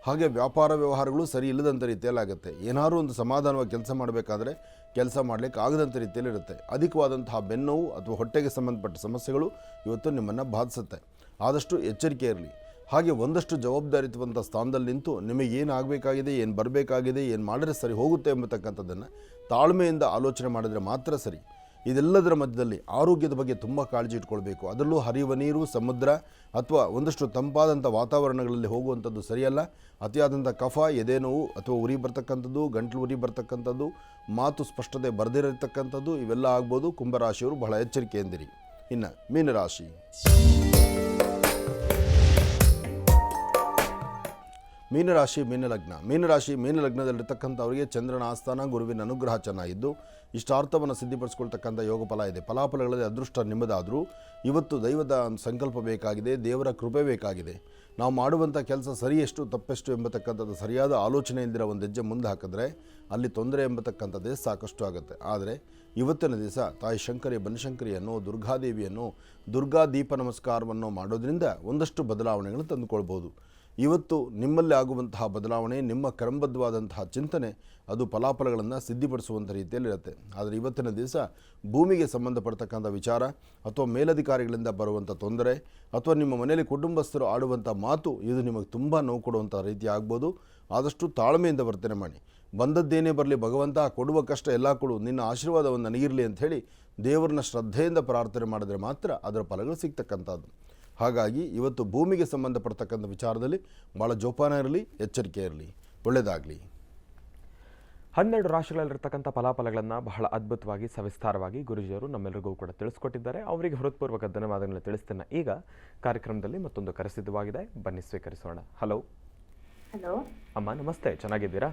ಹಾಗೆ ವ್ಯಾಪಾರ ವ್ಯವಹಾರಗಳು ಸರಿ ಇಲ್ಲದಂಥ ರೀತಿಯಲ್ಲಾಗುತ್ತೆ. ಏನಾದರೂ ಒಂದು ಸಮಾಧಾನವಾಗಿ ಕೆಲಸ ಮಾಡಬೇಕಾದ್ರೆ ಕೆಲಸ ಮಾಡಲಿಕ್ಕೆ ಆಗದಂಥ ರೀತಿಯಲ್ಲಿರುತ್ತೆ. ಅಧಿಕವಾದಂತಹ ಬೆನ್ನೋವು ಅಥವಾ ಹೊಟ್ಟೆಗೆ ಸಂಬಂಧಪಟ್ಟ ಸಮಸ್ಯೆಗಳು ಇವತ್ತು ನಿಮ್ಮನ್ನು ಬಾಧಿಸುತ್ತೆ. ಆದಷ್ಟು ಎಚ್ಚರಿಕೆ ಇರಲಿ. ಹಾಗೆ ಒಂದಷ್ಟು ಜವಾಬ್ದಾರಿಯುತವಂಥ ಸ್ಥಾನದಲ್ಲಿ ನಿಂತು ನಿಮಗೆ ಏನು ಆಗಬೇಕಾಗಿದೆ, ಏನು ಬರಬೇಕಾಗಿದೆ, ಏನು ಮಾಡಿದ್ರೆ ಸರಿ ಹೋಗುತ್ತೆ ಎಂಬತಕ್ಕಂಥದ್ದನ್ನು ತಾಳ್ಮೆಯಿಂದ ಆಲೋಚನೆ ಮಾಡಿದರೆ ಮಾತ್ರ ಸರಿ. ಇದೆಲ್ಲದರ ಮಧ್ಯದಲ್ಲಿ ಆರೋಗ್ಯದ ಬಗ್ಗೆ ತುಂಬ ಕಾಳಜಿ ಇಟ್ಕೊಳ್ಬೇಕು. ಅದರಲ್ಲೂ ಹರಿಯುವ ನೀರು, ಸಮುದ್ರ ಅಥವಾ ಒಂದಷ್ಟು ತಂಪಾದಂಥ ವಾತಾವರಣಗಳಲ್ಲಿ ಹೋಗುವಂಥದ್ದು ಸರಿಯಲ್ಲ. ಅತಿಯಾದಂಥ ಕಫ, ಎದೆ ನೋವು ಅಥವಾ ಉರಿ ಬರ್ತಕ್ಕಂಥದ್ದು, ಗಂಟಲು ಉರಿ ಬರ್ತಕ್ಕಂಥದ್ದು, ಮಾತು ಸ್ಪಷ್ಟತೆ ಬರದಿರತಕ್ಕಂಥದ್ದು ಇವೆಲ್ಲ ಆಗ್ಬೋದು. ಕುಂಭರಾಶಿಯವರು ಬಹಳ ಎಚ್ಚರಿಕೆಯಿಂದಿರಿ. ಇನ್ನು ಮೀನರಾಶಿ. ಮೀನರಾಶಿ ಮೀನಲಗ್ನದಲ್ಲಿರ್ತಕ್ಕಂಥವರಿಗೆ ಚಂದ್ರನ ಆಸ್ಥಾನ, ಗುರುವಿನ ಅನುಗ್ರಹ ಚೆನ್ನಾಗಿದ್ದು ಇಷ್ಟಾರ್ಥವನ್ನು ಸಿದ್ಧಿಪಡಿಸ್ಕೊಳ್ತಕ್ಕಂಥ ಯೋಗ ಫಲ ಇದೆ. ಫಲಾಫಲಗಳಲ್ಲಿ ಅದೃಷ್ಟ ನಿಮ್ಮದಾದರೂ ಇವತ್ತು ದೈವದ ಸಂಕಲ್ಪ ಬೇಕಾಗಿದೆ, ದೇವರ ಕೃಪೆ ಬೇಕಾಗಿದೆ. ನಾವು ಮಾಡುವಂಥ ಕೆಲಸ ಸರಿಯೆಷ್ಟು ತಪ್ಪೆಷ್ಟು ಎಂಬತಕ್ಕಂಥದ್ದು ಸರಿಯಾದ ಆಲೋಚನೆಯಿಂದಿರ ಒಂದು ಹೆಜ್ಜೆ ಮುಂದೆ ಹಾಕಿದ್ರೆ ಅಲ್ಲಿ ತೊಂದರೆ ಎಂಬತಕ್ಕಂಥದ್ದೇ ಸಾಕಷ್ಟು ಆಗುತ್ತೆ. ಆದರೆ ಇವತ್ತಿನ ದಿವಸ ತಾಯಿ ಶಂಕರಿ, ಬನಶಂಕರಿಯನ್ನು, ದುರ್ಗಾದೇವಿಯನ್ನು, ದುರ್ಗಾ ದೀಪ ನಮಸ್ಕಾರವನ್ನು ಮಾಡೋದ್ರಿಂದ ಒಂದಷ್ಟು ಬದಲಾವಣೆಗಳನ್ನು ತಂದುಕೊಳ್ಬೋದು. ಇವತ್ತು ನಿಮ್ಮಲ್ಲಿ ಆಗುವಂತಹ ಬದಲಾವಣೆ, ನಿಮ್ಮ ಕ್ರಮಬದ್ಧವಾದಂತಹ ಚಿಂತನೆ ಅದು ಫಲಾಫಲಗಳನ್ನು ಸಿದ್ಧಿಪಡಿಸುವಂಥ ರೀತಿಯಲ್ಲಿರುತ್ತೆ. ಆದರೆ ಇವತ್ತಿನ ದಿವಸ ಭೂಮಿಗೆ ಸಂಬಂಧಪಡ್ತಕ್ಕಂಥ ವಿಚಾರ ಅಥವಾ ಮೇಲಧಿಕಾರಿಗಳಿಂದ ಬರುವಂಥ ತೊಂದರೆ ಅಥವಾ ನಿಮ್ಮ ಮನೆಯಲ್ಲಿ ಕುಟುಂಬಸ್ಥರು ಆಡುವಂಥ ಮಾತು ಇದು ನಿಮಗೆ ತುಂಬ ನೋವು ಕೊಡುವಂಥ ರೀತಿ ಆಗ್ಬೋದು. ಆದಷ್ಟು ತಾಳ್ಮೆಯಿಂದ ವರ್ತನೆ ಮಾಡಿ. ಬಂದದ್ದೇನೇ ಬರಲಿ ಭಗವಂತ, ಕೊಡುವ ಕಷ್ಟ ಎಲ್ಲ ಕೊಡು, ನಿನ್ನ ಆಶೀರ್ವಾದವನ್ನು ನನಗಿರಲಿ ಅಂಥೇಳಿ ದೇವರನ್ನ ಶ್ರದ್ಧೆಯಿಂದ ಪ್ರಾರ್ಥನೆ ಮಾಡಿದ್ರೆ ಮಾತ್ರ ಅದರ ಫಲಗಳು ಸಿಗ್ತಕ್ಕಂಥದ್ದು. ಹಾಗಾಗಿ ಇವತ್ತು ಭೂಮಿಗೆ ಸಂಬಂಧಪಡ್ತಕ್ಕಂಥ ವಿಚಾರದಲ್ಲಿ ಭಾಳ ಜೋಪಾನ ಇರಲಿ, ಎಚ್ಚರಿಕೆ ಇರಲಿ. ಒಳ್ಳೆಯದಾಗಲಿ. 12 ರಾಶಿಗಳಲ್ಲಿರ್ತಕ್ಕಂಥ ಫಲಾಫಲಗಳನ್ನು ಬಹಳ ಅದ್ಭುತವಾಗಿ ಸವಿಸ್ತಾರವಾಗಿ ಗುರುಜಿಯವರು ನಮ್ಮೆಲ್ಲರಿಗೂ ಕೂಡ ತಿಳಿಸ್ಕೊಟ್ಟಿದ್ದಾರೆ. ಅವರಿಗೆ ಹೃತ್ಪೂರ್ವಕ ಧನ್ಯವಾದಗಳನ್ನು ತಿಳಿಸ್ತೇನೆ. ಈಗ ಕಾರ್ಯಕ್ರಮದಲ್ಲಿ ಮತ್ತೊಂದು ಕರೆ ಸಿದ್ಧವಾಗಿದೆ, ಬನ್ನಿ ಸ್ವೀಕರಿಸೋಣ. ಹಲೋ ಅಮ್ಮ, ನಮಸ್ತೆ. ಚೆನ್ನಾಗಿದ್ದೀರಾ?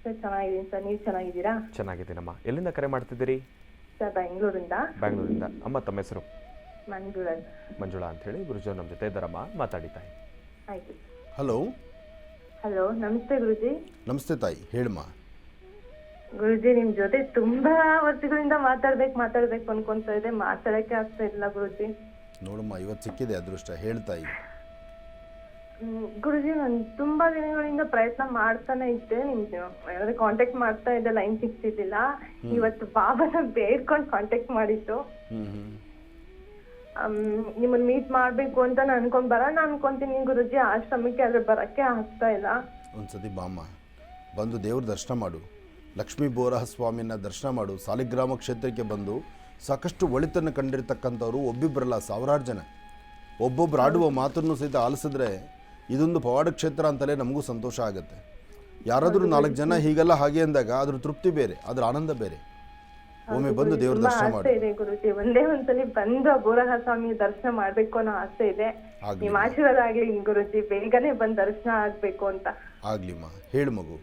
ಚೆನ್ನಾಗಿದ್ದೀನಿ ಸರ್, ನೀವು ಚೆನ್ನಾಗಿದ್ದೀರಾ? ಚೆನ್ನಾಗಿದ್ದೀನಮ್ಮ. ಎಲ್ಲಿಂದ ಕರೆ ಮಾಡ್ತಿದ್ದೀರಿ? ಸರ್ ಬೆಂಗಳೂರಿಂದ. ಅಮ್ಮ, ತಮ್ಮ ಹೆಸರು? ಮಂಜುಳಾ ಅಂತ ಹೇಳಿ. ಗುರುಜಿಯವರು ನಮ್ಮ ಜೊತೆ ಇದ್ದಾರಮ್ಮ, ಮಾತಾಡಿತಾಯಿ. ಆಯ್ತು. ಹಲೋ. ನಮಸ್ತೆ ಗುರುಜಿ. ನಮಸ್ತೆ ತಾಯಿ, ಹೇಳಮ್ಮ. ಗುರುಜಿ, ನಿಮ್ ಜೊತೆ ತುಂಬಾ ವರ್ಷಗಳಿಂದ ಮಾತಾಡ್ಬೇಕು ಅನ್ಕೊಂತ ಇದೆ, ಮಾತಾಡಕ್ಕೆ ಆಗ್ತಾ ಇಲ್ಲ ಗುರುಜಿ. ನೋಡಮ್ಮ, ಇವತ್ತು ಸಿಕ್ಕಿದೆ ಅದೃಷ್ಟ. ಹೇಳ್ತಾಯಿ. ಗುರುಜಿ, ನಾನು ತುಂಬಾ ದಿನಗಳಿಂದ ಪ್ರಯತ್ನ ಮಾಡ್ತಾನೆ ಇದ್ದೆ, ನಿಮ್ಗೆ ಕಾಂಟ್ಯಾಕ್ಟ್ ಮಾಡ್ತಾ ಇದ್ದೆ, ಲೈನ್ ಸಿಗ್ತಿದ್ದಿಲ್ಲ. ಇವತ್ತು ಬಾಬಾನ ಬೇಡ್ಕೊಂಡು ಕಾಂಟ್ಯಾಕ್ಟ್ ಮಾಡಿದ್ದು. ನಿಮ್ಮನ್ನ ಮೀಟ್ ಮಾಡ್ಬೇಕು ಅಂತ ಬರೋಣ ಅನ್ಕೊಂತೀನಿ ಗುರುಜಿ. ಆಶ್ರಮಕ್ಕೆ ಆದ್ರೆ ಬರಕ್ಕೆ ಆಗ್ತಾ ಇಲ್ಲ. ಒಂದ್ಸತಿ ಬಾಮ್ಮ, ಬಂದು ದೇವ್ರ ದರ್ಶನ ಮಾಡು. ಲಕ್ಷ್ಮೀ ಬೋರಹ ಸ್ವಾಮಿನ ದರ್ಶನ ಮಾಡು. ಸಾಲಿಗ್ರಾಮ ಕ್ಷೇತ್ರಕ್ಕೆ ಬಂದು ಸಾಕಷ್ಟು ಒಳಿತನ್ನು ಕಂಡಿರ್ತಕ್ಕಂಥವ್ರು ಒಬ್ಬಿಬ್ಬರಲ್ಲ, ಸಾವಿರಾರು ಜನ. ಒಬ್ಬೊಬ್ಬರು ಆಡುವ ಮಾತನ್ನು ಸಹಿತ ಆಲಿಸಿದ್ರೆ ಇದೊಂದು ಪವಾಡ ಕ್ಷೇತ್ರ ಅಂತಲೇ ನಮಗೂ ಸಂತೋಷ ಆಗುತ್ತೆ. ಯಾರಾದರೂ 4 ಜನ ಹೀಗೆಲ್ಲ ಹಾಗೆ ಅಂದಾಗ ಅದ್ರ ತೃಪ್ತಿ ಬೇರೆ, ಅದ್ರ ಆನಂದ ಬೇರೆ. ಒಮ್ಮೆ ಬಂದು ದೇವ್ರ ದರ್ಶನ ಮಾಡಿ. ಗುರುಜಿ, ಒಂದೇ ಒಂದ್ಸಲಿ ಬಂದು ಬೋರಹ ಸ್ವಾಮಿ ದರ್ಶನ ಮಾಡ್ಬೇಕು ಅನ್ನೋ ಆಸೆ ಇದೆ. ನಿಮ್ ಆಶೀರ್ವಾದ ಆಗ್ಲಿ ಗುರುಜಿ, ಬೇಗನೆ ಬಂದ್ ದರ್ಶನ ಆಗ್ಬೇಕು ಅಂತ. ಆಗ್ಲಿಮ್ಮ, ಹೇಳು ಮಗು.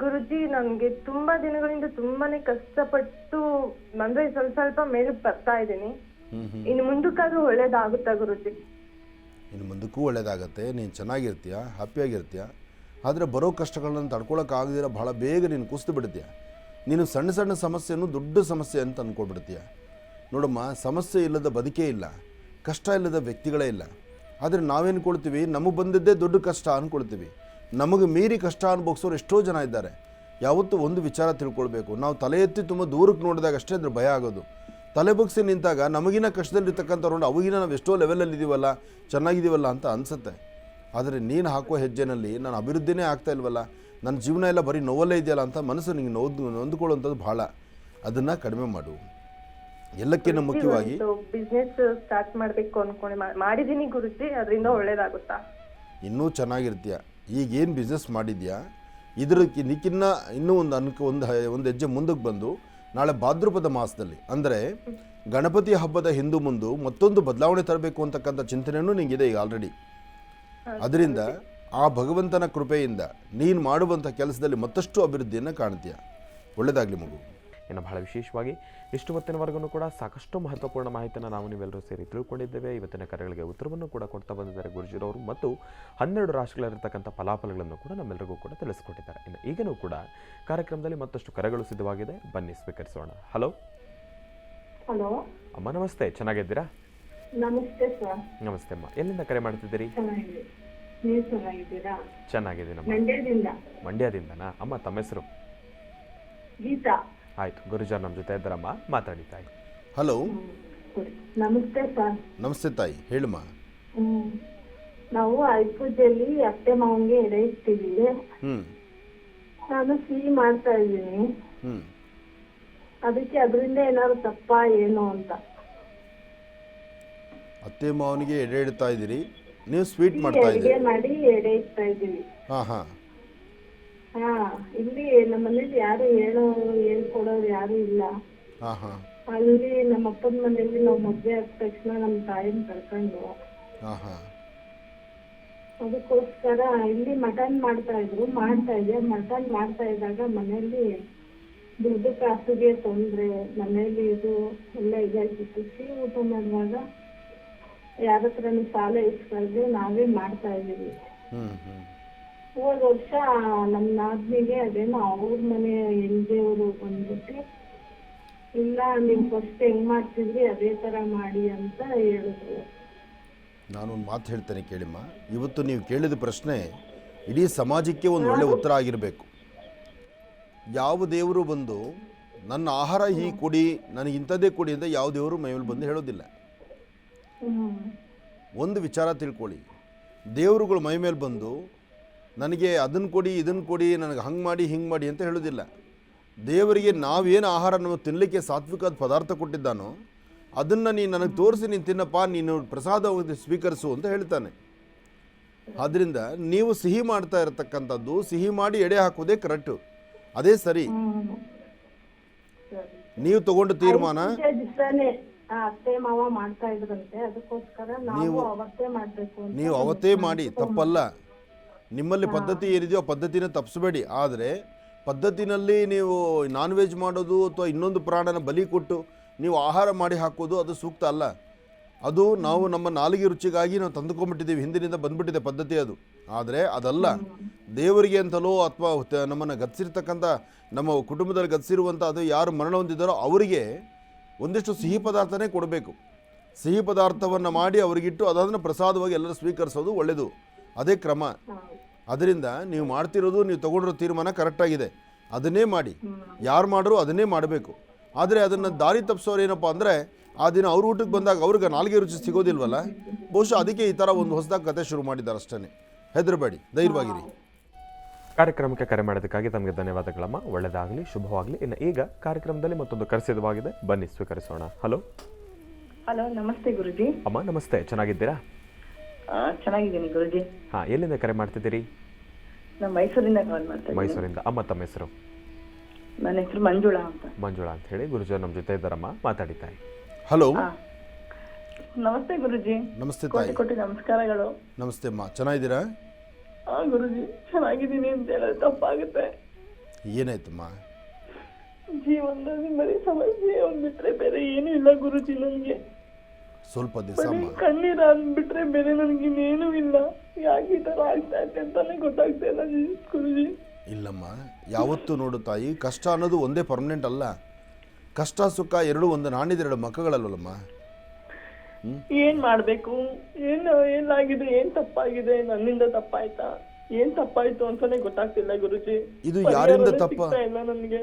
ಗುರುಜಿ, ನನ್ಗೆ ತುಂಬಾ ದಿನಗಳಿಂದ ತುಂಬಾನೇ ಕಷ್ಟಪಟ್ಟು ಅಂದ್ರೆ ಸ್ವಲ್ಪ ಮೇಲೆ ಬರ್ತಾ ಇದ್ದೀನಿ. ಇನ್ನು ಮುಂದಕ್ಕಾದ್ರೂ ಒಳ್ಳೇದಾಗುತ್ತಾ ಗುರುಜಿ? ಇನ್ನು ಮುಂದಕ್ಕೂ ಒಳ್ಳೇದಾಗತ್ತೆ. ನೀನು ಚೆನ್ನಾಗಿರ್ತೀಯ, ಹ್ಯಾಪಿಯಾಗಿರ್ತೀಯ. ಆದರೆ ಬರೋ ಕಷ್ಟಗಳನ್ನ ತಡ್ಕೊಳಕ್ಕಾಗದಿರ ಭಾಳ ಬೇಗ ನೀನು ಕುಸಿದು ಬಿಡ್ತೀಯ. ನೀನು ಸಣ್ಣ ಸಣ್ಣ ಸಮಸ್ಯೆಯನ್ನು ದೊಡ್ಡ ಸಮಸ್ಯೆ ಅಂತ ಅಂದ್ಕೊಳ್ಬಿಡ್ತೀಯ. ನೋಡಮ್ಮ, ಸಮಸ್ಯೆ ಇಲ್ಲದ ಬದುಕೇ ಇಲ್ಲ, ಕಷ್ಟ ಇಲ್ಲದ ವ್ಯಕ್ತಿಗಳೇ ಇಲ್ಲ. ಆದರೆ ನಾವೇನ್ಕೊಳ್ತೀವಿ, ನಮಗೆ ಬಂದಿದ್ದೇ ದೊಡ್ಡ ಕಷ್ಟ ಅಂದ್ಕೊಳ್ತೀವಿ. ನಮಗೆ ಮೀರಿ ಕಷ್ಟ ಅನುಭವಿಸೋರು ಎಷ್ಟೋ ಜನ ಇದ್ದಾರೆ. ಯಾವತ್ತೂ ಒಂದು ವಿಚಾರ ತಿಳ್ಕೊಳ್ಬೇಕು, ನಾವು ತಲೆ ಎತ್ತಿ ತುಂಬ ದೂರಕ್ಕೆ ನೋಡಿದಾಗ ಅಷ್ಟೇ ಅದ್ರ ಭಯ ಆಗೋದು. ತಲೆ ಬಗ್ಸಿ ನಿಂತಾಗ ನಮಗಿನ ಕಷ್ಟದಲ್ಲಿರ್ತಕ್ಕಂಥವ್ರು ನೋಡಿ ಅವಾಗಿನ ನಾವು ಎಷ್ಟೋ ಲೆವೆಲಲ್ಲಿ ಇದ್ದೀವಲ್ಲ, ಚೆನ್ನಾಗಿದ್ದೀವಲ್ಲ ಅಂತ ಅನಿಸುತ್ತೆ. ಆದರೆ ನೀನು ಹಾಕೋ ಹೆಜ್ಜೆನಲ್ಲಿ ನಾನು ಅಭಿವೃದ್ಧಿನೇ ಆಗ್ತಾ ಇಲ್ವಲ್ಲ, ನನ್ನ ಜೀವನ ಎಲ್ಲ ಬರೀ ನೋವಲ್ಲೇ ಇದೆಯಲ್ಲ ಅಂತ ಮನಸ್ಸು ನಿಂಗೆ ನೊಂದುಕೊಳ್ಳುವಂಥದ್ದು ಭಾಳ. ಅದನ್ನು ಕಡಿಮೆ ಮಾಡು. ಎಲ್ಲಕ್ಕಿಂತ ಮುಖ್ಯವಾಗಿ ಬಿಸ್ನೆಸ್ ಸ್ಟಾರ್ಟ್ ಮಾಡಬೇಕು ಅನ್ಕೊಂಡು ಮಾಡಿದ್ದೀನಿ ಗುರುಜಿ, ಅದರಿಂದ ಒಳ್ಳೇದಾಗುತ್ತಾ? ಇನ್ನೂ ಚೆನ್ನಾಗಿರ್ತೀಯ. ಈಗೇನು ಬಿಸ್ನೆಸ್ ಮಾಡಿದ್ಯಾ ಇದಕ್ಕಿನ್ನ ಇನ್ನೂ ಒಂದು ಹೆಜ್ಜೆ ಮುಂದಕ್ಕೆ ಬಂದು ನಾಳೆ ಭಾದ್ರಪದ ಮಾಸದಲ್ಲಿ ಅಂದರೆ ಗಣಪತಿ ಹಬ್ಬದ ಹಿಂದೂ ಮುಂದೆ ಮತ್ತೊಂದು ಬದಲಾವಣೆ ತರಬೇಕು ಅಂತಕ್ಕಂಥ ಚಿಂತನೆಯೂ ನಿಂಗಿದೆ ಈಗ ಆಲ್ರೆಡಿ. ಅದರಿಂದ ಆ ಭಗವಂತನ ಕೃಪೆಯಿಂದ ನೀನು ಮಾಡುವಂಥ ಕೆಲಸದಲ್ಲಿ ಮತ್ತಷ್ಟು ಅಭಿವೃದ್ಧಿಯನ್ನು ಕಾಣ್ತೀಯ. ಒಳ್ಳೆಯದಾಗಲಿ ಮಗು. ಇನ್ನು ಬಹಳ ವಿಶೇಷವಾಗಿ ಇಷ್ಟು ಹೊತ್ತಿನವರೆಗೂ ಕೂಡ ಸಾಕಷ್ಟು ಮಹತ್ವಪೂರ್ಣ ಮಾಹಿತಿಯನ್ನು ನಾವು ನೀವೆಲ್ಲರೂ ಸೇರಿ ತಿಳ್ಕೊಂಡಿದ್ದೇವೆ. ಇವತ್ತಿನ ಕರೆಗಳಿಗೆ ಉತ್ತರವನ್ನು ಕೂಡ ಕೊಡ್ತಾ ಬಂದಿದ್ದಾರೆ ಗುರುಜಿರವರು ಮತ್ತು 12 ರಾಶಿಗಳಲ್ಲಿರ್ತಕ್ಕಂಥ ಫಲಾಫಲಗಳನ್ನು ಕೂಡ ನಮ್ಮೆಲ್ಲರಿಗೂ ಕೂಡ ತಿಳಿಸ್ಕೊಟ್ಟಿದ್ದಾರೆ. ಇನ್ನು ಈಗಲೂ ಕೂಡ ಕಾರ್ಯಕ್ರಮದಲ್ಲಿ ಮತ್ತಷ್ಟು ಕರೆಗಳು ಸಿದ್ಧವಾಗಿದೆ, ಬನ್ನಿ ಸ್ವೀಕರಿಸೋಣ. ಹಲೋ ಅಮ್ಮ, ನಮಸ್ತೆ. ಚೆನ್ನಾಗಿದ್ದೀರಾ? ನಮಸ್ತೆ ಸರ್. ನಮಸ್ತೆ ಅಮ್ಮ. ಎಲ್ಲಿಂದ ಕರೆ ಮಾಡ್ತಿದ್ದೀರಿ? ನೀವು ಚೆನ್ನಾಗಿದ್ದೀರಾ? ಚೆನ್ನಾಗಿದ್ದೀನಮ್ಮ. ಮಂಡ್ಯದಿಂದ ಮಂಡ್ಯದಿಂದನಾ? ಅಮ್ಮ ತಮ್ಮ ಹೆಸರು? ಗೀತಾ. ಆಯಿತು, ಗುರುಜಾರ್ ನಮ್ಮ ಜೊತೆ ಇದ್ದಾರಮ್ಮ, ಮಾತಾಡಿ ತಾಯಿ. ಹಲೋ, ನಮಸ್ತೆ ಸರ್. ನಮಸ್ತೆ ತಾಯಿ, ಹೇಳಮ್ಮ. ನಾವು ಐಪೂಜೆಯಲ್ಲಿ ಅತ್ತೆ ಮಾವನ್ಗೆ ಎಡೆ ಇಟ್ಟಿದ್ದೀವಿ. ಹ್ಞೂ ನಾನು ಸಿಹಿ ಮಾಡ್ತಾ ಇದ್ದೀನಿ. ಹ್ಞೂ ಅದಕ್ಕೆ ಅದರಿಂದ ಏನಾದ್ರು ತಪ್ಪಾ ಏನು ಅಂತ. ಅತ್ತೆ ಮಾವನಿಗೆ ಎಡೆ ಇಡ್ತಾ ಇದ್ದೀರಿ, ನೀವು ಸ್ವೀಟ್ ಮಾಡ್ತಾ ಅಡಿಗೆ ಇದ್ದೀರಿ. ಮಾಡಿ ಎಡೆ ಇಡ್ತಾ ಇದ್ದೀವಿ. ಹಾಂ ಹಾಂ ಹಾ, ಇಲ್ಲಿ ನಮ್ಮ ಮನೇಲಿ ಯಾರು ಹೇಳ್ಕೊಡೋರು ಯಾರು ಇಲ್ಲ. ಹಾಂ ಹಾಂ ಅಲ್ಲಿ ನಮ್ಮ ಅಪ್ಪನ ಮನೇಲಿ ನಾವು ಮದ್ವೆ ಆದ ತಕ್ಷಣ ನಮ್ಮ ತಾಯಿನ ಕರ್ಕೊಂಡು, ಹಾಂ ಹಾಂ ಅದಕ್ಕೋಸ್ಕರ ಇಲ್ಲಿ ಮಟನ್ ಮಾಡ್ತಾ ಇದ್ದೆ. ಮಟನ್ ಮಾಡ್ತಾ ಇದ್ದಾಗ ಮನೆಯಲ್ಲಿ ದುಡ್ಡು ಕಾಸಿಗೆ ತೊಂದ್ರೆ, ಮನೆಯಲ್ಲಿ ಇದು ಎಲ್ಲ ಇದಾಗಿತ್ತು. ಸಿಹಿ ಊಟ ಮಾಡುವಾಗ ಯಾರ ಹತ್ರನೂ ಸಾಲ ಇಸ್ಕೊಳ್ದೆ ನಾವೇ ಮಾಡ್ತಾ ಇದೀವಿ. ಹ್ಞೂ ಹ್ಞೂ ಹೋದ ವರ್ಷ ನಮ್ಮ ನಾದ್ನಿಗೆ ಅದೇನೋ ಅವ್ರ ಮನೆ ಹೆಂಡತಿಯವರು ಬಂದ್ಬಿಟ್ಟು, ಇಲ್ಲ ನೀವು ಫಸ್ಟ್ ಹೆಂಗ್ ಮಾಡ್ತಿದ್ರಿ ಅದೇ ತರ ಮಾಡಿ ಅಂತ ಹೇಳಿದ್ರು. ನಾನೊಂದು ಮಾತು ಹೇಳ್ತೇನೆ ಕೇಳಿಮ್ಮ. ಇವತ್ತು ನೀವು ಕೇಳಿದ ಪ್ರಶ್ನೆ ಇಡೀ ಸಮಾಜಕ್ಕೆ ಒಂದು ಒಳ್ಳೆ ಉತ್ತರ ಆಗಿರಬೇಕು. ಯಾವ ದೇವರು ಬಂದು ನನ್ನ ಆಹಾರ ಹೀಗೆ ಕೊಡಿ, ನನಗೆ ಇಂಥದ್ದೇ ಕೊಡಿ ಅಂತ ಯಾವ ದೇವರು ಮೈಮೇಲೆ ಬಂದು ಹೇಳೋದಿಲ್ಲ. ಒಂದು ವಿಚಾರ ತಿಳ್ಕೊಳ್ಳಿ, ದೇವರುಗಳು ಮೈ ಮೇಲೆ ಬಂದು ನನಗೆ ಅದನ್ನು ಕೊಡಿ ಇದನ್ನು ಕೊಡಿ, ನನಗೆ ಹಂಗೆ ಮಾಡಿ ಹಿಂಗೆ ಮಾಡಿ ಅಂತ ಹೇಳೋದಿಲ್ಲ. ದೇವರಿಗೆ ನಾವೇನು ಆಹಾರ ನಾವು ತಿನ್ನಲಿಕ್ಕೆ ಸಾತ್ವಿಕವಾದ ಪದಾರ್ಥ ಕೊಟ್ಟಿದ್ದಾನೋ ಅದನ್ನು ನೀನು ನನಗೆ ತೋರಿಸಿ, ನೀನು ತಿನ್ನಪ್ಪ, ನೀನು ಪ್ರಸಾದ ಸ್ವೀಕರಿಸು ಅಂತ ಹೇಳ್ತಾನೆ. ಆದ್ದರಿಂದ ನೀವು ಸಿಹಿ ಮಾಡ್ತಾ ಇರತಕ್ಕಂಥದ್ದು, ಸಿಹಿ ಮಾಡಿ ಎಡೆ ಹಾಕೋದೇ ಕರೆಕ್ಟು, ಅದೇ ಸರಿ. ನೀವು ತಗೊಂಡ ತೀರ್ಮಾನ ದಿವಸನೇ ಅತ್ತೆ ಮಾವ ಮಾಡ್ತಾ ಇದ್ರಂತೆ, ಅದಕ್ಕೋಸ್ಕರ ನಾವು ಅವತ್ತೇ ಮಾಡ್ಬೇಕು ಅಂತ. ನೀವು ಅವತ್ತೇ ಮಾಡಿ, ತಪ್ಪಲ್ಲ. ನಿಮ್ಮಲ್ಲಿ ಪದ್ಧತಿ ಏನಿದೆಯೋ ಆ ಪದ್ಧತಿನ ತಪ್ಪಿಸಬೇಡಿ. ಆದರೆ ಪದ್ಧತಿನಲ್ಲಿ ನೀವು ನಾನ್ ವೆಜ್ ಮಾಡೋದು ಅಥವಾ ಇನ್ನೊಂದು ಪ್ರಾಣನ ಬಲಿ ಕೊಟ್ಟು ನೀವು ಆಹಾರ ಮಾಡಿ ಹಾಕೋದು ಅದು ಸೂಕ್ತ ಅಲ್ಲ. ಅದು ನಾವು ನಮ್ಮ ನಾಲಿಗೆ ರುಚಿಗಾಗಿ ನಾವು ತಂದುಕೊಂಡ್ಬಿಟ್ಟಿದ್ದೀವಿ, ಹಿಂದಿನಿಂದ ಬಂದ್ಬಿಟ್ಟಿದೆ ಪದ್ಧತಿ ಅದು. ಆದರೆ ಅದಲ್ಲ, ದೇವರಿಗೆ ಅಂತಲೋ ಅಥವಾ ನಮ್ಮನ್ನು ಗತಿಸಿರ್ತಕ್ಕಂಥ ನಮ್ಮ ಕುಟುಂಬದಲ್ಲಿ ಗತಿಸಿರುವಂಥ ಅದು ಯಾರು ಮರಣ ಹೊಂದಿದ್ದಾರೋ ಅವರಿಗೆ ಒಂದಿಷ್ಟು ಸಿಹಿ ಪದಾರ್ಥನೇ ಕೊಡಬೇಕು. ಸಿಹಿ ಪದಾರ್ಥವನ್ನು ಮಾಡಿ ಅವರಿಗಿಟ್ಟು ಅದನ್ನು ಪ್ರಸಾದವಾಗಿ ಎಲ್ಲರೂ ಸ್ವೀಕರಿಸೋದು ಒಳ್ಳೆಯದು, ಅದೇ ಕ್ರಮ. ಅದರಿಂದ ನೀವು ಮಾಡ್ತಿರೋದು, ನೀವು ತಗೊಂಡಿರೋ ತೀರ್ಮಾನ ಕರೆಕ್ಟಾಗಿದೆ, ಅದನ್ನೇ ಮಾಡಿ. ಯಾರು ಮಾಡರೂ ಅದನ್ನೇ ಮಾಡಬೇಕು. ಆದರೆ ಅದನ್ನು ದಾರಿ ತಪ್ಪಿಸೋರು ಏನಪ್ಪ ಅಂದರೆ, ಆ ದಿನ ಅವ್ರ ಊಟಕ್ಕೆ ಬಂದಾಗ ಅವ್ರಿಗೆ ನಾಲ್ಗೆ ರುಚಿ ಸಿಗೋದಿಲ್ವಲ್ಲ, ಬಹುಶಃ ಅದಕ್ಕೆ ಈ ಥರ ಒಂದು ಹೊಸದಾಗಿ ಕತೆ ಶುರು ಮಾಡಿದ್ದಾರೆ ಅಷ್ಟೇ. ಹೆದರಬೇಡಿ, ಧೈರ್ಯವಾಗಿರಿ. ಕಾರ್ಯಕ್ರಮಕ್ಕೆ ಕರೆ ಮಾಡೋದಕ್ಕಾಗಿ ತಮಗೆ ಧನ್ಯವಾದಗಳಮ್ಮ. ಒಳ್ಳೆಯದಾಗಲಿ, ಶುಭವಾಗಲಿ. ಇನ್ನು ಈಗ ಕಾರ್ಯಕ್ರಮದಲ್ಲಿ ಮತ್ತೊಂದು ಕರೆಸಿದವಾಗಿದೆ, ಬನ್ನಿ ಸ್ವೀಕರಿಸೋಣ. ಹಲೋ. ಹಲೋ, ನಮಸ್ತೆ ಗುರುಜಿ. ಅಮ್ಮ ನಮಸ್ತೆ, ಚೆನ್ನಾಗಿದ್ದೀರಾ? ಚೆನ್ನಾಗಿದ್ದೀನಿ ಗುರುಜಿ. ಹಾಂ, ಎಲ್ಲಿಂದ ಕರೆ ಮಾಡ್ತಿದ್ದೀರಿ? ನಾನು ಮೈಸೂರಿಂದ ಕಾಲ್ ಮಾಡ್ತಾ ಇದ್ದೀನಿ. ಮೈಸೂರಿಂದ. ಅಮ್ಮ ತಮ್ಮ ಹೆಸರು? ನನ್ನ ಹೆಸರು ಮಂಜುಳಾ ಅಂತ. ಮಂಜುಳಾ ಅಂತ ಹೇಳಿ. ಗುರುಜಿ ನಮ್ಮ ಜೊತೆ ಇದ್ದಾರಮ್ಮ, ಮಾತಾಡಿ ತಾಯಿ. ಹಲೋ. ನಮಸ್ತೆ ಗುರುಜಿ. ನಮಸ್ತೆ ಕೋಟಿ ತಾಯಿ. ಕೋಟಿ ನಮಸ್ಕಾರಗಳು. ನಮಸ್ತೆ ಅಮ್ಮ, ಚೆನ್ನಾಗಿದ್ದೀರಾ? ಗುರುಜಿ, ಚೆನ್ನಾಗಿದ್ದೀನಿ ಅಂತ ಹೇಳೋದು ತಪ್ಪಾಗುತ್ತೆ. ಏನಾಯ್ತಮ್ಮ? ಜೀವನದಲ್ಲಿ ಬರೀ ಸಮಸ್ಯೆ ಒಂದ್ಬಿಟ್ರೆ ಬೇರೆ ಏನೂ ಇಲ್ಲ ಗುರುಜಿ. ನನಗೆ ಸ್ವಲ್ಪ ದಿವಸ ಬರೀ ಅಮ್ಮ, ಕಣ್ಣೀರು ಅಂದ್ಬಿಟ್ರೆ ಬೇರೆ ನನಗಿನ್ನೇನೂ ಇಲ್ಲ. ಯಾಕೆ ಈ ಥರ ಆಗ್ತಾ ಇದೆ ಅಂತಾನೆ ಗೊತ್ತಾಗ್ತಾ ಇಲ್ಲ ಗುರುಜಿ. ಇಲ್ಲಮ್ಮ, ಯಾವತ್ತೂ ನೋಡು ತಾಯಿ, ಕಷ್ಟ ಅನ್ನೋದು ಒಂದೇ ಪರ್ಮನೆಂಟ್ ಅಲ್ಲ. ಕಷ್ಟ ಸುಖ ಎರಡೂ ಒಂದು ನಾಣ್ಯದ ಎರಡು ಮಕ್ಕಗಳಲ್ವಲ್ಲಮ್ಮ. ಏನ್ ಮಾಡ್ಬೇಕು, ಏನಾಗಿದೆ, ಏನ್ ತಪ್ಪಾಗಿದೆ, ನನ್ನಿಂದ ತಪ್ಪಾಯ್ತಾ, ಏನ್ ತಪ್ಪಾಯ್ತು ಅಂತಾನೆ ಗೊತ್ತಾಗ್ತಿಲ್ಲ ಗುರುಜಿ. ಇದು ಯಾರಿಂದ ತಪ್ಪ, ಇಲ್ಲ ನನಗೆ.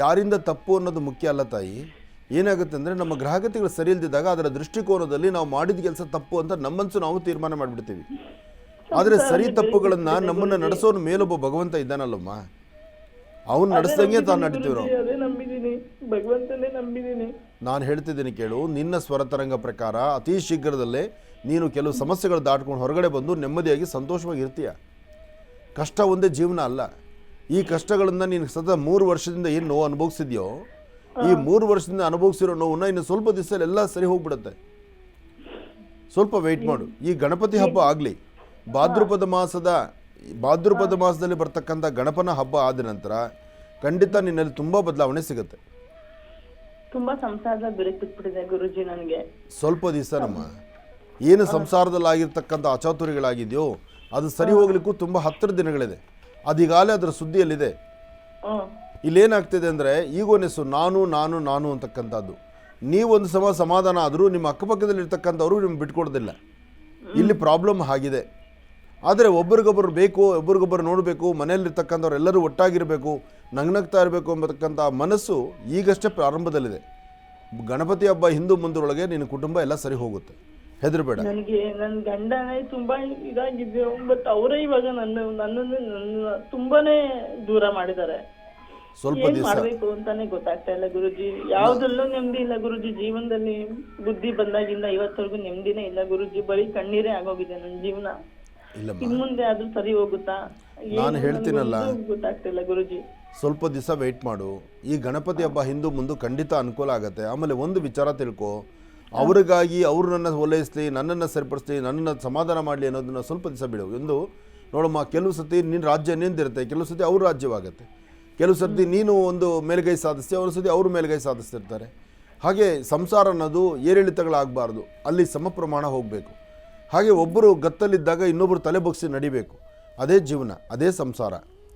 ಯಾರಿಂದ ತಪ್ಪು ಅನ್ನೋದು ಮುಖ್ಯ ಅಲ್ಲ ತಾಯಿ. ಏನಾಗುತ್ತೆ ಅಂದರೆ, ನಮ್ಮ ಗ್ರಹಗತಿಗಳು ಸರಿ ಇಲ್ದಿದ್ದಾಗ ಅದರ ದೃಷ್ಟಿಕೋನದಲ್ಲಿ ನಾವು ಮಾಡಿದ ಕೆಲಸ ತಪ್ಪು ಅಂತ ನಮ್ಮನ್ಸು ನಾವು ತೀರ್ಮಾನ ಮಾಡಿಬಿಡ್ತೀವಿ. ಆದರೆ ಸರಿ ತಪ್ಪುಗಳನ್ನು ನಮ್ಮನ್ನು ನಡೆಸೋನು ಮೇಲೊಬ್ಬ ಭಗವಂತ ಇದ್ದಾನಲ್ಲಮ್ಮ, ಅವನು ನಡೆಸ್ದಂಗೆ ತಾನು ನಡೀತೀವಿ ನಾವು. ಅದೇ ನಂಬಿದ್ದೀನಿ, ಭಗವಂತನೇ ನಂಬಿದ್ದೀನಿ. ನಾನು ಹೇಳ್ತಿದ್ದೀನಿ ಕೇಳು, ನಿನ್ನ ಸ್ವರತರಂಗ ಪ್ರಕಾರ ಅತಿ ಶೀಘ್ರದಲ್ಲೇ ನೀನು ಕೆಲವು ಸಮಸ್ಯೆಗಳು ದಾಟ್ಕೊಂಡು ಹೊರಗಡೆ ಬಂದು ನೆಮ್ಮದಿಯಾಗಿ ಸಂತೋಷವಾಗಿ ಇರ್ತೀಯ. ಕಷ್ಟ ಒಂದೇ ಜೀವನ ಅಲ್ಲ. ಈ ಕಷ್ಟಗಳನ್ನು ನೀನು ಸದಾ 3 ವರ್ಷದಿಂದ ಏನು ನೋವು ಅನುಭವಿಸಿದ್ಯೋ, ಈ 3 ವರ್ಷದಿಂದ ಅನುಭವಿಸಿರೋ ನೋವನ್ನ ಇನ್ನು ಸ್ವಲ್ಪ ದಿವಸದಲ್ಲಿ ಎಲ್ಲ ಸರಿ ಹೋಗ್ಬಿಡುತ್ತೆ. ಸ್ವಲ್ಪ ವೆಯ್ಟ್ ಮಾಡು. ಈ ಗಣಪತಿ ಹಬ್ಬ ಆಗಲಿ, ಭಾದ್ರಪದ ಮಾಸದಲ್ಲಿ ಬರ್ತಕ್ಕಂಥ ಗಣಪನ ಹಬ್ಬ ಆದ ನಂತರ ಖಂಡಿತ ನಿನ್ನಲ್ಲಿ ತುಂಬ ಬದಲಾವಣೆ ಸಿಗುತ್ತೆ. ತುಂಬಾ ಸಂಸಾರದ ಬಿರುತ್ತಿಬಿಟ್ಟಿದೆ ಗುರುಜಿ ನನಗೆ. ಸ್ವಲ್ಪ ದಿವಸ ನಮ್ಮ ಏನು ಸಂಸಾರದಲ್ಲಿ ಆಗಿರ್ತಕ್ಕಂಥ ಅಚಾತುರ್ಯಗಳಾಗಿದೆಯೋ ಅದು ಸರಿ ಹೋಗ್ಲಿಕ್ಕೂ ತುಂಬ 10 ದಿನಗಳಿದೆ. ಅದೀಗಾಲೇ ಅದರ ಸುದ್ದಿಯಲ್ಲಿದೆ. ಇಲ್ಲೇನಾಗ್ತಿದೆ ಅಂದರೆ, ಈಗೋನೆಸ್ಸು ನಾನು ನಾನು ನಾನು ಅಂತಕ್ಕಂಥದ್ದು. ನೀವೊಂದು ಸಮಾಧಾನ ಆದರೂ ನಿಮ್ಮ ಅಕ್ಕಪಕ್ಕದಲ್ಲಿ ಇರ್ತಕ್ಕಂಥವ್ರು ನಿಮ್ಗೆ ಬಿಟ್ಕೊಡೋದಿಲ್ಲ. ಇಲ್ಲಿ ಪ್ರಾಬ್ಲಮ್ ಆಗಿದೆ. ಆದರೆ ಒಬ್ರಿಗೊಬ್ಬರು ಬೇಕು, ಒಬ್ರಿಗೊಬ್ಬರು ನೋಡಬೇಕು, ಮನೆಯಲ್ಲಿರ್ತಕ್ಕಂಥವ್ರು ಎಲ್ಲರೂ ಒಟ್ಟಾಗಿರಬೇಕು, ನಗ್ನಗ್ತಾ ಇರಬೇಕು ಎಂಬತಕ್ಕಂಥ ಮನಸ್ಸು ಈಗಷ್ಟೇ ಪ್ರಾರಂಭದಲ್ಲಿದೆ. ಗಣಪತಿ ಹಬ್ಬ ಹಿಂದೂ ಮುಂದರೊಳಗೆ ನಿನ್ನ ಕುಟುಂಬ ಎಲ್ಲ ಸರಿ ಹೋಗುತ್ತೆ, ಹೆದರಬೇಡ. ನನಗೆ ನನ್ನ ಗಂಡನೇ ತುಂಬಾ ಇದಾಗಿದ್ದೆ, ಬಟ್ ಅವರೇ ಇವಾಗ ನನ್ನನ್ನು ತುಂಬಾನೇ ದೂರ ಮಾಡಿದ್ದಾರೆ. ಸ್ವಲ್ಪ ಏನ್ ದಿವಸ ಮಾಡ್ಬೇಕು ಅಂತಾನೆ ಗೊತ್ತಾಗ್ತಾ ಇಲ್ಲ ಗುರುಜಿ. ಯಾವ್ದಲ್ಲೂ ನೆಮ್ಮದಿ ಇಲ್ಲ ಗುರುಜಿ. ಜೀವನದಲ್ಲಿ ಬುದ್ಧಿ ಬಂದಾಗಿಂದ ಇವತ್ತವರೆಗೂ ನೆಮ್ಮದಿನೇ ಇಲ್ಲ ಗುರುಜಿ. ಬರೀ ಕಣ್ಣೀರೇ ಆಗೋಗಿದೆ ನನ್ನ ಜೀವನ. ಇಲ್ಲಮ್ಮ, ಇನ್ ಮುಂದೆ ಆದ್ರೂ ಸರಿ ಹೋಗುತ್ತಾ ನಾನು ಹೇಳ್ತೀನಲ್ಲ, ಗೊತ್ತಾಗ್ತಿಲ್ಲ ಗುರುಜಿ. ಸ್ವಲ್ಪ ದಿವಸ ವೆಯ್ಟ್ ಮಾಡು. ಈ ಗಣಪತಿ ಹಬ್ಬ ಹಿಂದೂ ಮುಂದೆ ಖಂಡಿತ ಅನುಕೂಲ ಆಗುತ್ತೆ. ಆಮೇಲೆ ಒಂದು ವಿಚಾರ ತಿಳ್ಕೊ, ಅವ್ರಿಗಾಗಿ ಅವರು ನನ್ನ ಓಲೈಸಲಿ, ನನ್ನನ್ನು ಸರಿಪಡಿಸ್ಲಿ, ನನ್ನನ್ನು ಸಮಾಧಾನ ಮಾಡಲಿ ಅನ್ನೋದನ್ನ ಸ್ವಲ್ಪ ದಿವಸ ಬಿಡು. ಒಂದು ನೋಡಮ್ಮ, ಕೆಲವು ಸತಿ ನಿನ್ನ ರಾಜ್ಯ ನಿಂದಿರುತ್ತೆ, ಕೆಲವು ಸತಿ ಅವ್ರ ರಾಜ್ಯವಾಗುತ್ತೆ, ಕೆಲವು ಸರ್ತಿ ನೀನು ಒಂದು ಮೇಲ್ಗೈ ಸಾಧಿಸ್ತೀವಿ, ಅವ್ರ ಸತಿ ಅವರು ಮೇಲ್ಗೈ ಸಾಧಿಸ್ತಿರ್ತಾರೆ. ಹಾಗೆ ಸಂಸಾರ ಅನ್ನೋದು ಏರಿಳಿತಗಳಾಗಬಾರ್ದು, ಅಲ್ಲಿ ಸಮ ಪ್ರಮಾಣ ಹೋಗಬೇಕು. ಹಾಗೆ ಒಬ್ಬರು ಗತ್ತಲ್ಲಿದ್ದಾಗ ಇನ್ನೊಬ್ಬರು ತಲೆ ಬಗ್ಸಿ ನಡಿಬೇಕು. ಅದೇ ಜೀವನ, ಅದೇ ಸಂಸಾರ.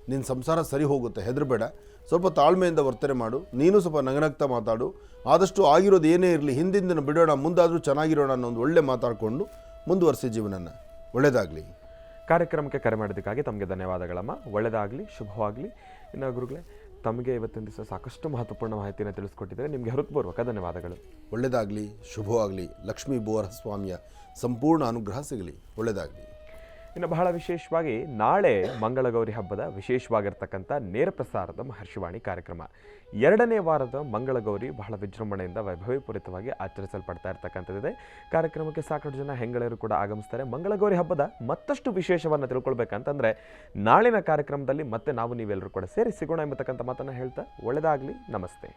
ನಿನ್ನ ಸಂಸಾರ ಸರಿ ಹೋಗುತ್ತೆ, ಹೆದರಬೇಡ. ಸ್ವಲ್ಪ ತಾಳ್ಮೆಯಿಂದ ವರ್ತನೆ ಮಾಡು. ನೀನು ಸ್ವಲ್ಪ ನಗನಗ್ತಾ ಮಾತಾಡು. ಆದಷ್ಟು ಆಗಿರೋದು ಏನೇ ಇರಲಿ ಹಿಂದಿಂದ ಬಿಡೋಣ, ಮುಂದಾದರೂ ಚೆನ್ನಾಗಿರೋಣ ಅನ್ನೋ ಒಂದು ಒಳ್ಳೆ ಮಾತಾಡಿಕೊಂಡು ಮುಂದುವರಿಸಿ ಜೀವನನ. ಒಳ್ಳೆಯದಾಗಲಿ. ಕಾರ್ಯಕ್ರಮಕ್ಕೆ ಕರೆ ಮಾಡೋದಕ್ಕಾಗಿ ತಮಗೆ ಧನ್ಯವಾದಗಳಮ್ಮ. ಒಳ್ಳೆಯದಾಗಲಿ, ಶುಭವಾಗಲಿ. ಇನ್ನು ಗುರುಗಳೇ, ತಮಗೆ ಇವತ್ತಿನ ದಿವಸ ಸಾಕಷ್ಟು ಮಹತ್ವಪೂರ್ಣ ಮಾಹಿತಿಯನ್ನು ತಿಳಿಸ್ಕೊಟ್ಟಿದ್ದಾರೆ. ನಿಮಗೆ ಹೃತ್ಪೂರ್ವಕ ಧನ್ಯವಾದಗಳು. ಒಳ್ಳೆಯದಾಗಲಿ, ಶುಭವಾಗಲಿ. ಲಕ್ಷ್ಮೀ ಬೋರ ಸ್ವಾಮಿಯ ಸಂಪೂರ್ಣ ಅನುಗ್ರಹ ಸಿಗಲಿ. ಒಳ್ಳೆಯದಾಗಲಿ. ಇನ್ನು ಬಹಳ ವಿಶೇಷವಾಗಿ ನಾಳೆ ಮಂಗಳಗೌರಿ ಹಬ್ಬದ ವಿಶೇಷವಾಗಿರ್ತಕ್ಕಂಥ ನೇರ ಪ್ರಸಾರದ ಮಹರ್ಷಿವಾಣಿ ಕಾರ್ಯಕ್ರಮ 2ನೇ ವಾರದ ಮಂಗಳಗೌರಿ ಬಹಳ ವಿಜೃಂಭಣೆಯಿಂದ ವೈಭವೀಪೂರಿತವಾಗಿ ಆಚರಿಸಲ್ಪಡ್ತಾ ಇರ್ತಕ್ಕಂಥದ್ದಿದೆ. ಕಾರ್ಯಕ್ರಮಕ್ಕೆ ಸಾಕಷ್ಟು ಜನ ಹೆಂಗಳೆಯರು ಕೂಡ ಆಗಮಿಸ್ತಾರೆ. ಮಂಗಳಗೌರಿ ಹಬ್ಬದ ಮತ್ತಷ್ಟು ವಿಶೇಷವನ್ನು ತಿಳ್ಕೊಳ್ಬೇಕಂತಂದರೆ ನಾಳಿನ ಕಾರ್ಯಕ್ರಮದಲ್ಲಿ ಮತ್ತೆ ನಾವು ನೀವೆಲ್ಲರೂ ಕೂಡ ಸೇರಿ ಸಿಗೋಣ ಎಂಬತಕ್ಕಂಥ ಮಾತನ್ನು ಹೇಳ್ತಾ ಒಳ್ಳೆಯದಾಗಲಿ. ನಮಸ್ತೆ.